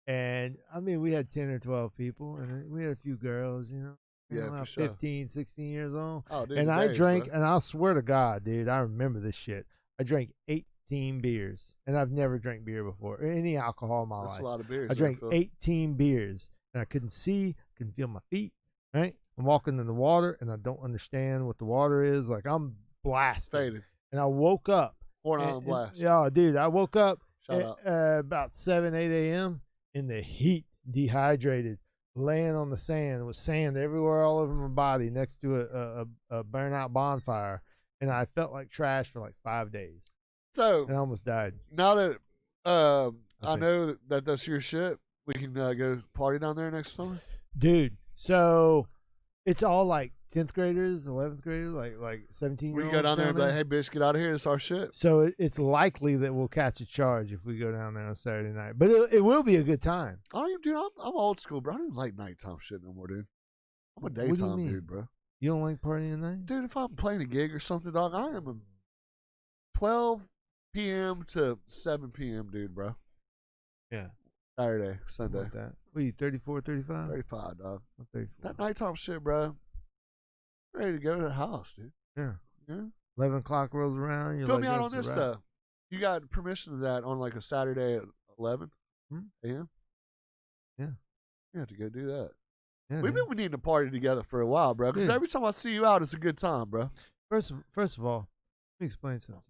and I mean, we had 10 or 12 people, and we had a few girls, you know. Yeah, about for sure. 15, 16 years old. Oh, dude, And I days, drank, bro. and I'll swear to God, dude, I remember this shit. I drank 18 beers, and I've never drank beer before, or any alcohol in my That's life. a lot of beers. I drank Phil. 18 beers, and I couldn't see, couldn't feel my feet, right? I'm walking in the water, and I don't understand what the water is. Like, I'm blasted. Faded. And I woke up. Horn and- Island Blast. Yeah, dude, I woke up Shout out. about 7, 8 a.m. in the heat, dehydrated, laying on the sand with sand everywhere all over my body next to a burnout bonfire. And I felt like trash for like 5 days. So And I almost died. now that I Okay. know that that's your shit, we can go party down there next summer. Dude, so It's all like 10th graders, 11th graders, like 17-year-olds. We go down there and be like, hey, bitch, get out of here. It's our shit. So it's likely that we'll catch a charge if we go down there on Saturday night. But it will be a good time. I don't even, dude, I'm old school, bro. I don't even like nighttime shit no more, dude. I'm a daytime dude, bro. You don't like partying at night? Dude, if I'm playing a gig or something, dog, I am a 12 p.m. to 7 p.m. dude, bro. Yeah. Saturday, Sunday. Like that. What are you, 34, 35? 35, dog. I'm 34. That nighttime shit, bro. Ready to go to the house, dude. Yeah. Yeah. 11 o'clock rolls around. You're Fill like, me out on that's this a wrap. stuff. You got permission to that on like a Saturday at 11 Hmm? a.m.? Yeah. You have to go do that. Yeah, We've been needing to party together for a while, bro. Because Yeah. every time I see you out, it's a good time, bro. First of all, let me explain something.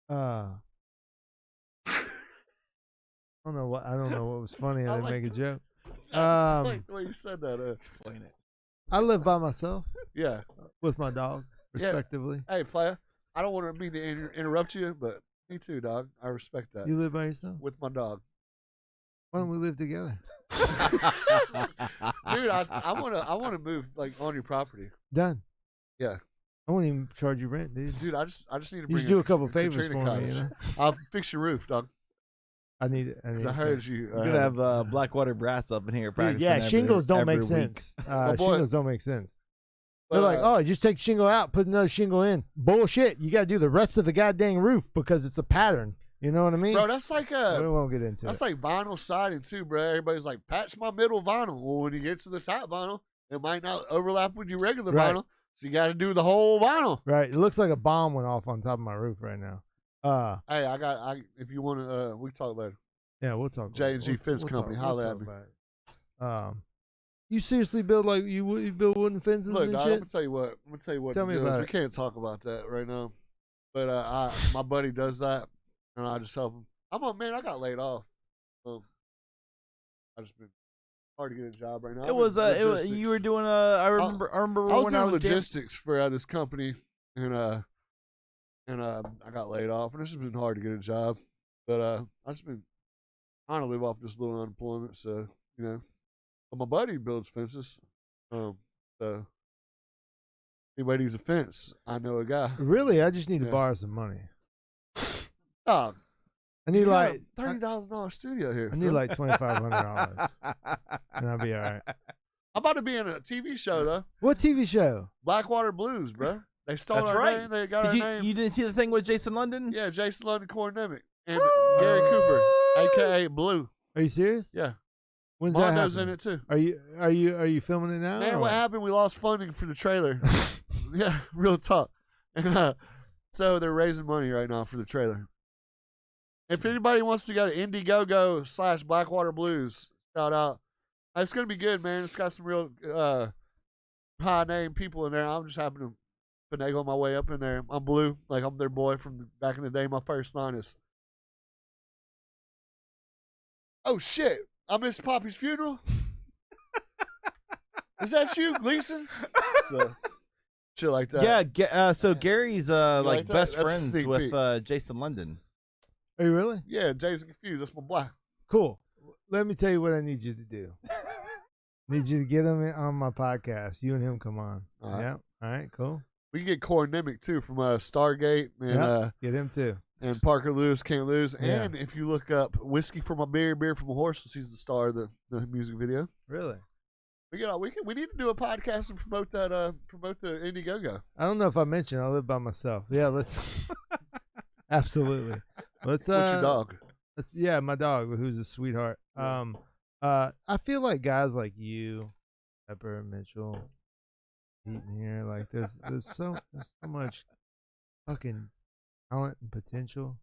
I don't know what was funny. I didn't make a joke. I like the way you said that. Explain it. I live by myself Yeah. with my dog, Yeah. respectively. Hey, player. I don't want to mean to interrupt you, but me too, dog. I respect that. You live by yourself? With my dog. Why don't we live together? Dude, I wanna move like on your property. Done. Yeah. I won't even charge you rent, dude. Dude, I just need to You bring just do a couple favors Katrina for me, cottage. you know? I'll fix your roof, dog. I need it. Because I heard you. We're gonna have Blackwater Brass up in here Dude, practicing. yeah, shingles don't every make week. sense. boy- Shingles don't make sense. They're like, oh, just take shingle out, put another shingle in. Bullshit. You got to do the rest of the goddamn roof because it's a pattern. You know what I mean? bro, that's like we won't get into that's it. like vinyl siding too, bro. Everybody's like, patch my middle vinyl. Well, when you get to the top vinyl, it might not overlap with your regular Right. vinyl, so you got to do the whole vinyl. Right. It looks like a bomb went off on top of my roof right now. Hey, if you want to, we can talk later. Yeah, we'll talk. J&G Fence Company, holla at me. You seriously build like you build wooden fences Look, and dog, shit? I'm gonna tell you what. Tell me the deal is. about We it. can't talk about that right now, but my buddy does that, and I just help him. I got laid off. I just been hard to get a job right now. It was you were doing I remember I was when doing I was logistics for this company, and I got laid off, and it's just been hard to get a job. But I just been trying to live off this little unemployment, so you know. But my buddy builds fences, so anybody needs a fence, I know a guy. Really? I just need to Yeah. borrow some money. Oh, I need like $30,000 studio here. I need Phil. like $2,500, and I'll be all right. I'm about to be in a TV show though. What TV show? Blackwater Blues, bro. They stole That's our right. name. They got our Did name. you didn't see the thing with Jason London? Yeah, Jason London, Cornemic, and Gary Cooper, aka Blue. Are you serious? Yeah, When's that Mondo's in happening? it too. Are you filming it now? Man, or what happened? We lost funding for the trailer. Yeah, real talk. And so they're raising money right now for the trailer. If anybody wants to go to Indiegogo/Blackwater Blues, shout out. It's gonna be good, man. It's got some real high name people in there. I'm just happy to finagle my way up in there. I'm Blue, like I'm their boy from back in the day. My first line is, "Oh shit, I missed Poppy's funeral." Is that you, Gleason? So, shit like that. Yeah. So Gary's like like that? best That's a friends sneak with peek. Jason London. Are you really? Yeah, Jason Confused. That's my boy. Cool. Let me tell you what I need you to do. Need you to get him on my podcast. You and him come on. All right. Yeah. All right. Cool. We can get Cornemic too from Stargate and Yep. Get him too. and Parker Lewis Can't Lose. Yeah. And if you look up Whiskey for My Beer, Beer from a Horse, he's the star of the music video. Really? We need to do a podcast and promote that promote the Indiegogo. I don't know if I mentioned I live by myself. Yeah. Let's. Absolutely. Let's. What's your dog? Yeah, my dog, who's a sweetheart. I feel like guys like you, Pepper, Mitchell, Eaton here, like there's so much fucking talent and potential.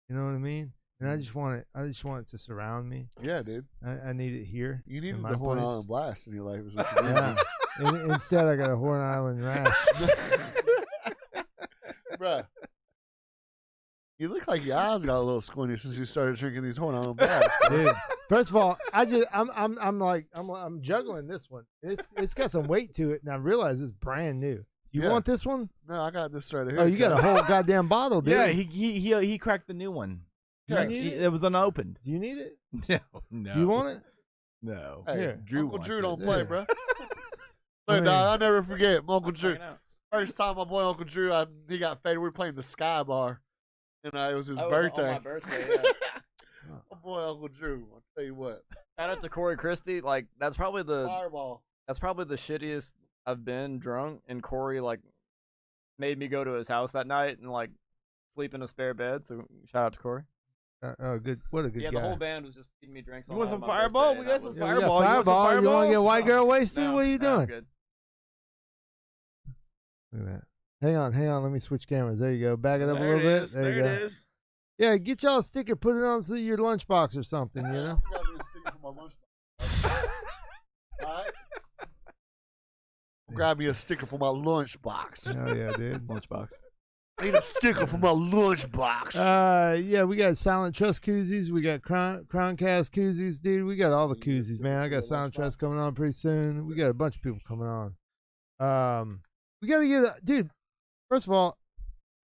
You know what I mean? And I just want it to surround me. Yeah, dude. I need it here. You need in the my Horn place. Island Blast in your life. Is what you need. Yeah. Instead, I got a Horn Island rash. Bruh. You look like your eyes got a little squinty since you started drinking these Horn Island Blasts. Dude, first of all, I'm juggling this one. It's got some weight to it, and I realize it's brand new. You Yeah. want this one? No, I got this right here. Oh, you got a whole goddamn bottle, dude. Yeah, he cracked the new one. Yeah. It was unopened. Do you need it? No. Do you want it? No. Hey, Here. Uncle Drew don't play, Yeah. bro. But I'll never forget Uncle Drew. Hanging out. First time my boy Uncle Drew, he got faded. We were playing the Sky Bar, and it was his That was birthday. on my birthday, yeah. My boy Uncle Drew. I'll tell you what. Shout out to Corey Christie. Like that's probably the Fireball. shittiest I've been drunk, and Corey like made me go to his house that night and like sleep in a spare bed. So shout out to Corey. Oh, good. What a good Yeah, guy. the whole band was just feeding me drinks. You on want all some my Fireball? birthday, We got and some I was- Yeah, Fireball. You want some Fireball. You want to get white No, girl wasted? no, What are you no, I'm doing? good. Look at that. Hang on. Let me switch cameras. There you go. Back it up a There little it bit. is. There you There go. it is. Yeah, get y'all a sticker. Put it on your lunchbox or something. You know. I got me a sticker for my lunchbox. All right. Grab me a sticker for my lunchbox. Hell yeah, dude. Lunchbox. I need a sticker for my lunchbox. Yeah, we got Silent Trust koozies. We got KrohnKast koozies, dude. We got all the koozies, man. I got Silent Trust coming on pretty soon. We got a bunch of people coming on. We got to get dude. First of all,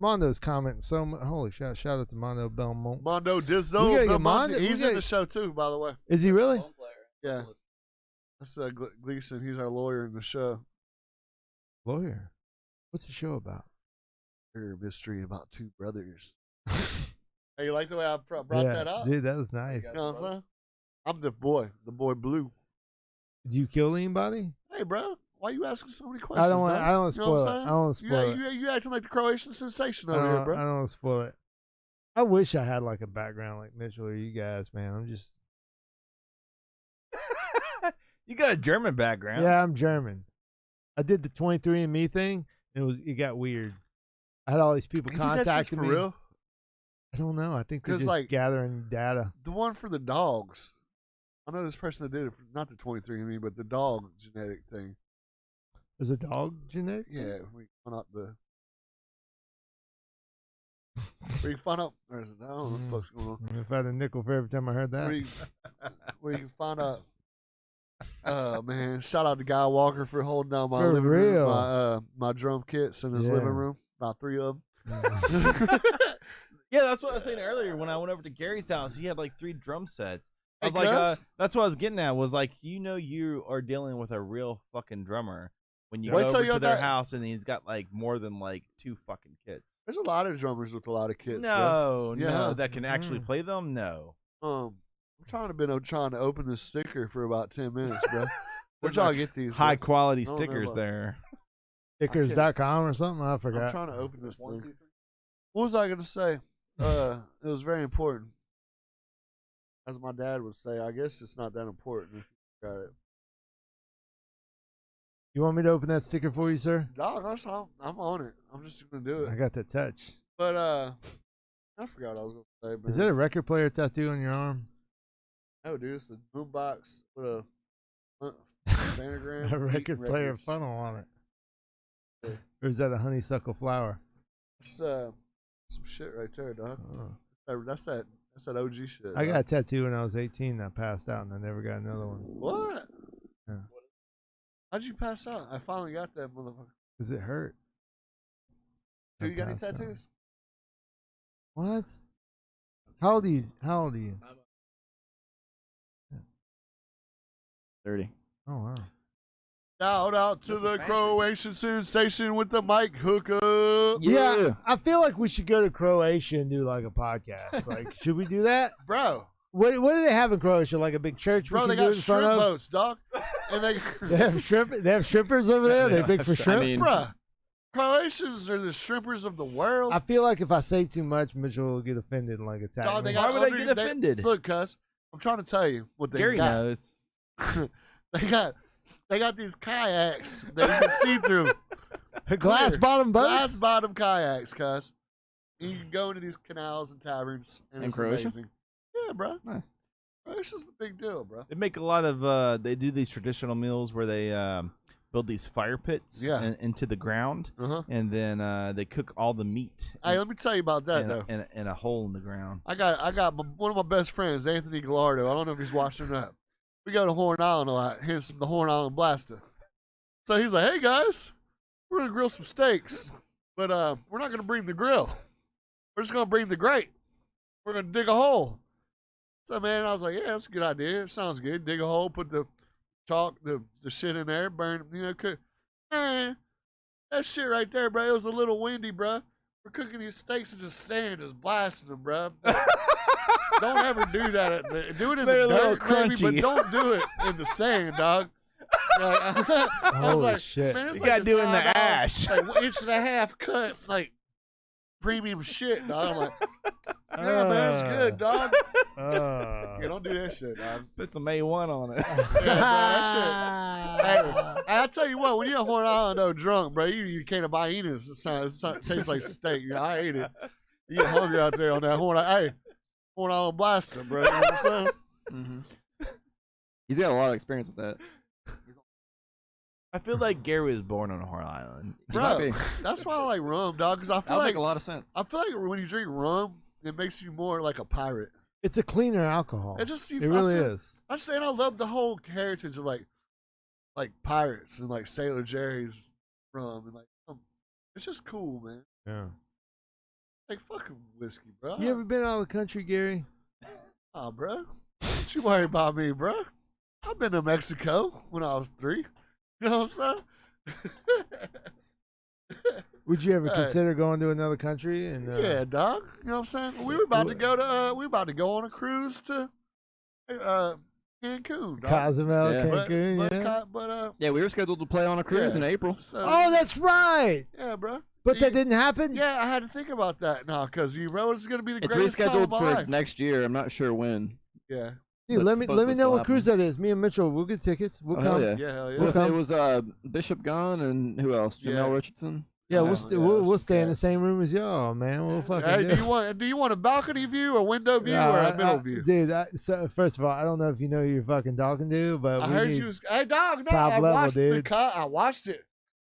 Mondo's commenting so much. Holy shit! Shout out to Mondo Belmont. Mondo We gotta Dizzo. get Belmonte. Mondo- we He's gotta- in the show too, by the way. Is he really? Phone player. Yeah. That's Gleason. He's our lawyer in the show. Lawyer. What's the show about? Murder mystery about two brothers. Hey, you like the way I brought Yeah, that up? dude. That was nice. You know what I'm saying? I'm the boy Blue. Did you kill anybody? Hey, bro, why you asking so many questions? I don't want. dog? I don't want to You know what spoil I'm it. saying? I don't want to spoil it. You acting like the Croatian sensation over I here, don't bro. want to spoil it. I wish I had like a background like Mitchell or you guys, man. I'm just. You got a German background. Yeah, I'm German. I did the 23andMe thing. And it got weird. I had all these people You think that's just contacting for me. real? I don't know. I think they're 'Cause, just like, gathering data. The one for the dogs. I know this person that did it, for, not the 23andMe, but the dog genetic thing. There's a dog genetic. Yeah, we found out the. Where you find out? I don't know what the fuck's going on. If I had a nickel for every time I heard that. Where you can find out. Oh man! Shout out to Guy Walker for holding down my For living real. room, my drum kits in his Yeah. living room. About 3 of them. Yeah, that's what I was saying earlier. When I went over to Gary's house, he had like 3 drum sets. I was Hey, like, Gus? that's what I was getting at. Was like, you are dealing with a real fucking drummer when you Wait go till over you're to their that- house and he's got like more than like 2 fucking kits. There's a lot of drummers with a lot of kits. No, Yeah. no, that can actually Mm. play them. No. Bro. I'm trying to open this sticker for about 10 minutes, bro. Where'd y'all get these? High bro? quality I don't know stickers about- there. Stickers.com or something. I I'm forgot. trying to open this 1, thing. 2, 3. What was I gonna say? It was very important. As my dad would say, I guess it's not that important if you got it. You want me to open that sticker for you, sir? Dog, that's all. I'm on it. I'm just gonna do I it. got that touch. But I forgot what I was gonna say. Man. Is that a record player tattoo on your arm? No, dude, it's a boombox with a pentagram. A record eating player records. funnel on it. Yeah. Or is that a honeysuckle flower? It's some shit right there, dog. Oh. That's that OG shit. I dog. got a tattoo when I was 18 and I passed out and I never got another one. What? Yeah. How'd you pass out? I finally got that motherfucker. Because it hurt. Dude, I you got any passed out. tattoos? What? How old are you? How old are you? 30. Oh, wow. Shout out to This is the fancy. Croatian sensation with the mic hookup. Yeah, I feel like we should go to Croatia and do like a podcast. Like, should we do that? Bro, What do they have in Croatia? Like a big church we they can do got it in front shrimp of? boats, dog. And they They have shrimp. They have shrimpers over there. They big for shrimp. mean- bruh, Croatians are the shrimpers of the world. I feel like if I say too much, Mitchell will get offended and like attack Dog, me. they Why got would I under- get offended? Look, cuz, I'm trying to tell you what they Gary got. knows. They got these kayaks that you can see through. Glass bottom boats. Glass bottom kayaks, cuz. You can go into these canals and taverns, and In it's Croatia? amazing. Yeah, bro. Nice. Croatia's the big deal, bro. They make a lot of. They do these traditional meals where they build these fire pits into the ground, Uh-huh. and then they cook all the meat Hey, let me tell you about that, in, though. in a hole in the ground. I got one of my best friends, Anthony Gallardo. I don't know if he's watching up. We go to Horn Island a lot, hence the Horn Island Blaster. So he's like, "Hey guys, we're gonna grill some steaks, but we're not gonna bring the grill. We're just gonna bring the grate. We're gonna dig a hole." So man, I was like, "Yeah, that's a good idea. It sounds good. Dig a hole, put the chalk, the shit in there, burn, cook." Man, that shit right there, bro. It was a little windy, bro. We're cooking these steaks and just sand is blasting them, bro. Don't ever do that. Do it in They're the a little dirt, maybe, but crunchy. don't do it in the sand, dog. I was Holy like, shit. man, it's You like gotta this do it in the high dog, ash. like 1.5 inch cut, like premium shit, dog. I'm like, yeah, man, it's good, dog. Yeah, don't do that shit, dog. Put some A1 on it. Yeah, bro, that shit. Hey, I tell you what, when you're at Horn Island, though, drunk, bro, you can't buy Enos. It tastes like steak. You know, I ate it. You get hungry out there on that Horn Island. Hey, Horn Island Blaster, bro. You know what I'm saying? Mm-hmm. He's got a lot of experience with that. I feel like Gary was born on a Horn Island. He might Bro, be. that's why I like rum, dog, because I feel That'll like make a lot of sense. when you drink rum, it makes you more like a pirate. It's a cleaner alcohol. It just It really is. I'm saying I love the whole heritage of like pirates and like Sailor Jerry's rum and like it's just cool, man. Yeah. Like fucking whiskey, bro. You ever been out of the country, Gary? Oh, bro. Don't you worry about me, bro. I've been to Mexico when I was 3. You know what I'm saying? Would you ever Hey. consider going to another country? And Yeah, dog. You know what I'm saying? We were about to go to we about to go on a cruise to Cancun, dog. Cozumel, Yeah. Cancun, But Yeah, we were scheduled to play on a cruise Yeah. in April. so, Oh, that's right. yeah, bro. But that didn't happen? Yeah, I had to think about that now because you bro, it's gonna be the It's greatest time of rescheduled my for life. next year. I'm not sure when. Yeah, Dude, But let me supposedly know what still cruise that is. Me and Mitchell, we'll get tickets. We'll Oh, come. hell yeah. yeah, hell yeah. We'll come. It was Bishop Gunn and who else? Jamel Yeah. Richardson. Yeah, Oh, we'll yeah, we'll that's stay in the gas. same room as y'all, man. We'll fucking Hey, do. do you want a balcony view or window view Yeah, or a middle view? Dude, so first of all, I don't know if you know who you're fucking talking to, but I we heard need- you was, hey dog, no, top I level, watched the dude. cut. I watched it.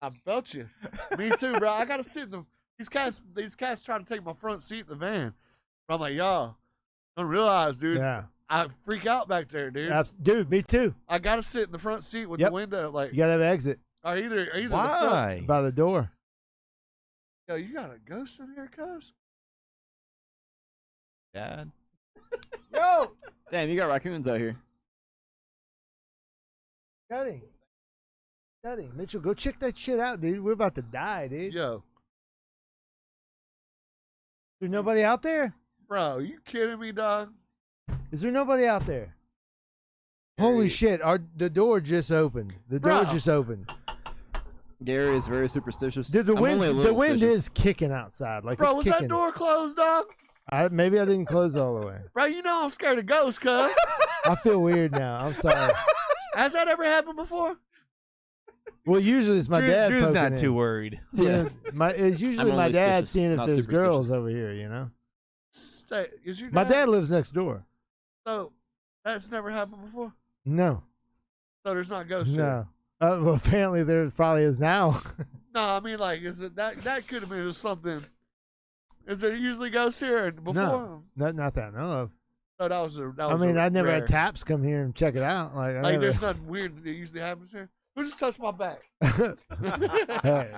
I felt you. Me too, bro. I gotta sit in the these cats trying to take my front seat in the van. But I'm like, y'all, don't realize, dude. Yeah, I freak out back there, dude. dude, me too. I gotta sit in the front seat with Yep. the window, like, You gotta have an exit or either the front. Why? by the door. Yo, you got a ghost in here, cuz? Dad. Yo, Damn, you got raccoons out here. Cutting. Mitchell, go check that shit out, dude. We're about to die, dude. yo, Is there nobody out there? bro, you kidding me, dog? Is there nobody out there? Holy shit! The door just opened. The door Bro. just opened. Gary is very superstitious. Dude, I'm only a the little wind suspicious. is kicking outside. Like Bro, it's was kicking. that door closed, dog? Maybe I didn't close all the way. Bro, you know I'm scared of ghosts, cuz. I feel weird now. I'm sorry. Has that ever happened before? Well, usually it's my dad. Drew's poking not in. too worried. Yeah. It's usually I'm my only dad suspicious, seeing if not there's girls superstitious. over here. You know, Is your my dad lives next door. So that's never happened before. No, So there's not ghosts. here? no. Well, apparently there probably is now. No, I mean like, is it that could have been something? Is there usually ghosts here before? No, not that I know of. No, that was I never rare. had taps come here and check it out. Like, I Like, never, there's nothing weird that usually happens here. Who just touched my back? Hey,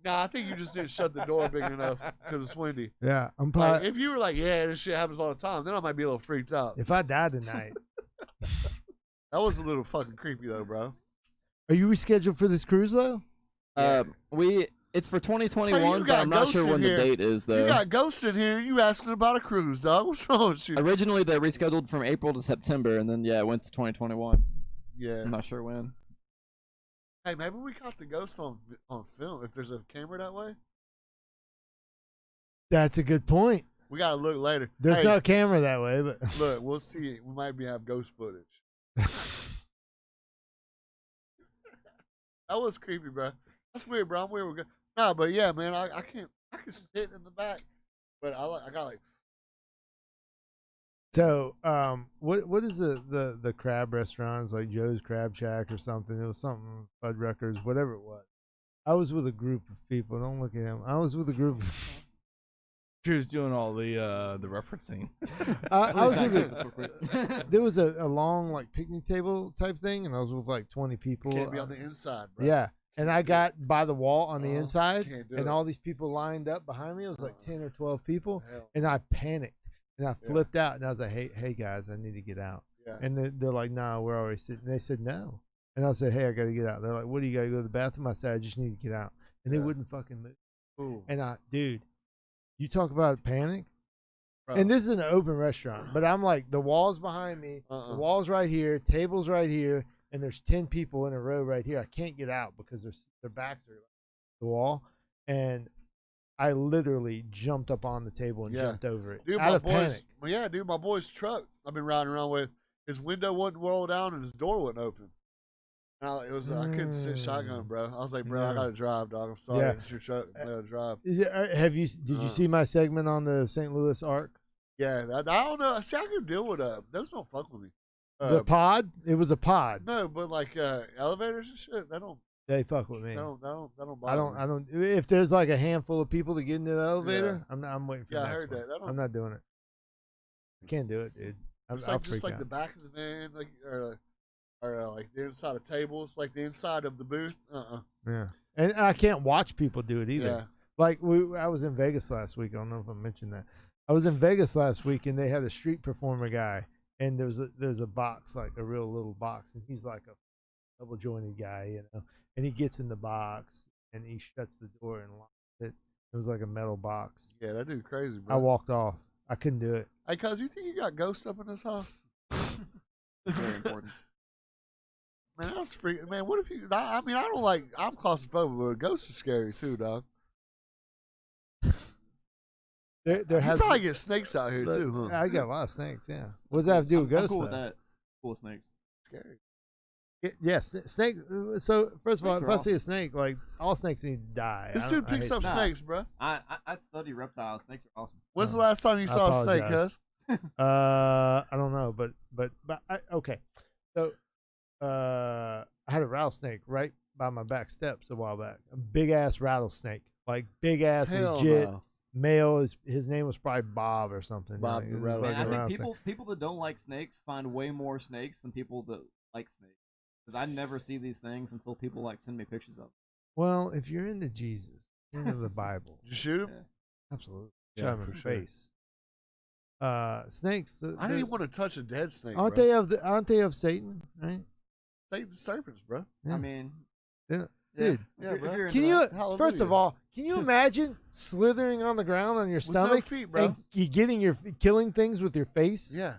Nah, I think you just didn't shut the door big enough because it's windy. yeah, I'm Like, probably. if you were like, yeah, this shit happens all the time, then I might be a little freaked out. If I die tonight, That was a little fucking creepy though, bro. are you rescheduled for this cruise though? It's for Hey, 2021, you but got I'm not ghosts sure in when here. the date is You though. got ghosts in here. You asking about a cruise, dog? What's wrong with you? Originally, they rescheduled from April to September, and then it went to 2021. Yeah. I'm not sure when. Hey, maybe we caught the ghost on film. If there's a camera that way, That's a good point. we gotta look later. There's Hey, no camera that way, but look. We'll see. We might have ghost footage. That was creepy, bro. That's weird, bro. I'm weird with nah, but yeah, man. I can't. I can sit in the back, but I got like. So, what is the crab restaurants like Joe's Crab Shack or something? It was something Fuddruckers, whatever it was. I was with a group of people. Don't look at him. I was with a group. Drew's doing all the referencing. I was with That's real quick. there was a long like picnic table type thing, and I was with like 20 people. Can't be on the inside, bro. Yeah, and I got by the wall on the inside, can't do and it. all these people lined up behind me. It was like 10 or 12 people, Hell. and I panicked and I flipped out, and I was like, "Hey guys, I need to get out." Yeah. And they're like, "No, we're already sitting." They said, "No." And I said, hey, I got to get out. They're like, what do you got to go to the bathroom? I said, I just need to get out. And they wouldn't fucking move. Ooh. And dude, you talk about panic. Bro. And this is an open restaurant, but I'm like, the wall's behind me, the wall's right here, table's right here, and there's 10 people in a row right here. I can't get out because their backs are the wall. And I literally jumped up on the table and jumped over it. Dude, out of panic. Well, yeah, dude, my boy's truck I've been riding around with, his window wouldn't roll down and his door wouldn't open. I couldn't sit shotgun, bro. I was like, bro, I gotta drive, dog. I'm sorry, it's your truck. I gotta drive. Did you see my segment on the St. Louis Arc? Yeah, I don't know. See, I can deal with those don't fuck with me. The pod? It was a pod. No, but like elevators and shit, They fuck with me. That don't bother me. I don't. If there's like a handful of people to get into the elevator, I'm waiting for. Yeah, the I next heard one. that. I'm not doing it. I can't do it, dude. It's I'll like just freak like out. the back of the van, like or like the inside of tables, like the inside of the booth. Yeah, and I can't watch people do it either. Yeah. Like I was in Vegas last week. I don't know if I mentioned that. I was in Vegas last week, and they had a street performer guy, and there's a box, like a real little box, and he's like a double jointed guy, you know. And he gets in the box, and he shuts the door and locks it. It was like a metal box. Yeah, that dude crazy, bro. I walked off. I couldn't do it. Hey, cuz, you think you got ghosts up in this house? Very important. Man, that's freaking. Man, what if you? I mean, I don't like. I'm claustrophobic, but ghosts are scary too, dog. There You has probably get snakes out here too, huh? I got a lot of snakes. Yeah. What does that have to do with I'm ghosts? cool with though? that. Cool with snakes. Scary. Yes, snake. So first of all, Snakes if are I see a snake, like all snakes need to die. This I dude don't- I picks hate up snakes. snakes, bro. I study reptiles. Snakes are awesome. When's the last time you I saw a snake, apologize. cuz? I don't know, but okay. So, I had a rattlesnake right by my back steps a while back. A big ass rattlesnake, like big ass Hell legit no. male. His name was probably Bob or something. Bob you the know, rattlesnake. Man, I think rattlesnake. people that don't like snakes find way more snakes than people that like snakes. Because I never see these things until people like send me pictures of them. Well, if you're into Jesus, you're into the Bible. Did you shoot him? Yeah. Absolutely. Yeah, Shot him in for the sure. face. Snakes. I don't even want to touch a dead snake. Aren't bro. Aren't they of Satan? Right? Snakes and serpents, bro. Yeah. I mean, Yeah. yeah, Dude. Yeah, bro. if you're Can into you? that- First of Hallelujah. all, can you imagine slithering on the ground on your With no stomach feet, bro. and you killing things with your face? Yeah.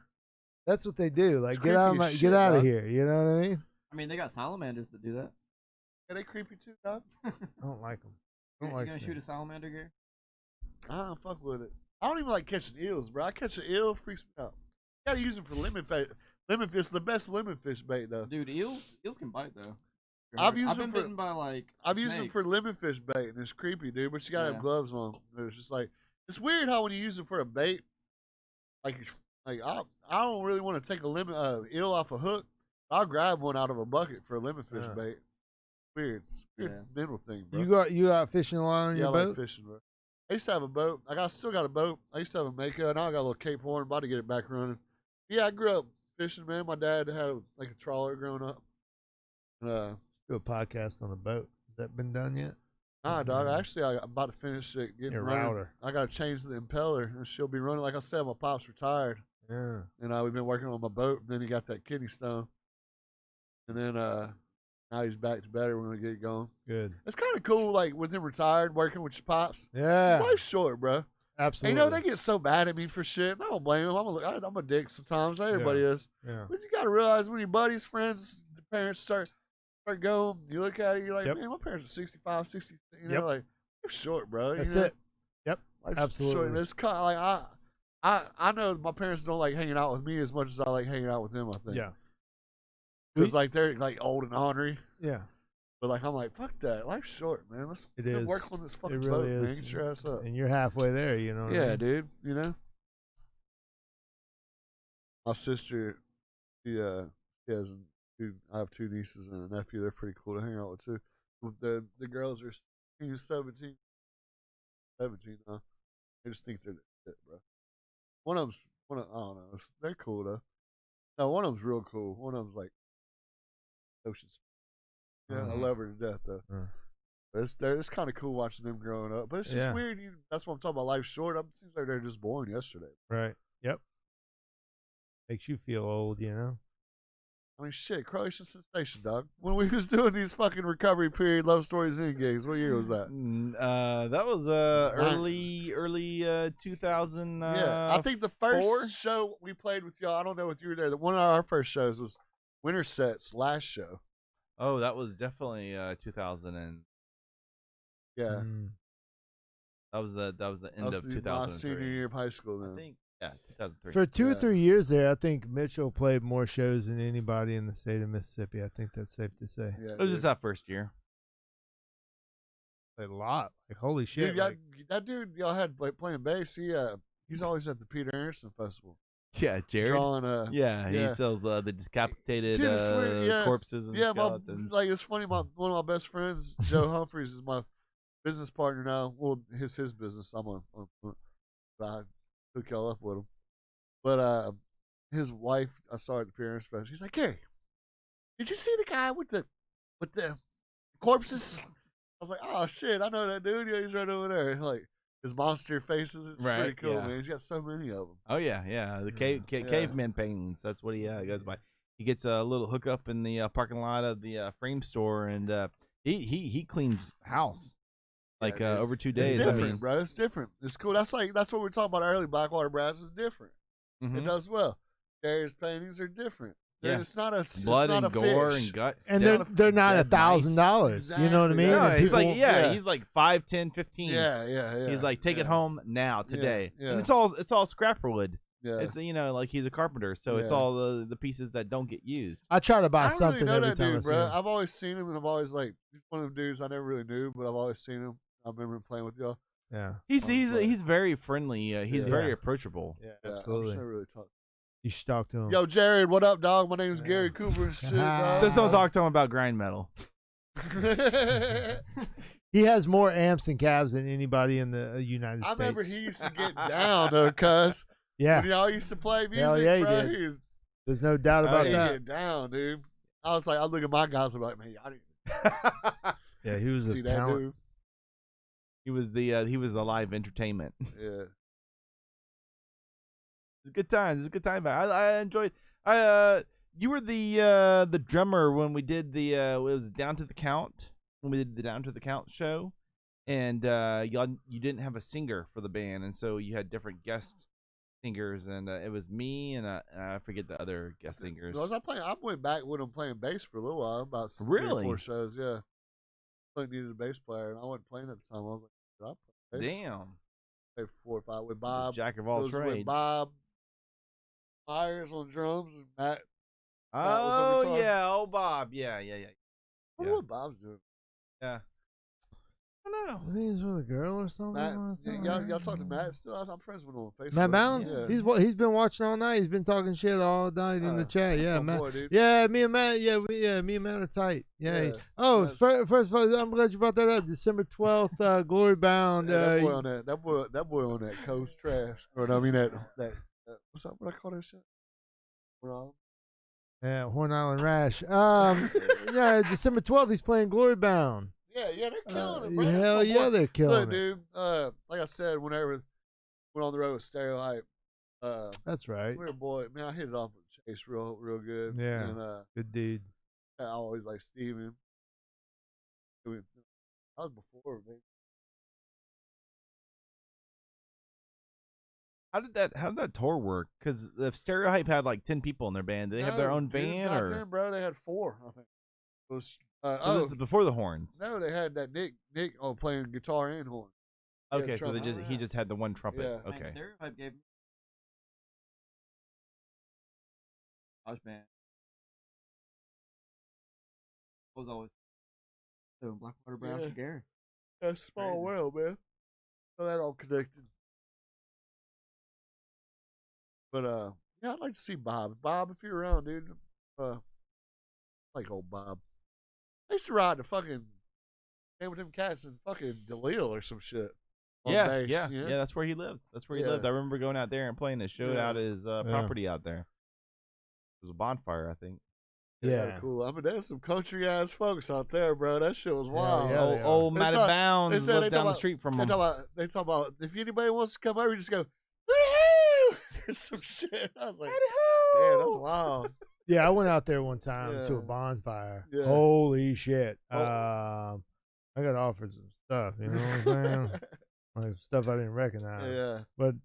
That's what they do. Like, It's get out, creepy as get shit, out of dog. here. You know what I mean? I mean, they got salamanders that do that. Are they creepy too, dog? I don't like them. I You don't like gonna shoot a snakes. salamander, Gary? I don't fuck with it. I don't even like catching eels, bro. I catch an eel, freaks me out. You gotta use them for lemon fish. Lemon fish, the best lemon fish bait, though. Dude, eels can bite though. I've used I've them been for- bitten by like. I've used them for snakes. lemon fish bait, and it's creepy, dude. But you gotta Yeah. have gloves on. It's just like it's weird how when you use them for a bait, like I don't really want to take a lemon eel off a hook. I'll grab one out of a bucket for a lemon fish Yeah. bait. Weird, it's a weird Yeah. mental thing, bro. You out fishing a lot on Yeah, I your like boat? fishing, bro. I used to have a boat. I still got a boat. I used to have a Mako. Now I got a little Cape Horn. About to get it back running. Yeah, I grew up fishing, man. My dad had like a trawler growing up. Do a podcast on a boat. Has that been done yet? Nah, dog. Actually, I'm about to finish it. Getting Your running. router. I got to change the impeller, and she'll be running. Like I said, my pop's retired, Yeah. and we've been working on my boat. And then he got that kidney stone, and then now he's back to better. We're gonna get it going. Good. It's kind of cool, like with him retired, working with your pops. Yeah. Life's short, bro. And, Absolutely. you know, they get so mad at me for shit. And I don't blame them. I'm a dick sometimes. Everybody is. Yeah. But you got to realize when your buddies, friends, the parents start going, you look at it, you're like, Yep. man, my parents are 65, 60. You know, Yep. like, they're short, bro. That's you know? it. Yep. Life's Absolutely. Short. And it's kind of like, I know my parents don't like hanging out with me as much as I like hanging out with them, I think. Yeah. Because, like, they're, like, old and ornery. Yeah. But, like, I'm like, fuck that. Life's short, man. Let's It go is. work on this fucking It boat, really man. is. Get your ass up. And you're halfway there, you know what I Yeah, mean? dude. You know? My sister, she has I have two nieces and a nephew. They're pretty cool to hang out with too. The girls are 17 now. I just think they're the shit, bro. I don't know. They're cool though. No, one of them's real cool. One of them's like oceans. Yeah, I love her to death though. But it's kind of cool watching them growing up. But it's just weird. That's what I'm talking about. Life's short. It seems like they're just born yesterday. Right. Yep. Makes you feel old, you know? I mean, shit, Croatian sensation, dog. When we was doing these fucking recovery period love stories in gigs, what year was that? That was early 2000. Yeah, I think the first 4? show we played with y'all, I don't know if you were there. One of our first shows was Winter Set's last show. Oh, that was definitely 2000 and Yeah, that was the end of 2003. my senior year of high school. Then I think 2003. For 2 or Yeah. 3 years there, I think Mitchell played more shows than anybody in the state of Mississippi. I think that's safe to say. yeah, It was just that first year. Played a lot. Like holy shit! dude, that dude y'all had like, playing bass. He's always at the Peter Anderson Festival. Yeah, Jared. Drawing Yeah, he yeah. sells the decapitated Dude, it's weird, yeah. corpses and skeletons. Like it's funny. One of my best friends, Joe Humphries, is my business partner now. Well, his business. I'm on. I hook y'all up with him. But his wife, I saw her at the Peter Festival. She's like, "Gary, did you see the guy with the corpses?" I was like, "Oh shit, I know that dude. Yeah, he's right over there." Like his monster faces. It's Right, pretty cool, yeah. man. He's got so many of them. Oh yeah. The caveman paintings. That's what he goes by. He gets a little hookup in the parking lot of the frame store, and he cleans house like Yeah, dude. over 2 It's days. I different, mean, bro. It's different. It's cool. That's what we were talking about earlier. Blackwater Brass is different. mhm. It does well. Gary's paintings are different. Yeah. It's not a blood it's not and a gore fish. and gut. And Yeah. they're not Dead mice. $1,000. You know what I Exactly. mean? No, It's he's like people- yeah. he's like 5, 10, 15. Yeah. He's like, take it home now, today. yeah. And it's all scrapper wood. Yeah. It's like he's a carpenter, so it's Yeah. all the pieces that don't get used. I try to buy I don't something really know every that time I dude, see bro. him. I've always seen him, and I've always he's one of them dudes I never really knew, but I've always seen him. I remember him playing with y'all. Yeah, He's Honestly. he's very friendly. He's Yeah. very approachable. yeah, Yeah, absolutely. I've never really talked. You should talk to him. Yo, Jared, what up, dog? My name's Yeah. Gary Cooper and shit. dog. Just don't talk to him about grind metal. He has more amps and cabs than anybody in the United I States. remember he used to get down though, cuz Yeah, when y'all used to play music, Hell yeah, he bro. did. He was there's no doubt about he that. get down, dude. I was like, I look at my guys, I'm like, man, y'all didn't Yeah, he was see a that talent. dude. he was the live entertainment. Yeah. It's good times. It's a good time. I enjoyed. You were the drummer when we did it was Down to the Count, when we did the Down to the Count show, and you didn't have a singer for the band, and so you had different guest singers, and it was me and I forget the other guest singers. Was I playing? I went back with him playing bass for a little while, about 3 or Really? 4 shows. Yeah, I needed a bass player, and I wasn't playing at the time. I was like, "Should I play bass?" Damn, Played 4 or 5 with Bob. jack of It all was with trades. Bob Myers on drums and Matt. was on Oh guitar. yeah, oh Bob, yeah. I Yeah. wonder what Bob's doing. I don't know. I think he's with a girl or something. Matt, or yeah, something. y'all talk to Matt still? I'm friends with him on Facebook. Matt Bounds. Yeah. He's been watching all night. He's been talking shit all night in the chat. That's Yeah, my Matt. boy, dude. Yeah, me and Matt. Yeah, me and Matt are tight. Yeah. Yeah. Oh, Matt's- first of all, I'm glad you brought that up. December 12th, Glory Bound. Yeah, that boy on that boy on that Coast Trash. Or I mean that what's up? What I call that shit? Wrong. Yeah, Horn Island Rash. Yeah, December 12th, he's playing Glory Bound. Yeah, they're killing it, bro. That's Hell my yeah, boy. they're killing Look, it. dude. Like I said, whenever went on the road with Stereotype, That's right. we're a boy. Man, I hit it off with Chase real good. Yeah. And Good dude. I always like Steven. I mean, that was before, man. How did that tour work? Because the Stereotype had like 10 people in their band. Did they have their No, own dude, van not or? them, bro. They had 4, I think. It was So this is before the horns. no, they had that Nick playing guitar and horn. Yeah, Okay, so trumpet. he just had the one trumpet. Yeah. Man, Okay. Stereotype gave me Josh band. I was always doing Blackwater Brown Yeah. and Gary. That's small Crazy. world, man. So that all connected. But yeah, I'd like to see Bob. Bob, if you're around, dude. Like old Bob. I used to ride the fucking came with them cats in fucking DeLille or some shit. On Yeah, bass, yeah, you know? yeah. That's where he lived. That's where he Yeah. lived. I remember going out there and playing a show Yeah. out his property out there. It was a bonfire, I think. Yeah. Cool. I mean, there's some country ass folks out there, bro. That shit was wild. yeah, they are. Old They Matty saw- Bounds they lived talk down the about- street from They him. talk about if anybody wants to come over, you just go, woo-hoo! Or some shit. I was like, man, that's wild. Yeah, I went out there one time to a Yeah. bonfire. Yeah. Holy shit. Oh. I got offered some stuff, you know what I'm saying? Like stuff I didn't recognize. Yeah. But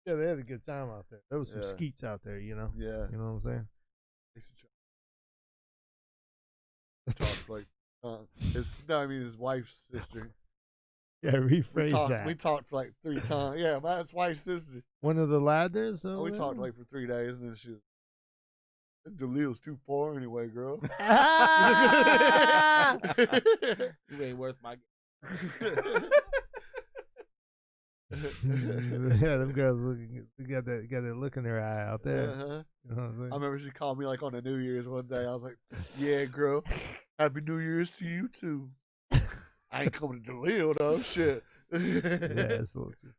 yeah, they had a good time out there. There was some Yeah. skeets out there, you know? Yeah. You know what I'm saying? Talked like his wife's sister. Yeah, rephrase We that. talked for like 3 times. Yeah, my wife's sister. One of the ladders? We talked like for 3 days, and then she was, Jalil's too far anyway, girl. You ain't worth my. Yeah, them girls got that look in their eye out there. Uh-huh. You know what I'm saying? I remember she called me like on the New Year's one day. I was like, "Yeah, girl, Happy New Year's to you too." I ain't coming to Jalil though. Shit. Yeah, it's a little too.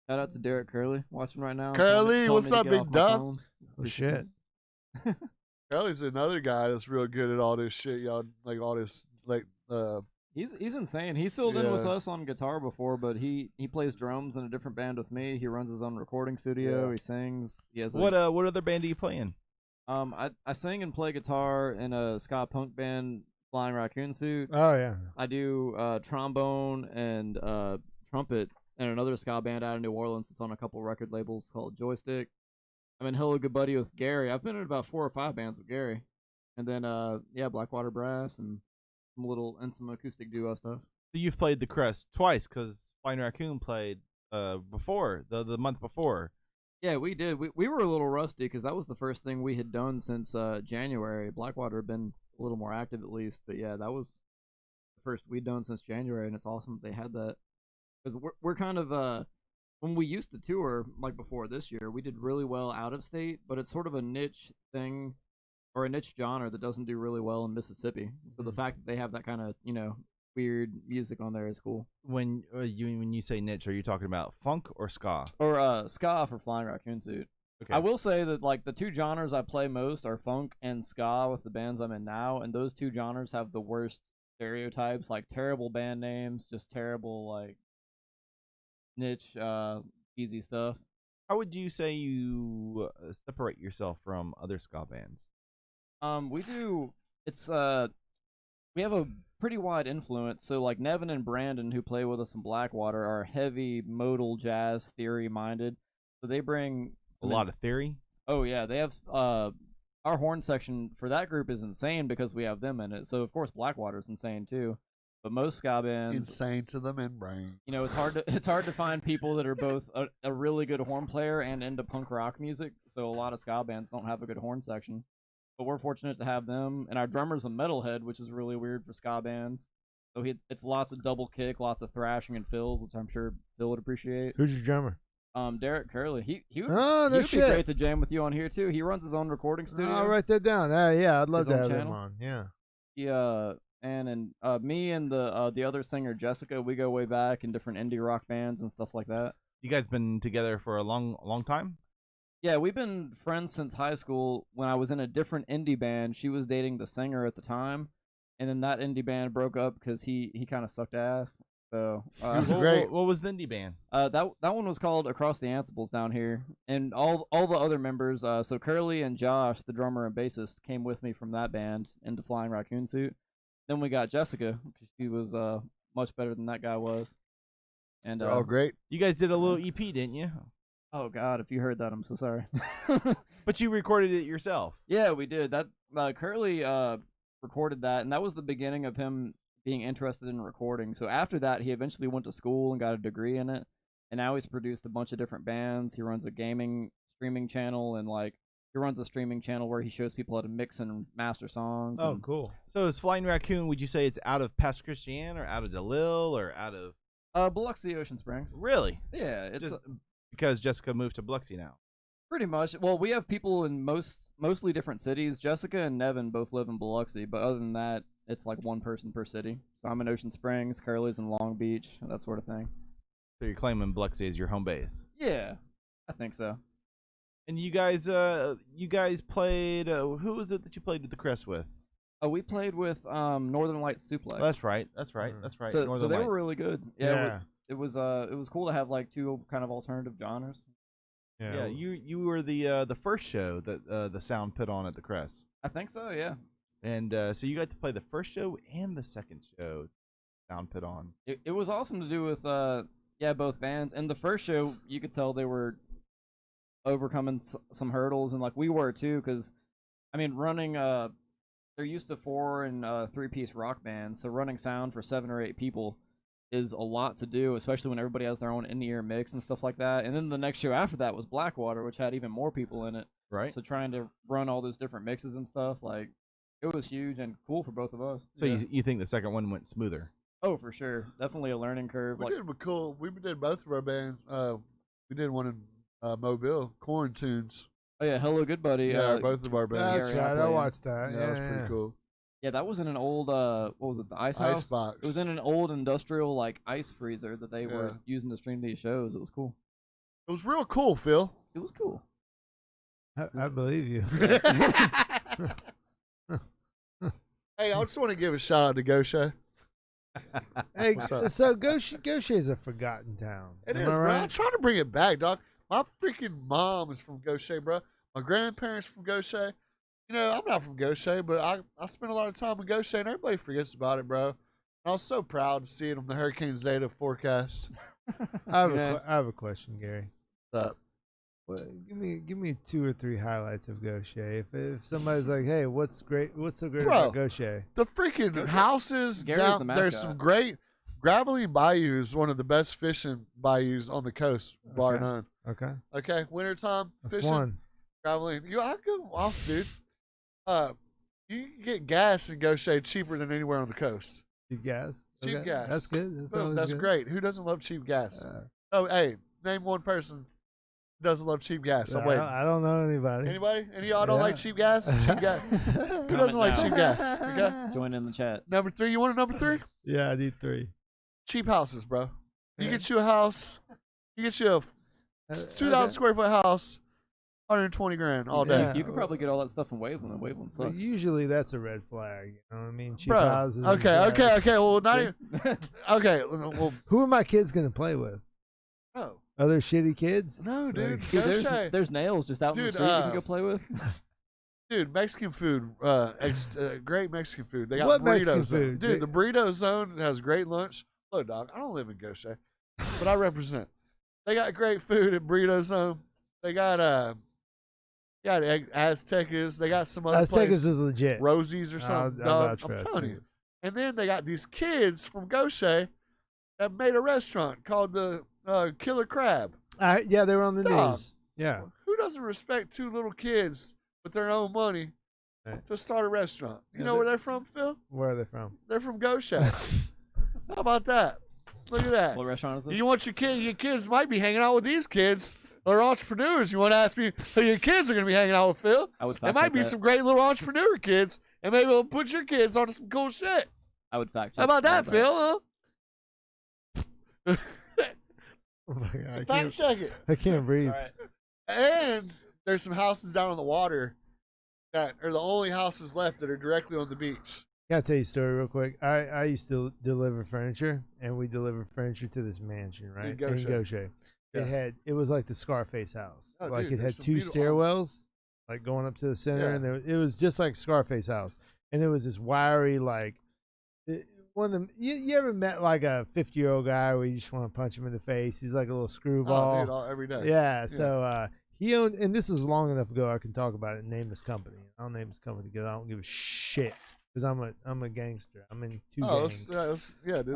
Shout out to Derek Curley watching right now. Curly, Told me what's to up, get big off my dog? phone. Oh, shit. Kelly's another guy that's real good at all this shit, y'all. Like all this, like He's insane. He's filled in with Yeah. us on guitar before, but he plays drums in a different band with me. He runs his own recording studio. Yeah. He sings. He has What other band are you playing? I sing and play guitar in a ska punk band, Flying Raccoon Suit. Oh, yeah. I do trombone and trumpet in another ska band out of New Orleans. It's on a couple record labels called Joystick. I'm in Hello Good Buddy with Gary. I've been in about 4 or 5 bands with Gary. And then Blackwater Brass and some acoustic duo stuff. So you've played the Crest twice because Flying Raccoon played before the month before. Yeah, we did. We were a little rusty because that was the first thing we had done since January. Blackwater had been a little more active at least, but yeah, that was the first we'd done since January, and it's awesome they had that because we're kind of when we used to tour like before this year, we did really well out of state, but it's sort of a niche thing or a niche genre that doesn't do really well in Mississippi. So the fact that they have that kind of weird music on there is cool. When you say niche, are you talking about funk or ska? Or ska for Flying Raccoon Suit. Okay. I will say that like the 2 genres I play most are funk and ska with the bands I'm in now, and those 2 genres have the worst stereotypes, like terrible band names, just terrible like niche easy stuff. How would you say you separate yourself from other ska bands? We have a pretty wide influence. So like Nevin and Brandon, who play with us in Blackwater, are heavy modal jazz theory minded. So they bring A lot of theory. Oh yeah, they have our horn section for that group is insane because we have them in it. So of course Blackwater's insane too. But most ska bands, insane to the membrane. it's hard to find people that are both a really good horn player and into punk rock music. So a lot of ska bands don't have a good horn section. But we're fortunate to have them, and our drummer's a metalhead, which is really weird for ska bands. So it's lots of double kick, lots of thrashing and fills, which I'm sure Phil would appreciate. Who's your drummer? Derek Curley. He would Oh, no be shit. great to jam with you on here too. He runs his own recording studio. I'll write that down. Yeah, I'd love His to own have him channel? on. Yeah. And me and the other singer Jessica, we go way back in different indie rock bands and stuff like that. You guys been together for a long time? Yeah, we've been friends since high school. When I was in a different indie band, she was dating the singer at the time, and then that indie band broke up because he kind of sucked ass. So was great. What was the indie band? that one was called Across the Ansibles down here, and all the other members. So Curly and Josh, the drummer and bassist, came with me from that band into Flying Raccoon Suit. Then we got Jessica. She was much better than that guy was. And They're all great. You guys did a little EP, didn't you? oh god, if you heard that, I'm so sorry. But you recorded it yourself. Yeah, we did. That Curly recorded that, and that was the beginning of him being interested in recording. So after that, he eventually went to school and got a degree in it, and now he's produced a bunch of different bands. He runs a gaming streaming channel, and he runs a streaming channel where he shows people how to mix and master songs. Oh, and, cool. So is Flying Raccoon, would you say it's out of Pass Christian or out of DeLille or out of... Biloxi, Ocean Springs. Really? Yeah, it's Just because Jessica moved to Biloxi now. pretty much. Well, we have people in mostly different cities. Jessica and Nevin both live in Biloxi, but other than that, it's like one person per city. So I'm in Ocean Springs, Curly's in Long Beach, that sort of thing. So you're claiming Biloxi as your home base. Yeah, I think so. And you guys played. Who was it that you played with the Crest with? Oh, we played with Northern Lights Suplex. That's right. That's right. So Northern they Lights. were really good. Yeah, it was cool to have like 2 kind of alternative genres. Yeah, you were the first show that the sound put on at the Crest, I think so. Yeah. and so you got to play the first show and the second show sound put on. It was awesome to do with both bands. And the first show, you could tell they were overcoming some hurdles, and like we were too, because I mean running they're used to 4 and 3-piece rock bands, so running sound for 7 or 8 people is a lot to do, especially when everybody has their own in-ear mix and stuff like that. And then the next show after that was Blackwater, which had even more people in it. Right. So trying to run all those different mixes and stuff, like it was huge and cool for both of us. So you think the second one went smoother? Oh, for sure, definitely a learning curve. We did cool. We did both of our bands. We did one in Mobile, Quarantunes. Oh yeah, Hello Good Buddy. Yeah, both of our bands. That's right. I watched that. Yeah, that was pretty cool. Yeah, that was in an old what was it, the ice house? Icebox. It was in an old industrial like ice freezer that they were using to stream these shows. It was cool. It was real cool, Phil. It was cool. I believe you. Hey, I just want to give a shout out to Gosha. Hey, so Gosha is a forgotten town. It Am is, I bro. right? I'm trying to bring it back, dog. My freaking mom is from Gosha, bro. My grandparents from Gosha. You know, I'm not from Gosha, but I spent a lot of time in Gosha, and everybody forgets about it, bro. And I was so proud to see it on the Hurricane Zeta forecast. I have a question, Gary. What's up? Well, give me 2 or 3 highlights of Gosha. If somebody's like, hey, what's so great about Gosha? The freaking houses Gary's down the there's mascot. some great Gravelly Bayou is one of the best fishing bayous on the coast, bar none. Okay, Okay, wintertime that's fishing. one. Gravelly, I go off, dude. You can get gas in Gosha cheaper than anywhere on the coast. Cheap gas. Cheap gas. That's good. Boom, that's good. great. Who doesn't love cheap gas? Oh, hey, name one person who doesn't love cheap gas. I'm waiting. I don't know anybody. Anybody? Any of y'all don't like cheap gas? Cheap gas. Who doesn't like cheap gas? Okay. Join in the chat. Number 3. You want a number 3? Yeah, I need 3. Cheap houses, bro. You get you a house. You get you a 2,000 square foot house. 120 grand all day. Yeah. You could probably get all that stuff in Waveland, and Waveland But sucks. usually that's a red flag. You know what I mean? Cheap Bro. houses. Okay. Well, not even. Okay. Well, Who are my kids gonna play with? no. Other shitty kids? No, dude. Dude, Gosha. there's nails just out in the Dude, street you can go play with. Dude, Mexican food, great Mexican food. They got What burrito Mexican zone. food? Dude, the burrito zone has great lunch. Look, dog, I don't live in Gosha, but I represent. They got great food at burrito zone. They got Aztecas. They got some other Aztecas place, is legit. Rosie's or something. I'll Dog, vouch for I'm telling you. Aztecas. And then they got these kids from Gosha that made a restaurant called the Killer Crab. Yeah, they were on the Dog. news. Yeah. Who doesn't respect 2 little kids with their own money Right. to start a restaurant? You Yeah, know where they're from, Phil? Where are they from? They're from Gosha. How about that? Look at that. What restaurant is this? You want your kids might be hanging out with these kids or entrepreneurs. You want to ask me who your kids are going to be hanging out with, Phil? I would There fact might check be that. some great little entrepreneur kids, and maybe we'll put your kids onto some cool shit. I would fact check. How about that, Phil? Huh? Oh my God, I Fact can't, check it. I can't breathe. All right. And there's some houses down on the water that are the only houses left that are directly on the beach. Can I tell you a story real quick? I used to deliver furniture, and we delivered furniture to this mansion, right? Gosha. Gosha. Yeah. It was like the Scarface house. Oh, like dude, it had there's some 2 beautiful- stairwells, like going up to the center, Yeah. and it was just like Scarface house. And there was this wiry, like, one of them. You ever met like a 50-year-old guy where you just want to punch him in the face? He's like a little screwball. Oh, dude, every day. Yeah, so he owned, and this is long enough ago I can talk about it and name his company. I'll name his company because I don't give a shit because I'm a gangster. I'm in 2 gangs. Dude, let's go hit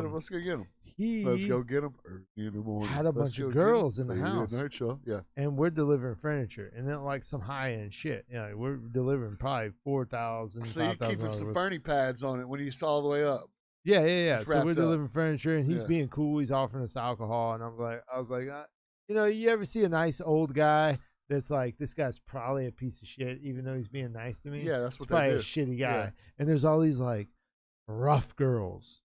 him. Let's go get him. He Let's go get him in the morning. had a Let's bunch of go get 'em. girls in the Late house. Night show. Yeah. and we're delivering furniture and then like some high end shit. Yeah, we're delivering probably 4,000, So you're keeping $5,000 some worth. Fernie pads on it when you saw all the way up. Yeah. It's So we're wrapped up. delivering furniture, and he's Yeah. being cool. He's offering us alcohol, and I was like, you ever see a nice old guy that's like, this guy's probably a piece of shit, even though he's being nice to me. Yeah, that's He's what probably they a do. shitty guy. Yeah. And there's all these like rough girls,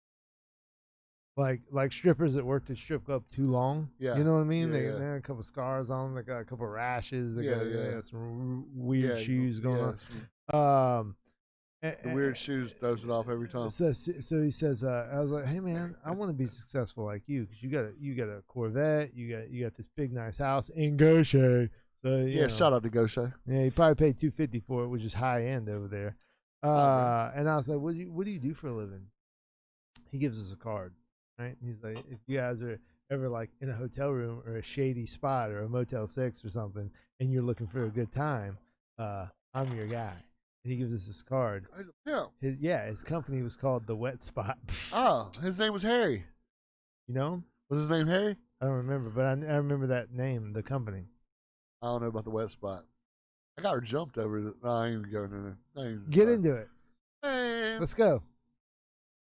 like strippers that worked at strip club too long. Yeah. You know what I mean? Yeah, They yeah. got a couple scars on them. They got a couple rashes. They Yeah, got, yeah. they got some weird Yeah, shoes going yeah, on. The weird shoes throws it off every time. So he says, I was like, hey man, I want to be successful like you because you got a Corvette, you got this big nice house in Goshen. So Yeah, shout out to Goshen. Yeah, he probably paid $250 for it, which is high end over there. And I was like, what do you do for a living? He gives us a card, right? He's like, if you guys are ever like in a hotel room or a shady spot or a Motel 6 or something, and you're looking for a good time, I'm your guy. And he gives us this card. He's a pimp. His company was called The Wet Spot. Oh, his name was Harry. You know him? Was his name Harry? I don't remember, but I remember that name, the company. I don't know about the Wet Spot. I got her jumped over. I ain't even going in there. Get into it. Man. Let's go.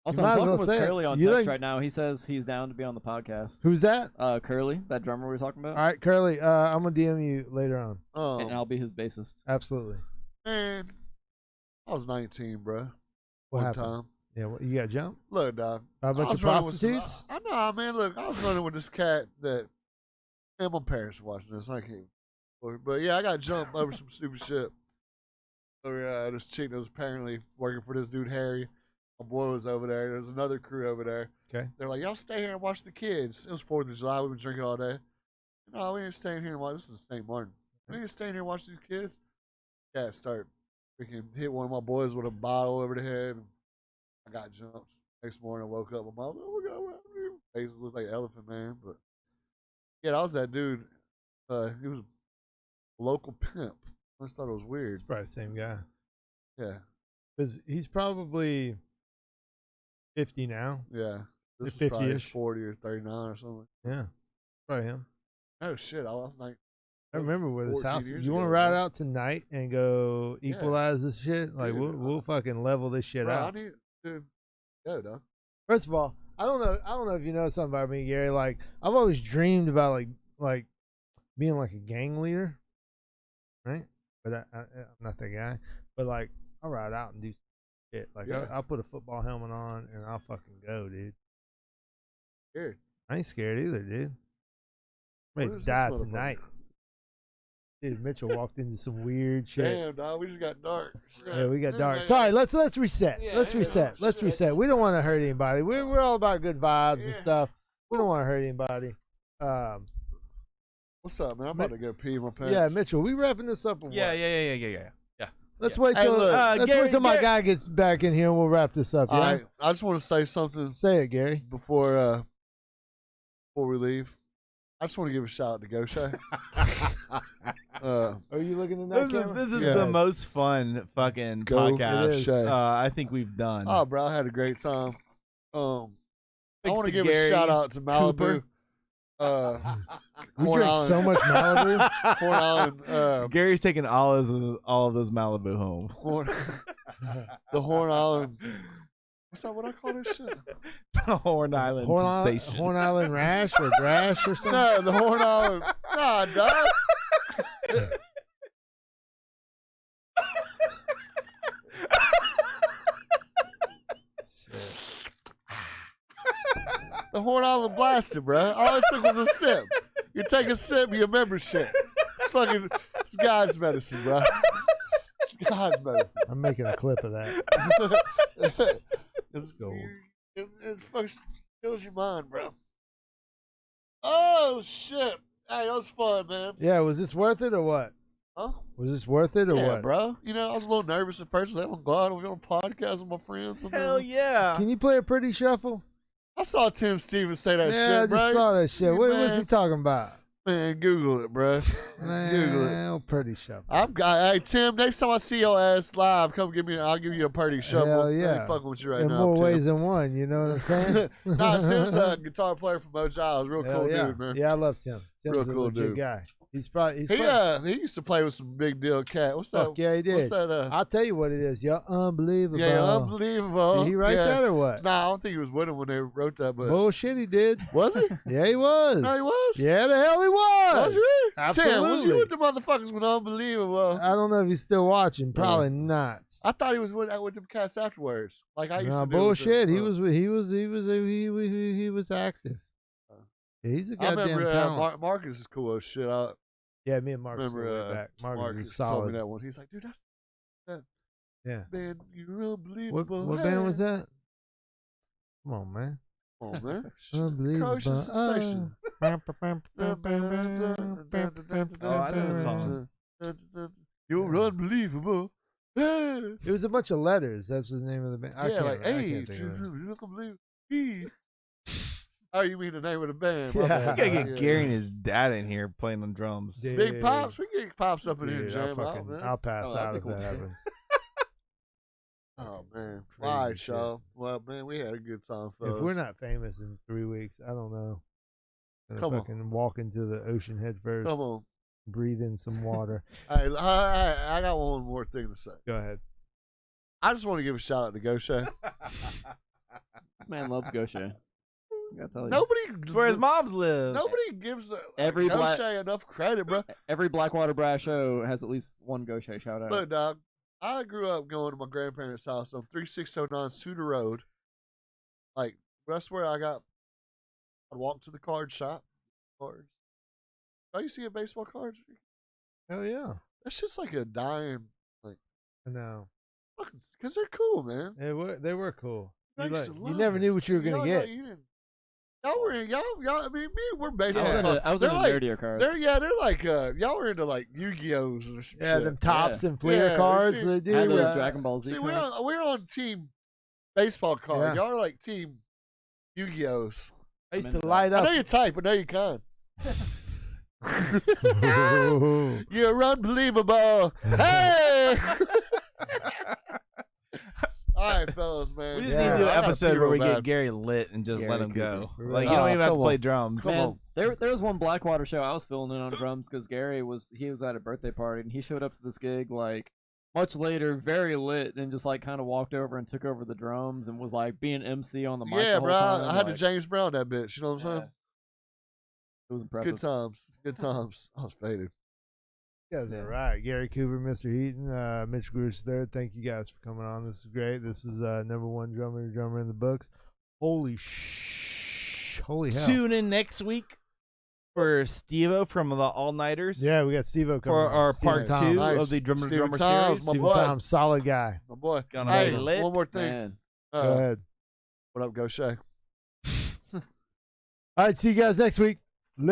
Also, might I'm as talking well with say it. Curly on You text like- right now. He says he's down to be on the podcast. Who's that? Curly, that drummer we were talking about. All right, Curly. I'm gonna DM you later on. Oh, And I'll be his bassist. Absolutely. man. I was 19, bro. What One happened? time. Yeah, you got jumped? Look, dog. By a bunch I of was running with some- prostitutes? I know, man. Look, I was running with this cat that. Man, my parents are watching this. I can't. But yeah, I got jumped over some stupid shit. So this chick that was apparently working for this dude Harry. My boy was over there. There was another crew over there. Okay. They're like, y'all stay here and watch the kids. It was 4th of July. We've been drinking all day. No, we ain't staying here and watch. This is St. Martin. We ain't staying here and watch these kids. Cat start freaking hit one of my boys with a bottle over the head. I got jumped. Next morning, I woke up. My mom, oh my God, what happened? Face looked like an elephant, man. But yeah, that was that dude. He was a local pimp. I just thought it was weird. It's probably the same guy. Yeah, Because he's probably 50 now. yeah. This is 50-ish. probably 40 or 39 or something. Yeah. Probably him. Oh shit! I was like, I remember where this 14 house is. years You want to ago, ride bro. out tonight and go equalize this shit? Like, Dude, we'll fucking level this shit bro, I out. need to go, dog. First of all, I don't know if you know something about me, Gary. Like, I've always dreamed about like being like a gang leader, right? But I'm not that guy. But like, I'll ride out and do shit. Like, Yeah. I'll put a football helmet on and I'll fucking go, dude. Scared. I ain't scared either, dude. I may What is this die motherfucker? tonight. Dude, Mitchell walked into some weird shit. Damn, dog. We just got dark. Yeah, we got Yeah, dark. man. Sorry, let's reset. Yeah, Let's yeah, reset. Let's shit. reset. We don't want to hurt anybody. We're all about good vibes and Yeah. stuff. We don't want to hurt anybody. What's up, man? I'm about to go pee my pants. Yeah, Mitchell, we wrapping this up or Yeah. what? Let's Yeah. wait Hey, till look. let's Gary- wait till my Gary- guy gets back in here and we'll wrap this up. Yeah, All right. I just want to say something say it, Gary. before we leave. I just want to give a shout out to Goshen. Are you looking in that camera? This is Yeah. the most fun fucking Go podcast Goshen. I think we've done. Oh, bro, I had a great time. I Thanks want to to give Gary a shout out to Malibu. Cooper. We Horn drink Island. so much Malibu. Horn Island. Gary's taking all of those Malibu home. The Horn Island. What's that? What I call this shit? The Horn Island sensation. Horn Island rash or grash or something. No, the Horn Island. Nah, dog. The Horn Island blasted, bro. All it took was a sip. You take a sip, you remember shit. It's God's medicine, bro. It's God's medicine. I'm making a clip of that. It fucking kills your mind, bro. Oh shit! Hey, that was fun, man. Yeah, was this worth it or what? Huh? Was this worth it or Yeah, what? bro. You know, I was a little nervous at first. Like, oh God, we're on a podcast with my friends. Hell yeah. Can you play a pretty shuffle? I saw Tim Stevens say that Yeah, I shit, just bro. saw that shit. Yeah, What was he man. talking about? Man, Google it, bro. Google it. Man, pretty shuffle. Hey Tim, next time I see your ass live, come give me. I'll give you a party shuffle. Hell I ain't yeah. fucking with you right In now. more Tim. ways than one, you know what I'm saying? Nah, Tim's a guitar player from Mojo Isles. Real Hell cool yeah. dude, man. Yeah, I love Tim. Tim's Real a cool legit dude. guy. He's probably He used to play with some big deal cat. What's that? fuck yeah, he What's did. that? I'll tell you what it is. You're unbelievable. Yeah, unbelievable. Did he write yeah. that or what? Nah, I don't think he was with him when they wrote that, but Bullshit, he did. was he? Yeah, he was. No, he was. Yeah, the hell he was. Was he really? Absolutely. Tim, was he with the motherfuckers with unbelievable? I don't know if he's still watching. Probably not. I thought he was with them cats afterwards. Like I used Nah, to do. with bullshit. them. He was active. Yeah, he's a I goddamn remember talent. Marcus is cool as shit. Yeah, me and Marcus remember go way back. Marcus is told me solid. that one. He's like, dude, that's Yeah. Man, you're unbelievable. What band was that? Come on, man. Oh, man. Unbelievable. Croatian Sensation. Oh, I know the song. You're unbelievable. It was a bunch of letters. That's the name of the band. I Yeah, like, hey, can't think of it. you don't believe me. Oh, you mean the name of the band? My Yeah. bad. We gotta get Yeah. Gary and his dad in here playing on drums. Dude. Big Pops. We can get Pops up in here and Dude, jam out, man. I'll pass Oh, that'd out be if cool. that happens. Oh, man. Crazy All right, shit. y'all. Well, man, we had a good time, fellas. If we're not famous in 3 weeks, I don't know. Gonna Come on. fucking walk into the ocean head first. Come on. Breathe in some water. Hey, I got one more thing to say. Go ahead. I just want to give a shout out to Gaucher. This man loves Gaucher. I gotta tell you. Nobody, Where his mom's lives. nobody gives Every Gaucher enough credit, bro. Every Blackwater Brass show has at least one Gaucher shout out. Look, dog, I grew up going to my grandparents' house on 3609 Suter Road. Like, that's where I'd walk to the card shop. Cards. Oh, you see a baseball cards? Hell yeah. That shit's like a dime. I know. Because they're cool, man. They were cool. I You, used like, to you love never it. knew what you were going to get. Y'all were in, y'all, I mean, we're I baseball was cards. into, I was They're into like, nerdier cards. they're like, y'all were into like Yu-Gi-Ohs or some Yeah, shit. them tops and fleer Yeah, cards. see, They do. Had those yeah. Dragon Ball Z See, cards. we're on team baseball card. Yeah. Y'all are like team Yu-Gi-Ohs. I used I'm into to light I up. know you type, but no, you can't. Ooh. You're unbelievable. Hey! All right, fellas, man. We just Yeah. need to do I an gotta episode pee where we real get bad. Gary lit and just let Gary him go. Cooper. Like, you don't even have to come play on. drums. Come Man, on. there was one Blackwater show I was filling in on drums because Gary was at a birthday party and he showed up to this gig like much later, very lit, and just like kind of walked over and took over the drums and was like being MC on the mic. Yeah, the whole bro. time, I had to like, James Brown that bitch. You know what I'm saying? It was impressive. Good times. Good times. I was faded. You guys are right. Gary Cooper, Mr. Heaton, Mitch Grush there. Thank you guys for coming on. This is great. This is number one drummer in the books. Holy hell. Tune in next week for Steve-O from the All Nighters. Yeah, we got Steve-O coming For on. our Steven part Tom. two Nice. of the Drummer Steven Drummer Tom's series. my Steven boy. Tom, solid guy. My boy. Gonna Hey, be lit. one more thing. Man. Go ahead. What up, Gaucher? All right, see you guys next week. Later.